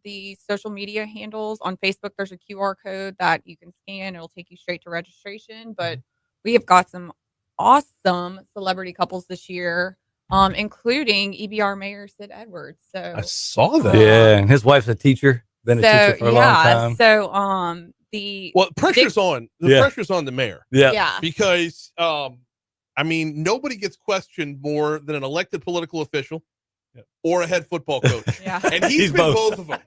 the social media handles on Facebook, there's a QR code that you can scan. It'll take you straight to registration. But we have got some awesome celebrity couples this year, including EBR Mayor Sid Edwards. So I saw that. Yeah, and his wife's a teacher, been a teacher for a long time. So pressure's on the mayor. Yeah. Because I mean, nobody gets questioned more than an elected political official or a head football coach. Yeah. And he's been both of them.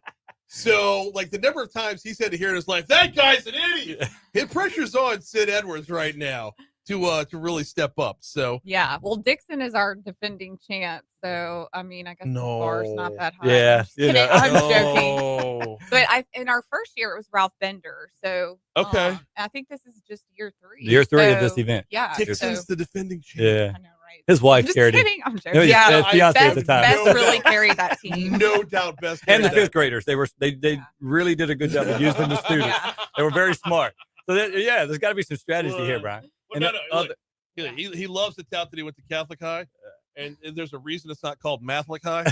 So, like the number of times he said to hear in his life, "That guy's an idiot." His pressure's on Sid Edwards right now to really step up. So Yeah. Well, Dixon is our defending champ, so I mean, I guess the bar's not that high. Yeah, I'm just kidding. I'm joking. No. But in our first year it was Ralph Bender. So Okay. I think this is just year 3. Year 3 of this So, event. Yeah. Dixon's So, the defending champ. Yeah. I know, right? His wife Just carried him. kidding. I'm No, joking. his Yeah. fiance at the Best, time. Best really carried that team. No doubt, Best. And the carried that. 5th graders. They really did a good job of using the students. They were very smart. So there's got to be some strategy here, Brian. Well, And look, he loves to tout that he went to Catholic High, and there's a reason it's not called Matholic High.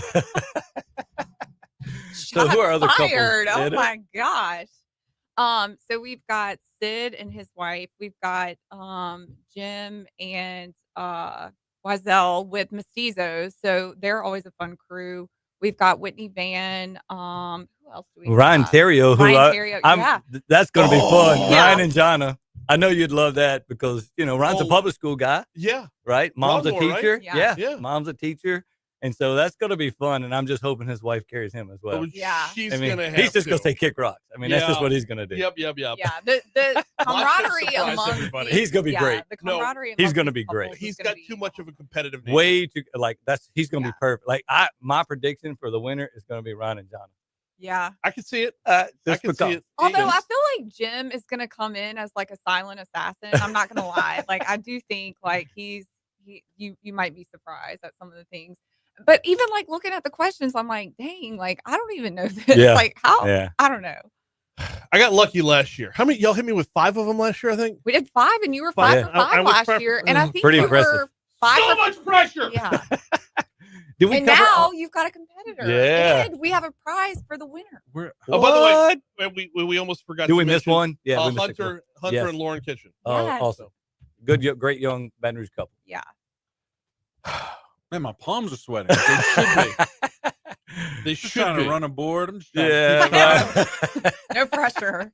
So who are other fired. couples? Oh my gosh. So we've got Sid and his wife. We've got Jim and Wazell with Mestizos. So they're always a fun crew. We've got Whitney Van. Who else do we Ryan got? Terrio, who Ryan Terrio, yeah. That's going to be fun. Yeah. Ryan and Jonna. I know you'd love that because, Ryan's a public school guy, Yeah. right? Mom's a Broadmoor, right? teacher. Yeah. Yeah. Mom's a teacher. And so that's going to be fun. And I'm just hoping his wife carries him as well. Yeah. She's I mean, gonna have he's just going to. to say kick rocks. I mean, that's just what he's going to do. Yep. Yeah. The camaraderie surprise among everybody. He's gonna be great. The No, camaraderie he's among gonna these be great. couples is He's gonna got be too much of a competitive nature. Way too he's going to be perfect. Like my prediction for the winner is going to be Ryan and Jonna. Yeah. I can see it. I can see it. Although I feel like Jim is gonna come in as like a silent assassin. I'm not gonna lie. Like I do think like you might be surprised at some of the things. But even like looking at the questions, I'm like, dang, like I don't even know this. Yeah. Like how Yeah. I don't know. I got lucky last year. How many y'all hit me with 5 of them last year? I think. We did 5 and you were 5 for 5 I was last year. And I think Pretty you impressive. were 5 So for much pressure. Yeah. Did we And cover now all- you've got a competitor. Yeah. And we have a prize for the winner. Oh, by the way, we almost forgot. Did to we miss mention, one? Yeah, we missed a Hunter couple. Yes. and Lauren Kitchen. Oh, Yes. awesome. Good, great young Baton Rouge couple. Yeah. Man, my palms are sweating. They should be. They Just should trying be. to run a board. I'm just trying to keep Yeah. No pressure.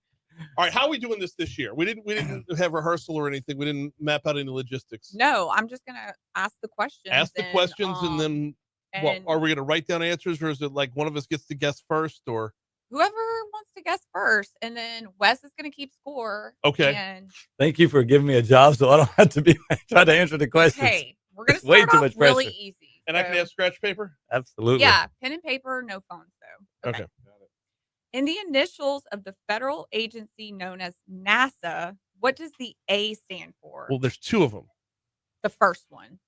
All right, how are we doing this year? We didn't have rehearsal or anything. We didn't map out any logistics. No, I'm just gonna ask the questions. Ask the questions and then what, and- are we going to write down answers, or is it like one of us gets to guess first, or whoever wants to guess first, and then Wes is going to keep score. Okay. And Thank you for giving me a job so I don't have to be trying to answer the questions. hey, we're going to Way start too off much really pressure. easy. and I can so- have scratch paper? Absolutely. Yeah, pen and paper, no phones though. Okay. In the initials of the federal agency known as NASA, what does the A stand for? Well, there's 2 of them. The first one.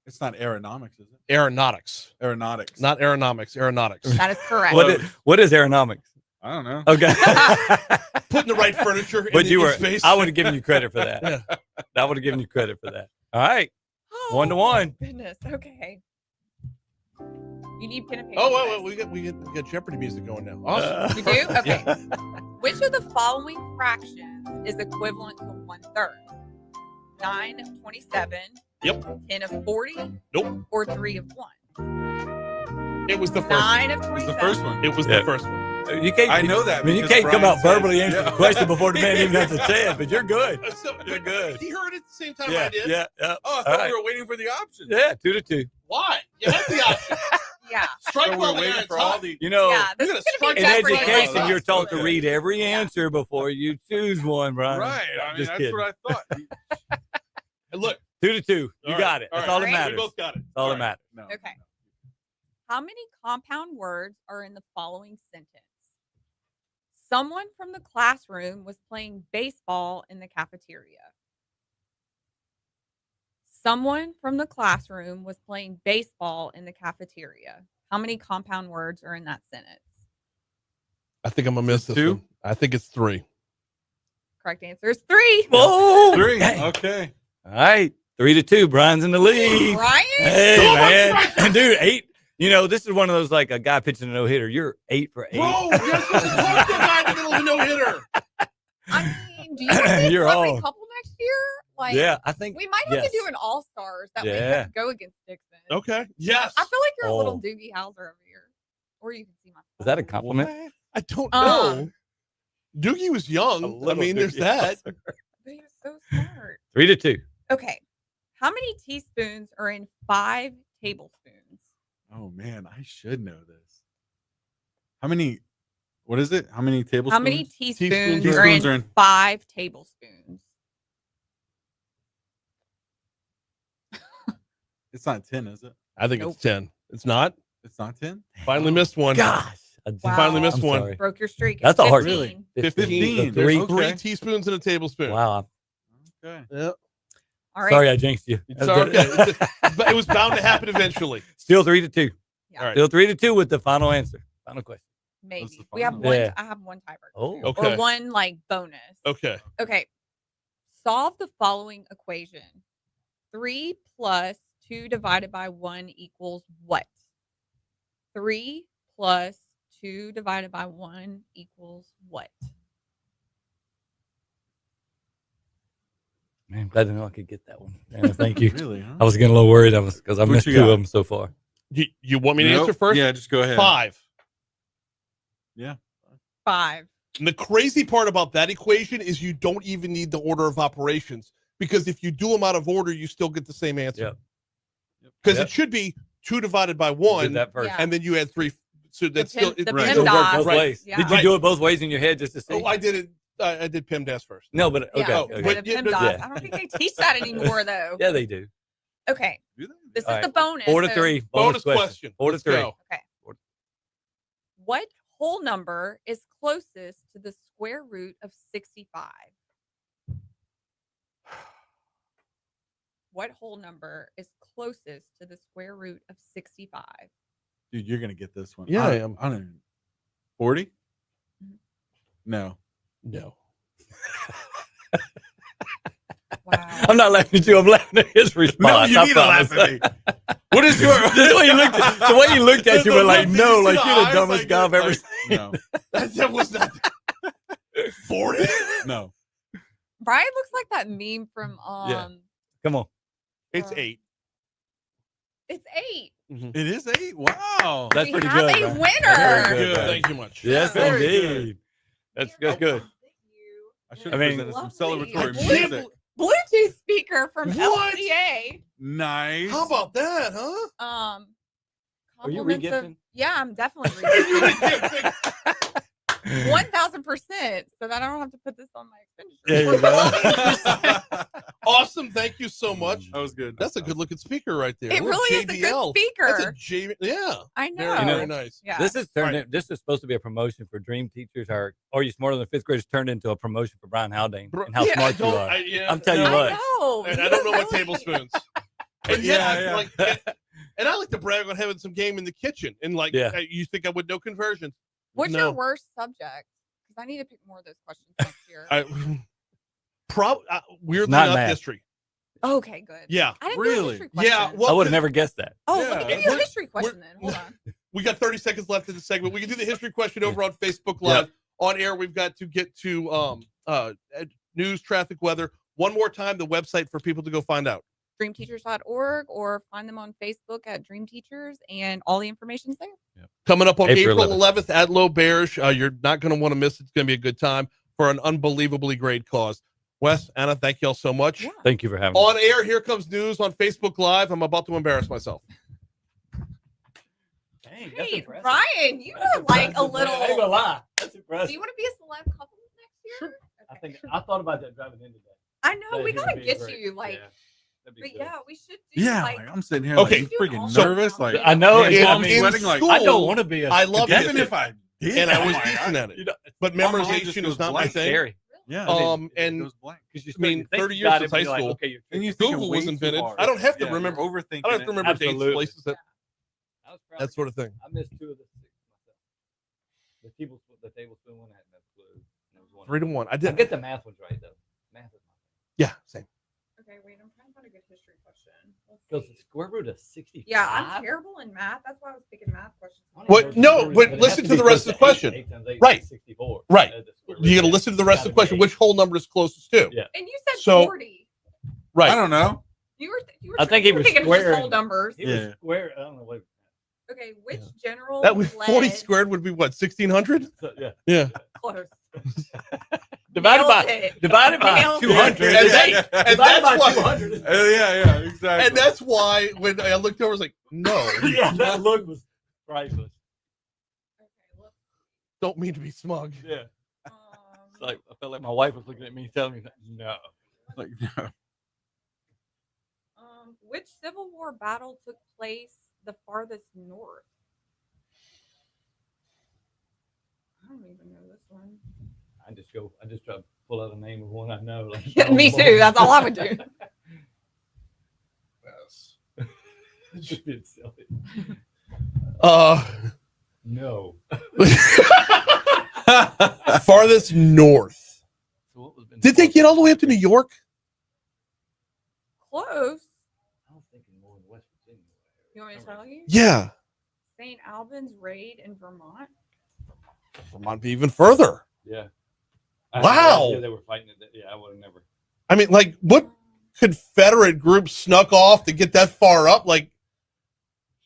It's not aeronomics, is it? Aeronautics, Aeronautics. not aeronomics. Aeronautics. That is correct. What is aeronomics? I don't know. Okay. Putting the right furniture But in space. I would have given you credit for that. Yeah. I would have given you credit for that. All right. Oh, 1-1. Goodness. Okay. You need pen and paper. Oh, for wait, this. we got Jeopardy music going now. Awesome. You do? Okay. Yeah. Which of the following fractions is equivalent to 1/3? 9 of 27. Yep. 10 of 40. Nope. Or 3 of 1. It was the first 9 one. of It 27. was the first one. It was Yeah. the first one. You can't. I know that. I mean, you because can't come Brian out said- verbally answer Yeah. the question before the man even has a chance. But you're good. You're good. He heard it at the same time Yeah. I did. Yeah. Yeah. Oh, I All thought right. we were waiting for the option. Yeah. 2-2. Why? You have the option. Yeah. Strike So while we're the waiting iron's for all hot. the. You know, Yeah, this You're is gonna going to be in strike Jeopardy. education, right you're now. taught to read every answer before you choose one, Brian. Right. I mean, Just that's kidding. what I thought. And look, 2-2. You right, got it. That's all that right. matters. we both got it. That's all that matters. No. Okay. How many compound words are in the following sentence? Someone from the classroom was playing baseball in the cafeteria. Someone from the classroom was playing baseball in the cafeteria. How many compound words are in that sentence? I think I'm gonna miss this 2? one. I think it's 3. Correct answer is 3. Whoa. 3. Hey. Okay. All right. 3-2. Brian's in the lead. Brian? Hey, So much man. pressure. Dude, 8. You know, this is one of those like a guy pitching a no hitter. You're 8 for 8. Bro, you're supposed to talk to a guy in the middle of a no-hitter. I mean, do you want this You're lovely on. couple next year? Like, Yeah, I think we might have yes. to do an all-stars that we Yeah. can go against Dixon. Okay. Yes. I feel like you're a little Oh. Doogie Howser over here. Or you can see my Is that a compliment? I don't Uh, know. Doogie was A young. I little mean, there's Doogie that. Howser. But you're so smart. 3-2. Okay. How many teaspoons are in 5 tablespoons? Oh man, I should know this. How many? What is it? How many tablespoons? How many teaspoons, Teaspoons are in 5 tablespoons? It's not 10, is it? I think it's 10. It's not. It's not 10. Finally missed one. Gosh. Finally missed I'm one. sorry. Broke your streak. That's a hard 15. 15. Three. Three teaspoons and a tablespoon. Wow. Okay. Yep. All right. Sorry, I jinxed you. It's okay. It was bound to happen eventually. Still 3-2. Yeah. All right. Still 3-2 with the final answer. Final question. Maybe. the We have final? one. Yeah. I have one tiebreaker. Oh. too. Okay. Or one bonus. Okay. Okay. Solve the following equation. 3 plus 2 divided by 1 equals what? 3 plus 2 divided by 1 equals what? Man, I'm glad to know I could get that one. Man, thank you. Really, huh? I was getting a little worried because I What missed you 2 got? of them so far. You want me to answer first? Yeah, just go ahead. 5. Yeah. 5. And the crazy part about that equation is you don't even need the order of operations, because if you do them out of order, you still get the same answer. Because Yep. it should be 2 divided by Did 1, that first. Yeah. and then you add 3. So that's The still pin- the right. pin It'll work dots. both Right. ways. Yeah. Did you do it both ways in your head just to see? Oh, I did it. I did PIM-DAS first. No, but okay. Yeah. okay. but- The PIM yeah, dots. yeah. I don't think they teach that anymore, though. Yeah, they do. Okay. Do they? This is All the right. bonus. 4-3. so- Bonus question. 4-3. Let's go. Okay. What whole number is closest to the square root of 65? What whole number is closest to the square root of 65? Dude, you're gonna get this one. Yeah, I am. I don't even. 40? Mhm. No. No. Wow. I'm not laughing at you. I'm laughing at his response. No, you I need to laugh promise. at me. What is your? the way you looked at you, The were like, look, no, did you like see you're the the eyes? dumbest Like, guy I've ever like- seen. No. That was not 40. No. Brian looks like that meme from Yeah. Come on. It's 8. It's 8. It is 8. Wow. That's We pretty have good. a Brian. winner. That's Very very good. Brian. Thank you much. Yes, Very indeed. That's good. I should I have mean- presented some Lovely. celebratory I can't music. Bluetooth speaker from What? LCA. Nice. How about that, huh? Are you Compliments of- regifting? Yeah, I'm definitely You regifting. regifting. 1000%, so that I don't have to put this on my There expenditure. you go. Awesome. Thank you so much. That was good. That's a good looking speaker right there. It Little really is a JBL. good That's a speaker. yeah. I know. Very, very nice. Yeah. This is turned. Right. In, this is supposed to be a promotion for Dream Teachers. Or Are You Smarter Than Fifth Graders turned into a promotion for Brian Haldane and how Yeah, smart you don't- are. yeah, I'm telling you no, what. I know. And You I don't know were what really- tablespoons. And yet, Yeah, yeah. and I like to brag on having some game in the kitchen. And like, Yeah. you think I would know conversions? What's No. your worst subject? Because I need to pick more of those questions next year. Weirdly Not enough, math. history. Okay, good. Yeah. I didn't do a Really? history question. Yeah. I Well, would have never guessed that. Oh, Yeah, let me give you a we're- history question then. Hold on. we got 30 seconds left in the segment. We can do the history question over on Facebook Live. On air, we've got to get to news, traffic, weather. One more time, the website for people to go find out. Dreamteachers.org or find them on Facebook at Dream Teachers, and all the information's there. Coming up on April April 11th at Low Bearish. You're not going to want to miss it. It's going to be a good time for an unbelievably great cause. Wes, Anna, thank you all so much. Yeah. Thank you for having me. On air, here comes news on Facebook Live. I'm about to embarrass myself. Dang, Hey, Brian, you know, like a little. I ain't gonna lie. That's impressive. Do you want to be a celeb couple next year? Sure. Okay. I think I thought about that driving in today. I know we That gotta would be get great. you like, That'd be but good. yeah, we should do Yeah, like. like, I'm sitting here Okay. like Doing freaking all nervous. Like I know. yeah, it's- I'm in sweating like school, I don't want to be a. I love a even it. if I did, And I oh was my decent God. at it. You know, But My mind just memorization goes is not my blank. thing. scary. Yeah. And it goes blank. Because you I mean, spend- think 30 you years got since it, high you're like, school. okay, you're And you Google thinking was way too invented. hard. I don't have to Yeah, remember. you're overthinking I don't have to it. remember dates, Absolutely. places, I was proud that of sort of thing. I missed 2 of the 6 myself. The tablespoon one I had no clue. And it was one 3 to 1. I I did. get the math ones right though. Math is my Yeah, same. Okay, wait, I'm trying to find a good history question. Let's because see. the square root of 65. Yeah, I'm terrible in math. That's why I was picking math questions. What? No, but listen to the rest of the question. Right. 64. Right. You You got to listen to the rest of the question. Which whole number is closest to? Yeah. And you said So- 40. Right. I don't know. You were. I think he you were was thinking just squaring. whole numbers. He was Yeah. square. I don't know what. Okay, which general? That was 40 led- squared would be what? 1600? So, yeah. Yeah. Close. Divided by Nailed it. divided by Nailed it. 200. And is that- 8. and Divided that's by why- 200. is- Yeah, exactly. And that's why when I looked over, I was like, no. yeah, that look was priceless. Okay, Don't mean to be smug. Yeah. It's like I felt like my wife was looking at me, telling me, "No." Like, no. Which Civil War battle took place the farthest north? I don't even know this one. I just try to pull out a name of one I know. Like, Yeah, me too. That's all I would do. Yes. Just being silly. No. Farthest north. So what was Did they get all the way up to New York? Close. I was thinking more in West Virginia. You want me to tell you? Yeah. St. Albans raid in Vermont. Vermont be even further. Yeah. Wow. Yeah, they were fighting it. Yeah, I would have never. I mean, like, what Confederate group snuck off to get that far up? Like,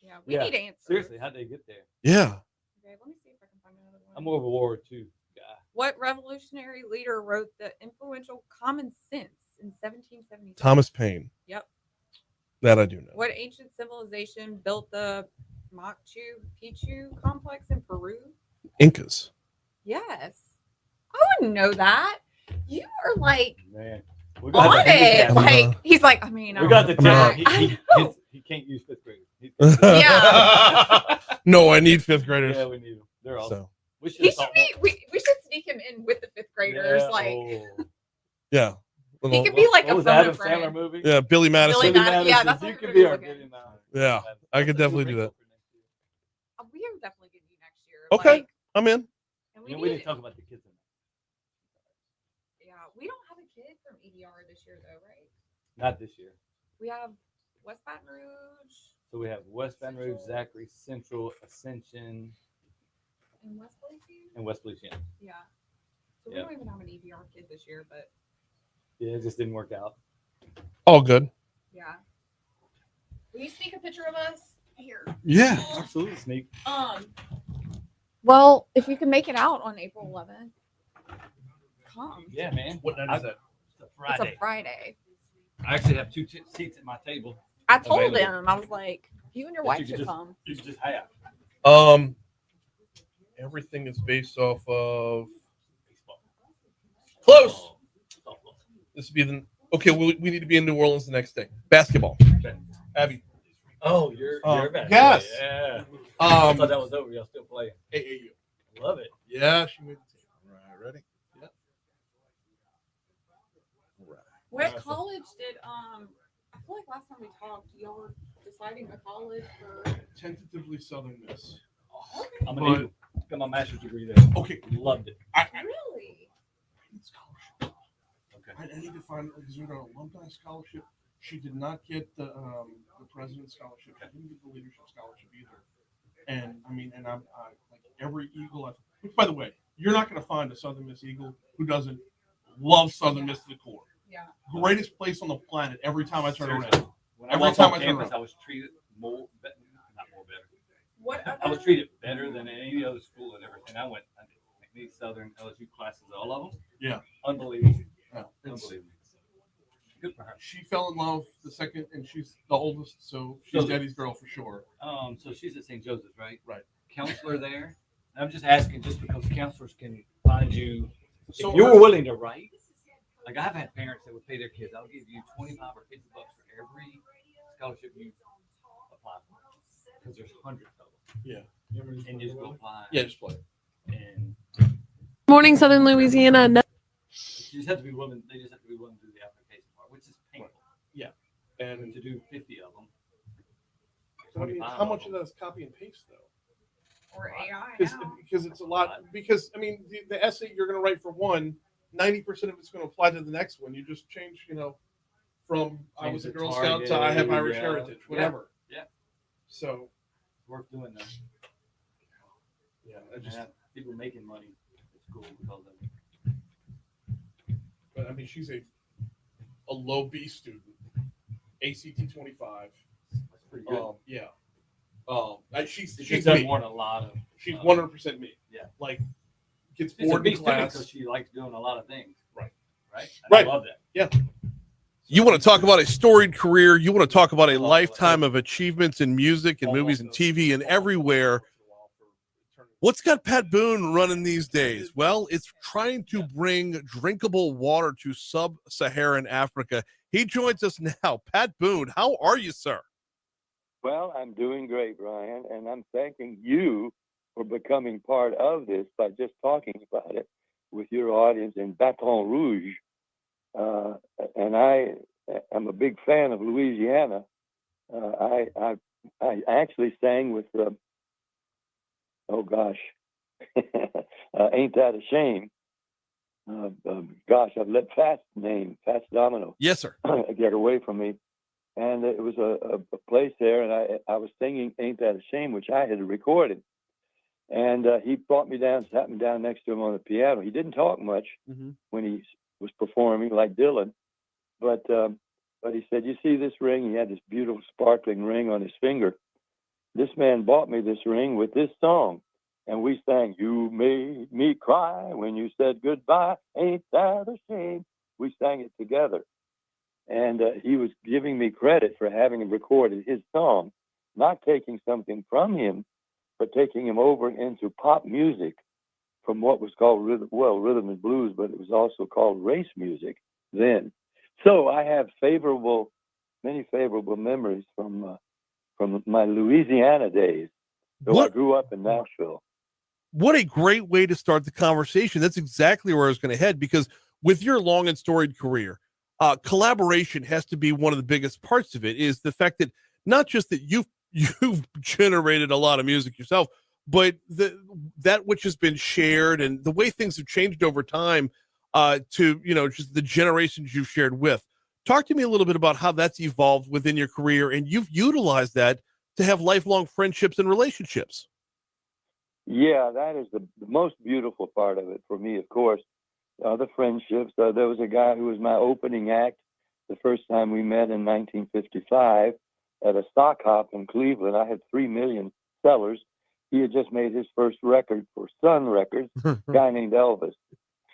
Yeah, we need answers. Seriously, how'd they get there? yeah. Okay, let me see if I can find another one. I'm more of a World War II guy. What revolutionary leader wrote the influential Common Sense in 1776? Thomas Paine. Yep. That I do know. What ancient civilization built the Machu Picchu complex in Peru? Incas. Yes. I wouldn't know that. You are like Man. on it. Like he's like, I mean, we got the I talent. He can't use fifth graders. Yeah. No, I need fifth graders. Yeah, we need them. They're awesome. So. We should He should be. We should sneak him in with the fifth graders. Like Yeah. he could be like what a was the Adam friend. Sandler movie? Yeah, Billy Madison. Billy Madison. Yeah, that's you what could we're be our looking. Billy Madison. Yeah, I could definitely do that. We are definitely getting you next year. Okay, Like, I'm in. and We need didn't talk about the kids. Yeah, we don't have a kid from EDR this year, though, right? Not this year. We have West Baton Rouge So we have West Baton Rouge, Zachary, Central, Ascension, and West Feliciana. and West Feliciana. Yeah. So we Yeah. don't even have an EDR kid this year, but Yeah, it just didn't work out. All good. yeah. Will you sneak a picture of us here? Yeah, absolutely. Sneak. Well, if you can make it out on April 11th, come. Yeah, man. What night is that? It's a It's Friday. a Friday. I actually have two seats at my table. I told available. him, I was like, you and your That wife you could should just- come. You could just have. Everything is based off of close. This would be the okay. We need to be in New Orleans the next day. Basketball. Abby. Oh, you're back. Yes. Yeah. I thought that was over. Y'all still playing. AAU. Love it. Yeah, she made the team. All right, ready? Yep. What college did I feel like last time we talked, y'all were deciding a college for Tentatively Southern Miss. I'm an But- Eagle. Got my master's degree there. Okay. Loved it. really? Okay. I need to find because we got an alumni scholarship. She did not get the president's scholarship. She didn't get the leadership scholarship either. And I mean, and I like every Eagle. Which, by the way, you're not going to find a Southern Miss Eagle who doesn't love Southern Miss to the core. Yeah. Greatest place on the planet. Every time I turn Seriously. around. When I Every walked time on I turn campus, around. I was treated not more better. What I was treated better than any other school and everything. I did these Southern LSU classes, all of them. Yeah. Unbelievable. Yeah. It's- Unbelievable. Good for her. She fell in love the second, and she's the oldest, so she's So- Daddy's girl for sure. So she's at St. Joseph's, right? Right. Counselor there. I'm just asking, just because counselors can find you. So if you were willing to write, like I've had parents that would pay their kids, I'll give you $25 or $50 for every scholarship you apply for, because there's hundreds of them. Yeah. And you just go apply. Yeah, just play. And Morning, Southern Louisiana. you just have to be willing. They just have to be willing to do the application part, which is painful. Yeah. And And to do 50 of them. I mean, how much of that is copy and paste though? Or AI Because it's a lot. Because I mean, the essay you're going to write for one, 90% of it's going to apply to the next one. You just change, from I Change was a the Girl Scout to I have Irish yeah. heritage, whatever. Yeah. So Worth doing that. yeah, I just. Yeah, people making money at school because of it. But I mean, she's a low B student, ACT 25. That's pretty good. Yeah. She's She's me. won a lot of. She's 100% me. Yeah. Like gets She's a bored B in student class. because she likes doing a lot of things. Right. Right. Right. I love that. Yeah. You want to talk about a storied career? You want to talk about a lifetime of achievements in music and movies and TV and everywhere? What's got Pat Boone running these days? Well, it's trying to bring drinkable water to sub-Saharan Africa. He joins us now. Pat Boone, how are you, sir? Well, I'm doing great, Brian, and I'm thanking you for becoming part of this by just talking about it with your audience in Baton Rouge. And I am a big fan of Louisiana. I actually sang with oh gosh, ain't that a shame? Gosh, I've let Fats Domino. Yes, sir. Get away from me. And it was a place there, and I was singing "Ain't That a Shame," which I had recorded. And he brought me down, sat me down next to him on the piano. He didn't talk much when he was performing, like Dylan, but he said, "You see this ring?" He had this beautiful sparkling ring on his finger. This man bought me this ring with this song, and we sang, "You made me cry when you said goodbye. Ain't that a shame?" We sang it together. And he was giving me credit for having recorded his song, not taking something from him, but taking him over into pop music from what was called rhythm and blues, but it was also called race music then. So I have many favorable memories from my Louisiana days. So I grew up in Nashville. What a great way to start the conversation. That's exactly where I was going to head, because with your long and storied career, collaboration has to be one of the biggest parts of it. Is the fact that not just that you've generated a lot of music yourself, but that which has been shared and the way things have changed over time, to just the generations you've shared with. Talk to me a little bit about how that's evolved within your career, and you've utilized that to have lifelong friendships and relationships. Yeah, that is the most beautiful part of it for me, of course. The friendships. There was a guy who was my opening act the first time we met in 1955 at a sock hop in Cleveland. I had 3 million sellers. He had just made his first record for Sun Records, a guy named Elvis.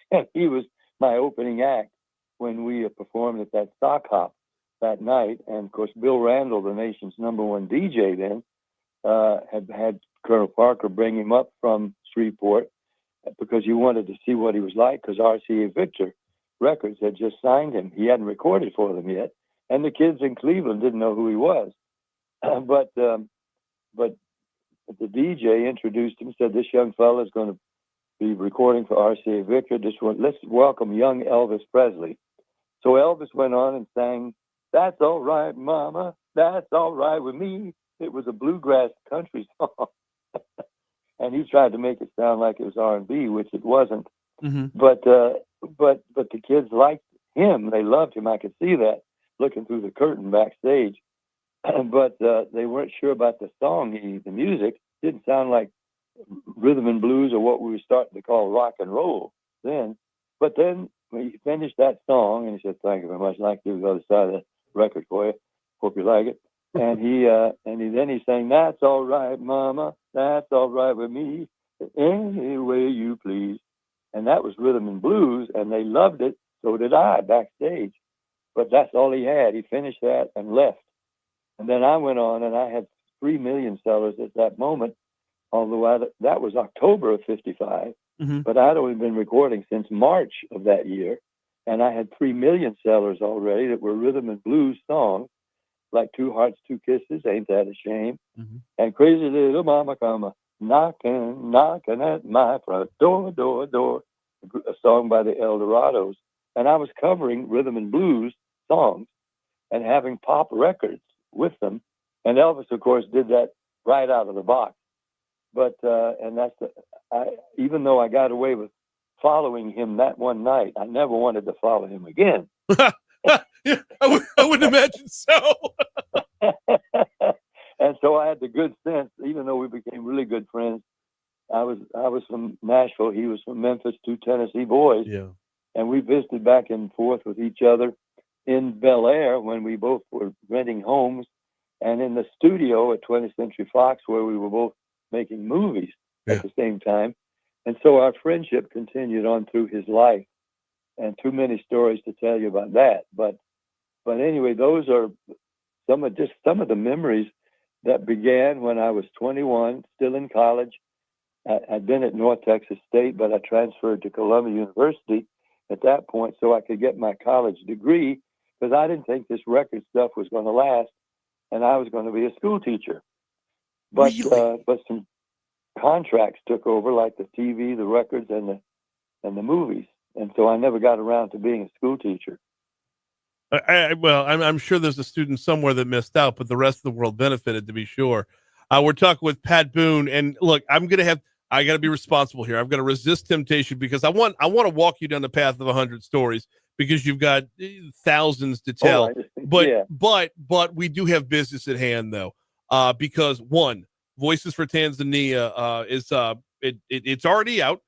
And he was my opening act when we performed at that sock hop that night. And, of course, Bill Randall, the nation's #1 DJ then, had Colonel Parker bring him up from Shreveport because he wanted to see what he was like, because RCA Victor Records had just signed him. He hadn't recorded for them yet, and the kids in Cleveland didn't know who he was. But the DJ introduced him, said, "This young fella is going to be recording for RCA Victor. Let's welcome young Elvis Presley." So Elvis went on and sang, "That's all right, Mama, that's all right with me." It was a bluegrass country song. And he tried to make it sound like it was R&B, which it wasn't. But the kids liked him. They loved him. I could see that looking through the curtain backstage. But they weren't sure about the song. The music didn't sound like rhythm and blues or what we were starting to call rock and roll then. But then when he finished that song, and he said, "Thank you very much. I'd like to do the other side of the record for you. Hope you like it." And then he sang, "That's all right, Mama, that's all right with me, any way you please." And that was rhythm and blues, and they loved it. So did I backstage. But that's all he had. He finished that and left. And then I went on, and I had 3 million sellers at that moment, although that was October of 55. But I'd only been recording since March of that year, and I had 3 million sellers already that were rhythm and blues songs, like "Two Hearts, Two Kisses," "Ain't That a Shame," and "Crazy Little Mama Come Knocking, Knocking at My Front Door, Door, Door," a song by the Eldorados. And I was covering rhythm and blues songs and having pop records with them. And Elvis, of course, did that right out of the box. But even though I got away with following him that one night, I never wanted to follow him again. Yeah, I would imagine so. And so I had the good sense, even though we became really good friends. I was from Nashville. He was from Memphis, 2 Tennessee boys. Yeah. And we visited back and forth with each other in Bel Air when we both were renting homes, and in the studio at 20th Century Fox, where we were both making movies at the same time. And so our friendship continued on through his life, and too many stories to tell you about that. But anyway, those are some of the memories that began when I was 21, still in college, I'd been at North Texas State, but I transferred to Columbia University at that point so I could get my college degree, because I didn't think this record stuff was going to last, and I was going to be a school teacher. But but some contracts took over, like the TV, the records, and the movies, and so I never got around to being a school teacher. Well, I'm sure there's a student somewhere that missed out, but the rest of the world benefited, to be sure. We're talking with Pat Boone, and look, I got to be responsible here. I've got to resist temptation, because I want to walk you down the path of 100 stories, because you've got thousands to tell. But we do have business at hand, though, because one, Voices for Tanzania is it's already out,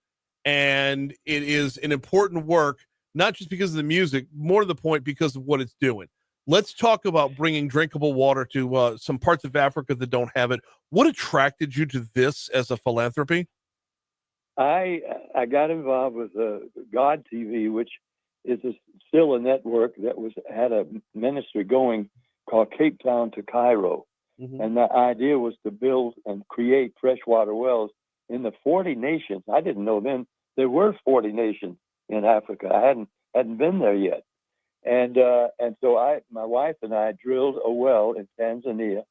and it is an important work, not just because of the music, more to the point because of what it's doing. Let's talk about bringing drinkable water to some parts of Africa that don't have it. What attracted you to this as a philanthropy? I got involved with God TV, which is still a network that had a ministry going called Cape Town to Cairo. Mm-hmm. And the idea was to build and create freshwater wells in the 40 nations. I didn't know then there were 40 nations in Africa. I hadn't been there yet. And so my wife and I drilled a well in Tanzania.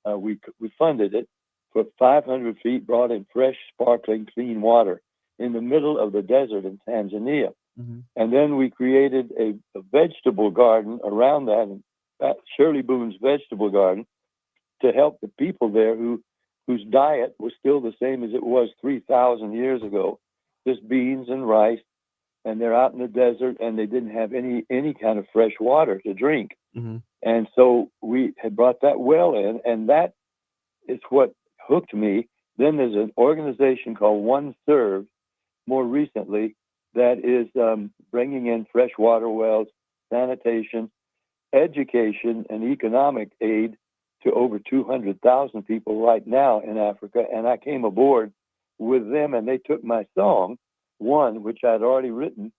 We funded it for 500 feet, brought in fresh, sparkling, clean water in the middle of the desert in Tanzania. Mm-hmm. And then we created a vegetable garden around that, Shirley Boone's vegetable garden, to help the people there whose diet was still the same as it was 3,000 years ago, just beans and rice. And they're out in the desert, and they didn't have any kind of fresh water to drink. Mm-hmm. And so we had brought that well in, and that is what hooked me. Then there's an organization called One Serve, more recently, that is bringing in fresh water wells, sanitation, education, and economic aid to over 200,000 people right now in Africa. And I came aboard with them, and they took my song, One, which I'd already written,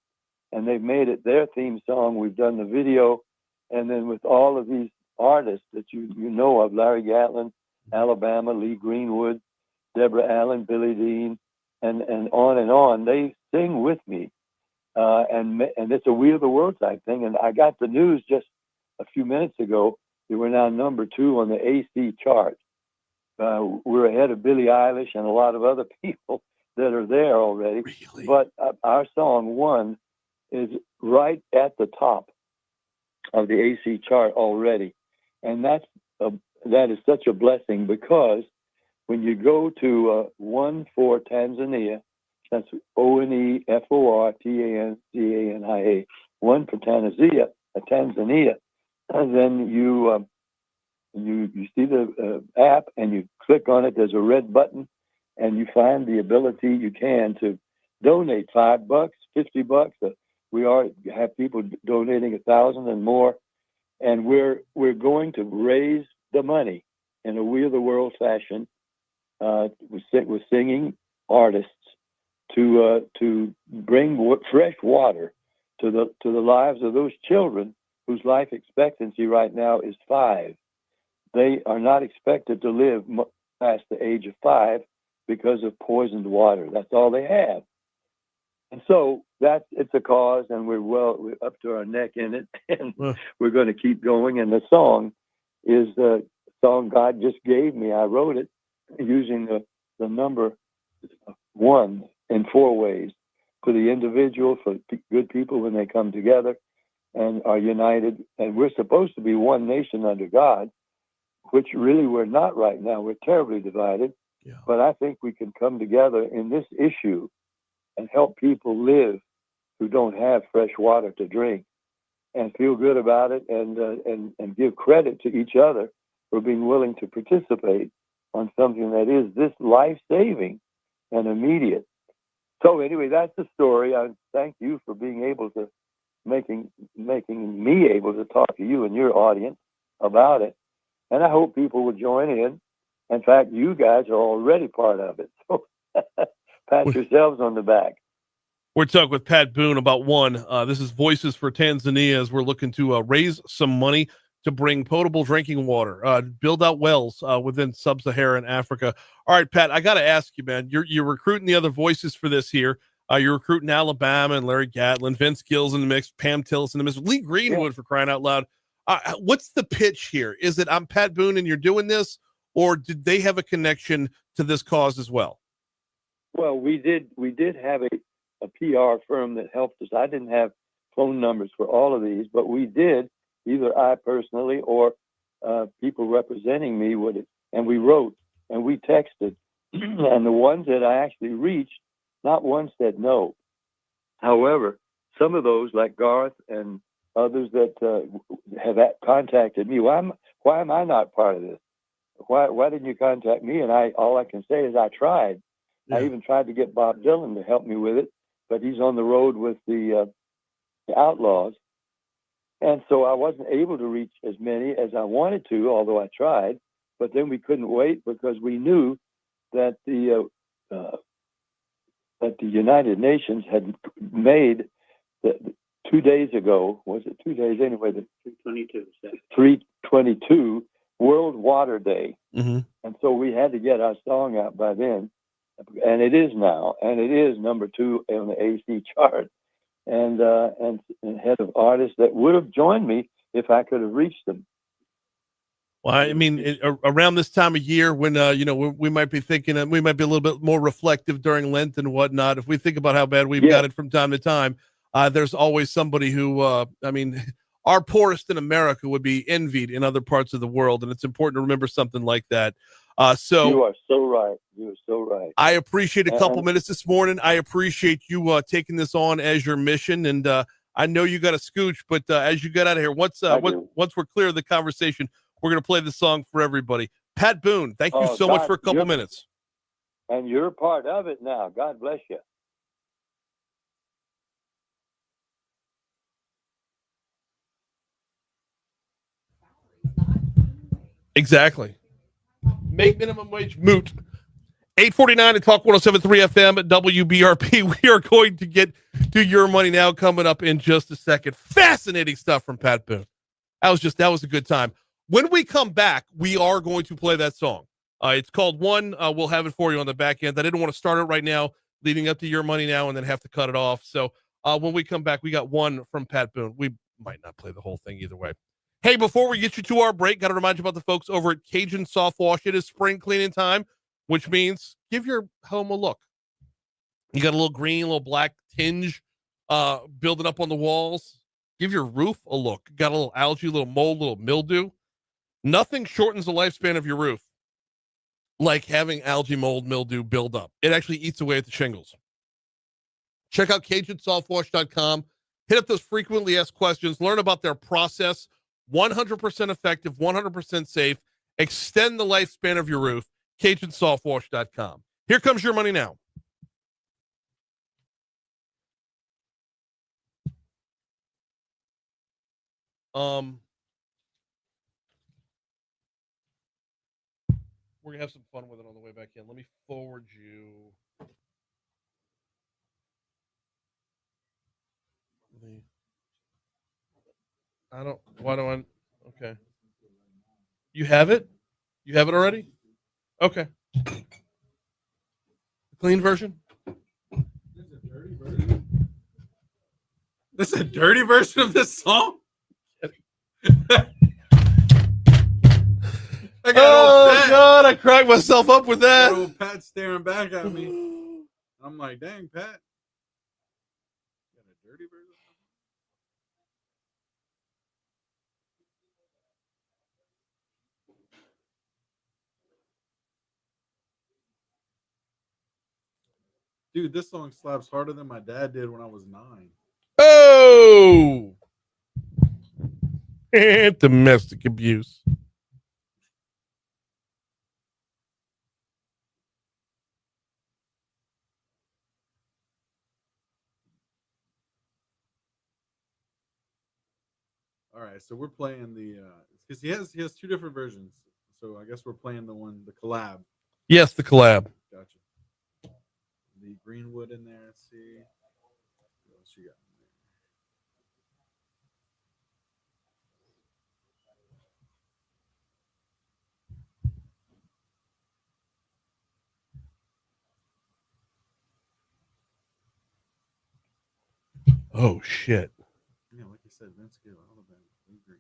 and they've made it their theme song. We've done the video, and then with all of these artists that you know of, Larry Gatlin, Alabama, Lee Greenwood, Deborah Allen, Billy Dean, and on, they sing with me. And it's a We Are the World type thing. And I got the news just a few minutes ago that we're now number 2 on the AC chart. We're ahead of Billie Eilish and a lot of other people that are there already. Really? But our song, One, is right at the top of the AC chart already. And that is such a blessing, because when you go to One for Tanzania, that's ONEFORTANZANIA, One for Tanzania, and then you see the app and you click on it. There's a red button, and you find the ability you can to donate $5, $50. We have people donating 1,000 and more, and we're going to raise the money in a We Are the World fashion with singing artists to bring fresh water to the lives of those children whose life expectancy right now is 5. They are not expected to live past the age of 5 because of poisoned water. That's all they have. And so it's a cause, and we're up to our neck in it, and we're going to keep going. And the song is the song God just gave me. I wrote it using the number 1 in 4 ways: for the individual, for good people when they come together and are united. And we're supposed to be one nation under God, which really we're not right now. We're terribly divided. Yeah. But I think we can come together in this issue and help people live who don't have fresh water to drink, and feel good about it, and give credit to each other for being willing to participate on something that is this life-saving and immediate. So anyway, that's the story. I thank you for being able to making me able to talk to you and your audience about it. And I hope people will join in. In fact, you guys are already part of it. So pat yourselves on the back. We're talking with Pat Boone about One. This is Voices for Tanzania, as we're looking to raise some money to bring potable drinking water, build out wells within sub-Saharan Africa. All right, Pat, I got to ask you, man, you're recruiting the other voices for this here. You're recruiting Alabama and Larry Gatlin, Vince Gill's in the mix, Pam Tillis in the mix, Lee Greenwood for crying out loud. What's the pitch here? Is it I'm Pat Boone and you're doing this, or did they have a connection to this cause as well? Well, we did have a PR firm that helped us. I didn't have phone numbers for all of these, but we did, either I personally or people representing me would, and we wrote and we texted. And the ones that I actually reached, not one said no. However, some of those, like Garth and others that have contacted me, why am I not part of this? Why didn't you contact me? And all I can say is I tried. Yeah. I even tried to get Bob Dylan to help me with it, but he's on the road with the Outlaws. And so I wasn't able to reach as many as I wanted to, although I tried. But then we couldn't wait because we knew that the United Nations had made 2 days ago, was it 2 days anyway? The 3/22 World Water Day. Mm-hmm. And so we had to get our song out by then. And it is now. And it is number 2 on the AC chart. And head of artists that would have joined me if I could have reached them. Well, I mean, around this time of year when, we might be thinking, we might be a little bit more reflective during Lent and whatnot. If we think about how bad we've got it from time to time, there's always somebody who, our poorest in America would be envied in other parts of the world. And it's important to remember something like that. So you are so right. You are so right. I appreciate a couple minutes this morning. I appreciate you taking this on as your mission. And I know you got a scooch, but as you get out of here, once we're clear of the conversation, we're going to play the song for everybody. Pat Boone, thank you so much for a couple minutes. And you're part of it now. God bless you. Exactly. Make minimum wage moot. 8:49 to Talk 107.3 FM at WBRP. We are going to get to your money now coming up in just a second. Fascinating stuff from Pat Boone. That was a good time. When we come back, we are going to play that song. It's called One. We'll have it for you on the back end. I didn't want to start it right now, leading up to your money now, and then have to cut it off. So when we come back, we got One from Pat Boone. We might not play the whole thing either way. Hey, before we get you to our break, got to remind you about the folks over at Cajun Soft Wash. It is spring cleaning time, which means give your home a look. You got a little green, a little black tinge building up on the walls. Give your roof a look. Got a little algae, a little mold, a little mildew. Nothing shortens the lifespan of your roof like having algae, mold, mildew build up. It actually eats away at the shingles. Check out CajunSoftWash.com. Hit up those frequently asked questions. Learn about their process. 100% effective, 100% safe. Extend the lifespan of your roof. CajunSoftWash.com. Here comes your money now. We're gonna have some fun with it on the way back in. Let me forward you okay. You have it? You have it already? Okay. The clean version? This is a dirty version of this song? Oh God, I cracked myself up with that. Old Pat staring back at me. I'm like, dang, Pat. Got a dirty version? Dude, this song slaps harder than my dad did when I was 9. Oh! Domestic abuse. All right, so we're playing the because he has 2 different versions. So I guess we're playing the collab. Yes, the collab. Gotcha. The Greenwood in there. Let's see. What else you got Oh shit. Yeah, like you said, Vince Gill, Alabama. We agree.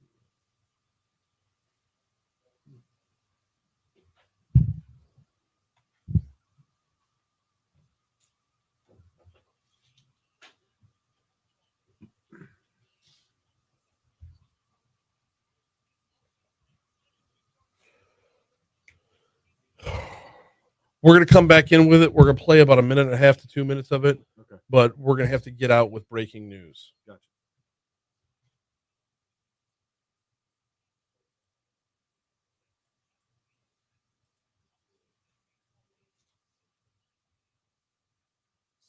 We're going to come back in with it. We're going to play about a minute and a half to 2 minutes of it. Okay. But we're going to have to get out with breaking news. Gotcha.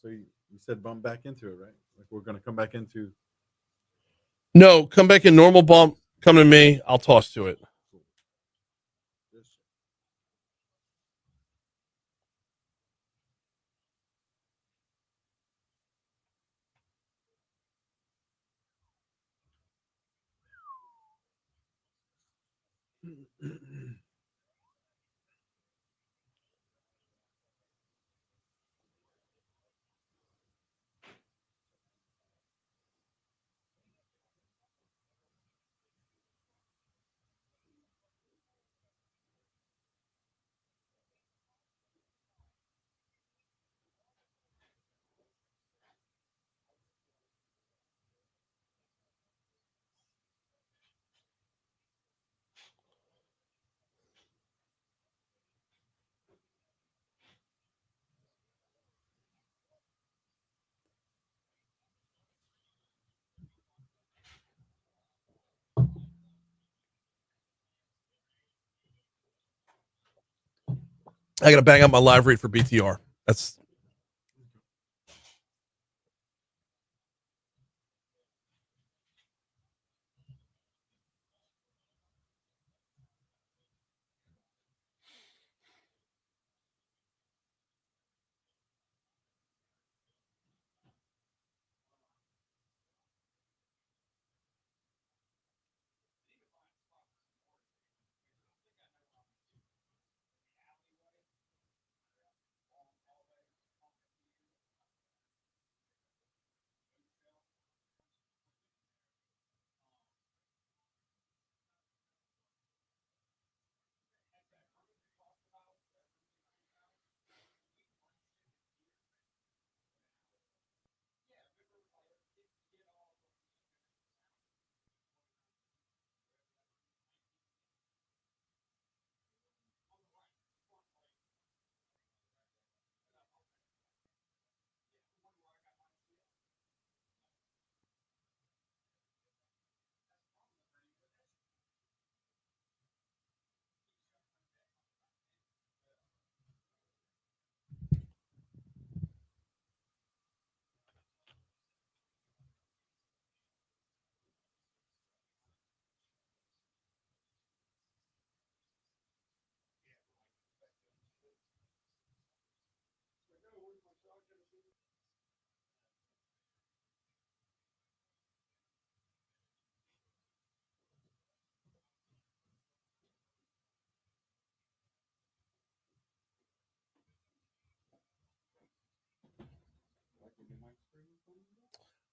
So you said bump back into it, right? Like we're going to come back into. No, come back in normal bump. Come to me. I'll toss to it. I got to bang out my live read for BTR. That's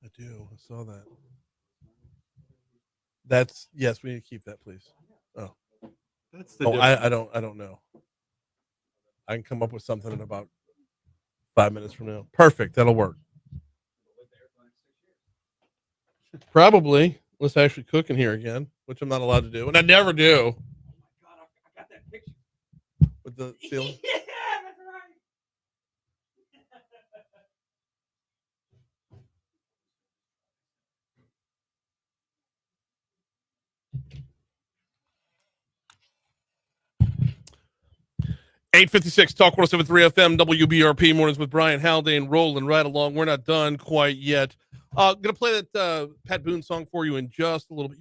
I do. I saw that. That's yes. We need to keep that, please. Oh, That's the oh, I difference. don't. I don't know. I can come up with something in about 5 minutes from now. Perfect. That'll work. Probably. Unless I actually cook in here again, which I'm not allowed to do, and I never do. I got that picture. With the ceiling. Yeah, that's right. 856 Talk 1073 FM WBRP mornings with Brian Haldane rolling right along. We're not done quite yet. Gonna play that Pat Boone song for you in just a little bit.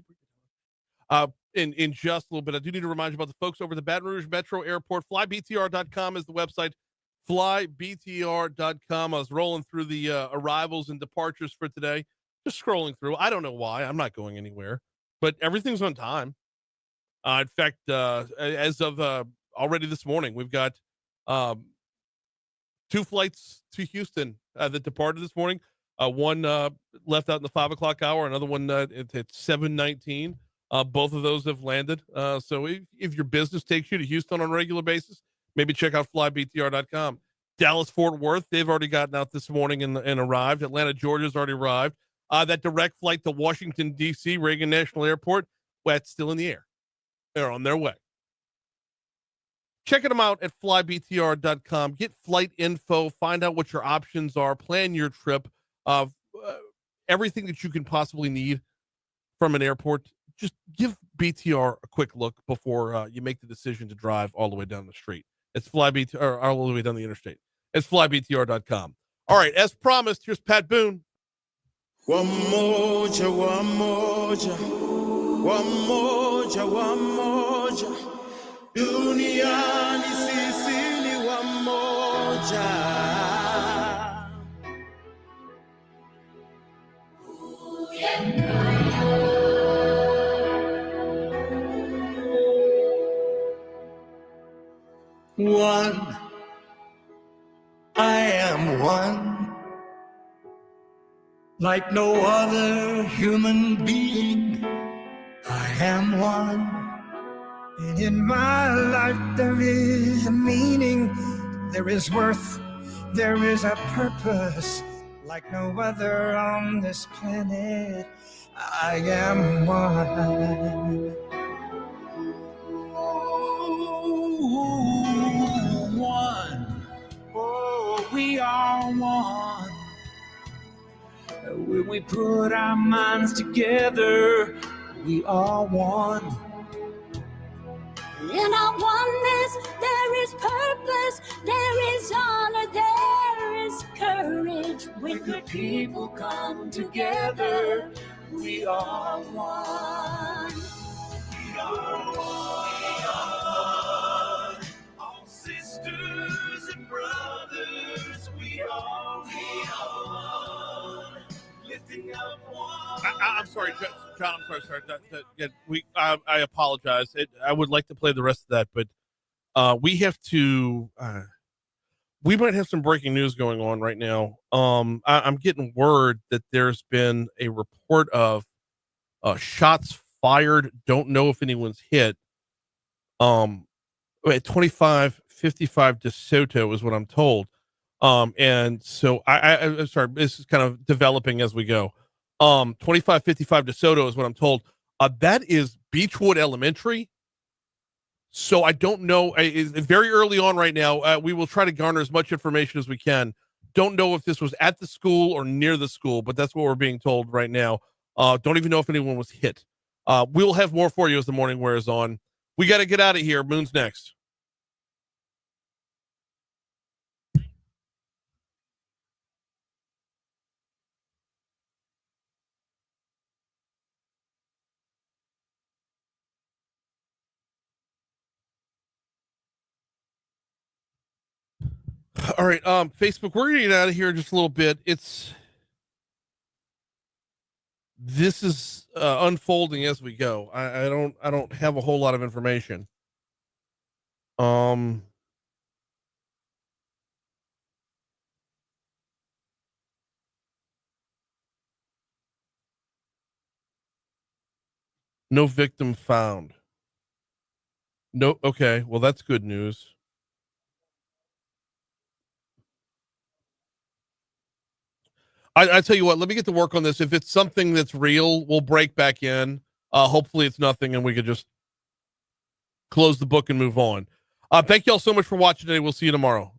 In just a little bit. I do need to remind you about the folks over at the Baton Rouge Metro Airport. FlyBTR.com is the website. FlyBTR.com. I was rolling through the arrivals and departures for today. Just scrolling through. I don't know why. I'm not going anywhere, but everything's on time. In fact, as of already this morning, we've got 2 flights to Houston that departed this morning. One left out in the 5 o'clock hour, another one at 7:19. Both of those have landed. So if your business takes you to Houston on a regular basis, maybe check out flybtr.com. Dallas Fort Worth, they've already gotten out this morning and arrived. Atlanta, Georgia's already arrived. That direct flight to Washington, D.C., Reagan National Airport, that's still in the air. They're on their way. Checking them out at flybtr.com. Get flight info. Find out what your options are. Plan your trip. Everything that you can possibly need from an airport. Just give BTR a quick look before you make the decision to drive all the way down the street. It's flybtr, or all the way down the interstate. It's flybtr.com. All right, as promised, here's Pat Boone. One moja, duniani sisi ni wamoja. One, I am one, like no other human being. I am one, and in my life there is a meaning, there is worth, there is a purpose, like no other on this planet. I am one. One. Oh, we are one. When we put our minds together, we are one. In our oneness, there is purpose, there is honor, there is courage. When good people come together, we are one. We are one. We are one. All sisters and brothers, we are one. Lifting up one. I'm sorry, John. I'm sorry. I apologize. I would like to play the rest of that, but we have to. We might have some breaking news going on right now. I'm getting word that there's been a report of shots fired. Don't know if anyone's hit. At 25:55 DeSoto is what I'm told. And so I'm sorry. This is kind of developing as we go. 25:55 DeSoto is what I'm told. That is Beechwood Elementary. So I don't know. It's very early on right now. We will try to garner as much information as we can. Don't know if this was at the school or near the school, but that's what we're being told right now. Don't even know if anyone was hit. We'll have more for you as the morning wears on. We got to get out of here. Moon's next. All right, Facebook, we're gonna get out of here in just a little bit. This is unfolding as we go. I don't have a whole lot of information. No victim found. No, okay, well that's good news. I tell you what, let me get to work on this. If it's something that's real, we'll break back in. Hopefully it's nothing and we could just close the book and move on. Thank you all so much for watching today. We'll see you tomorrow.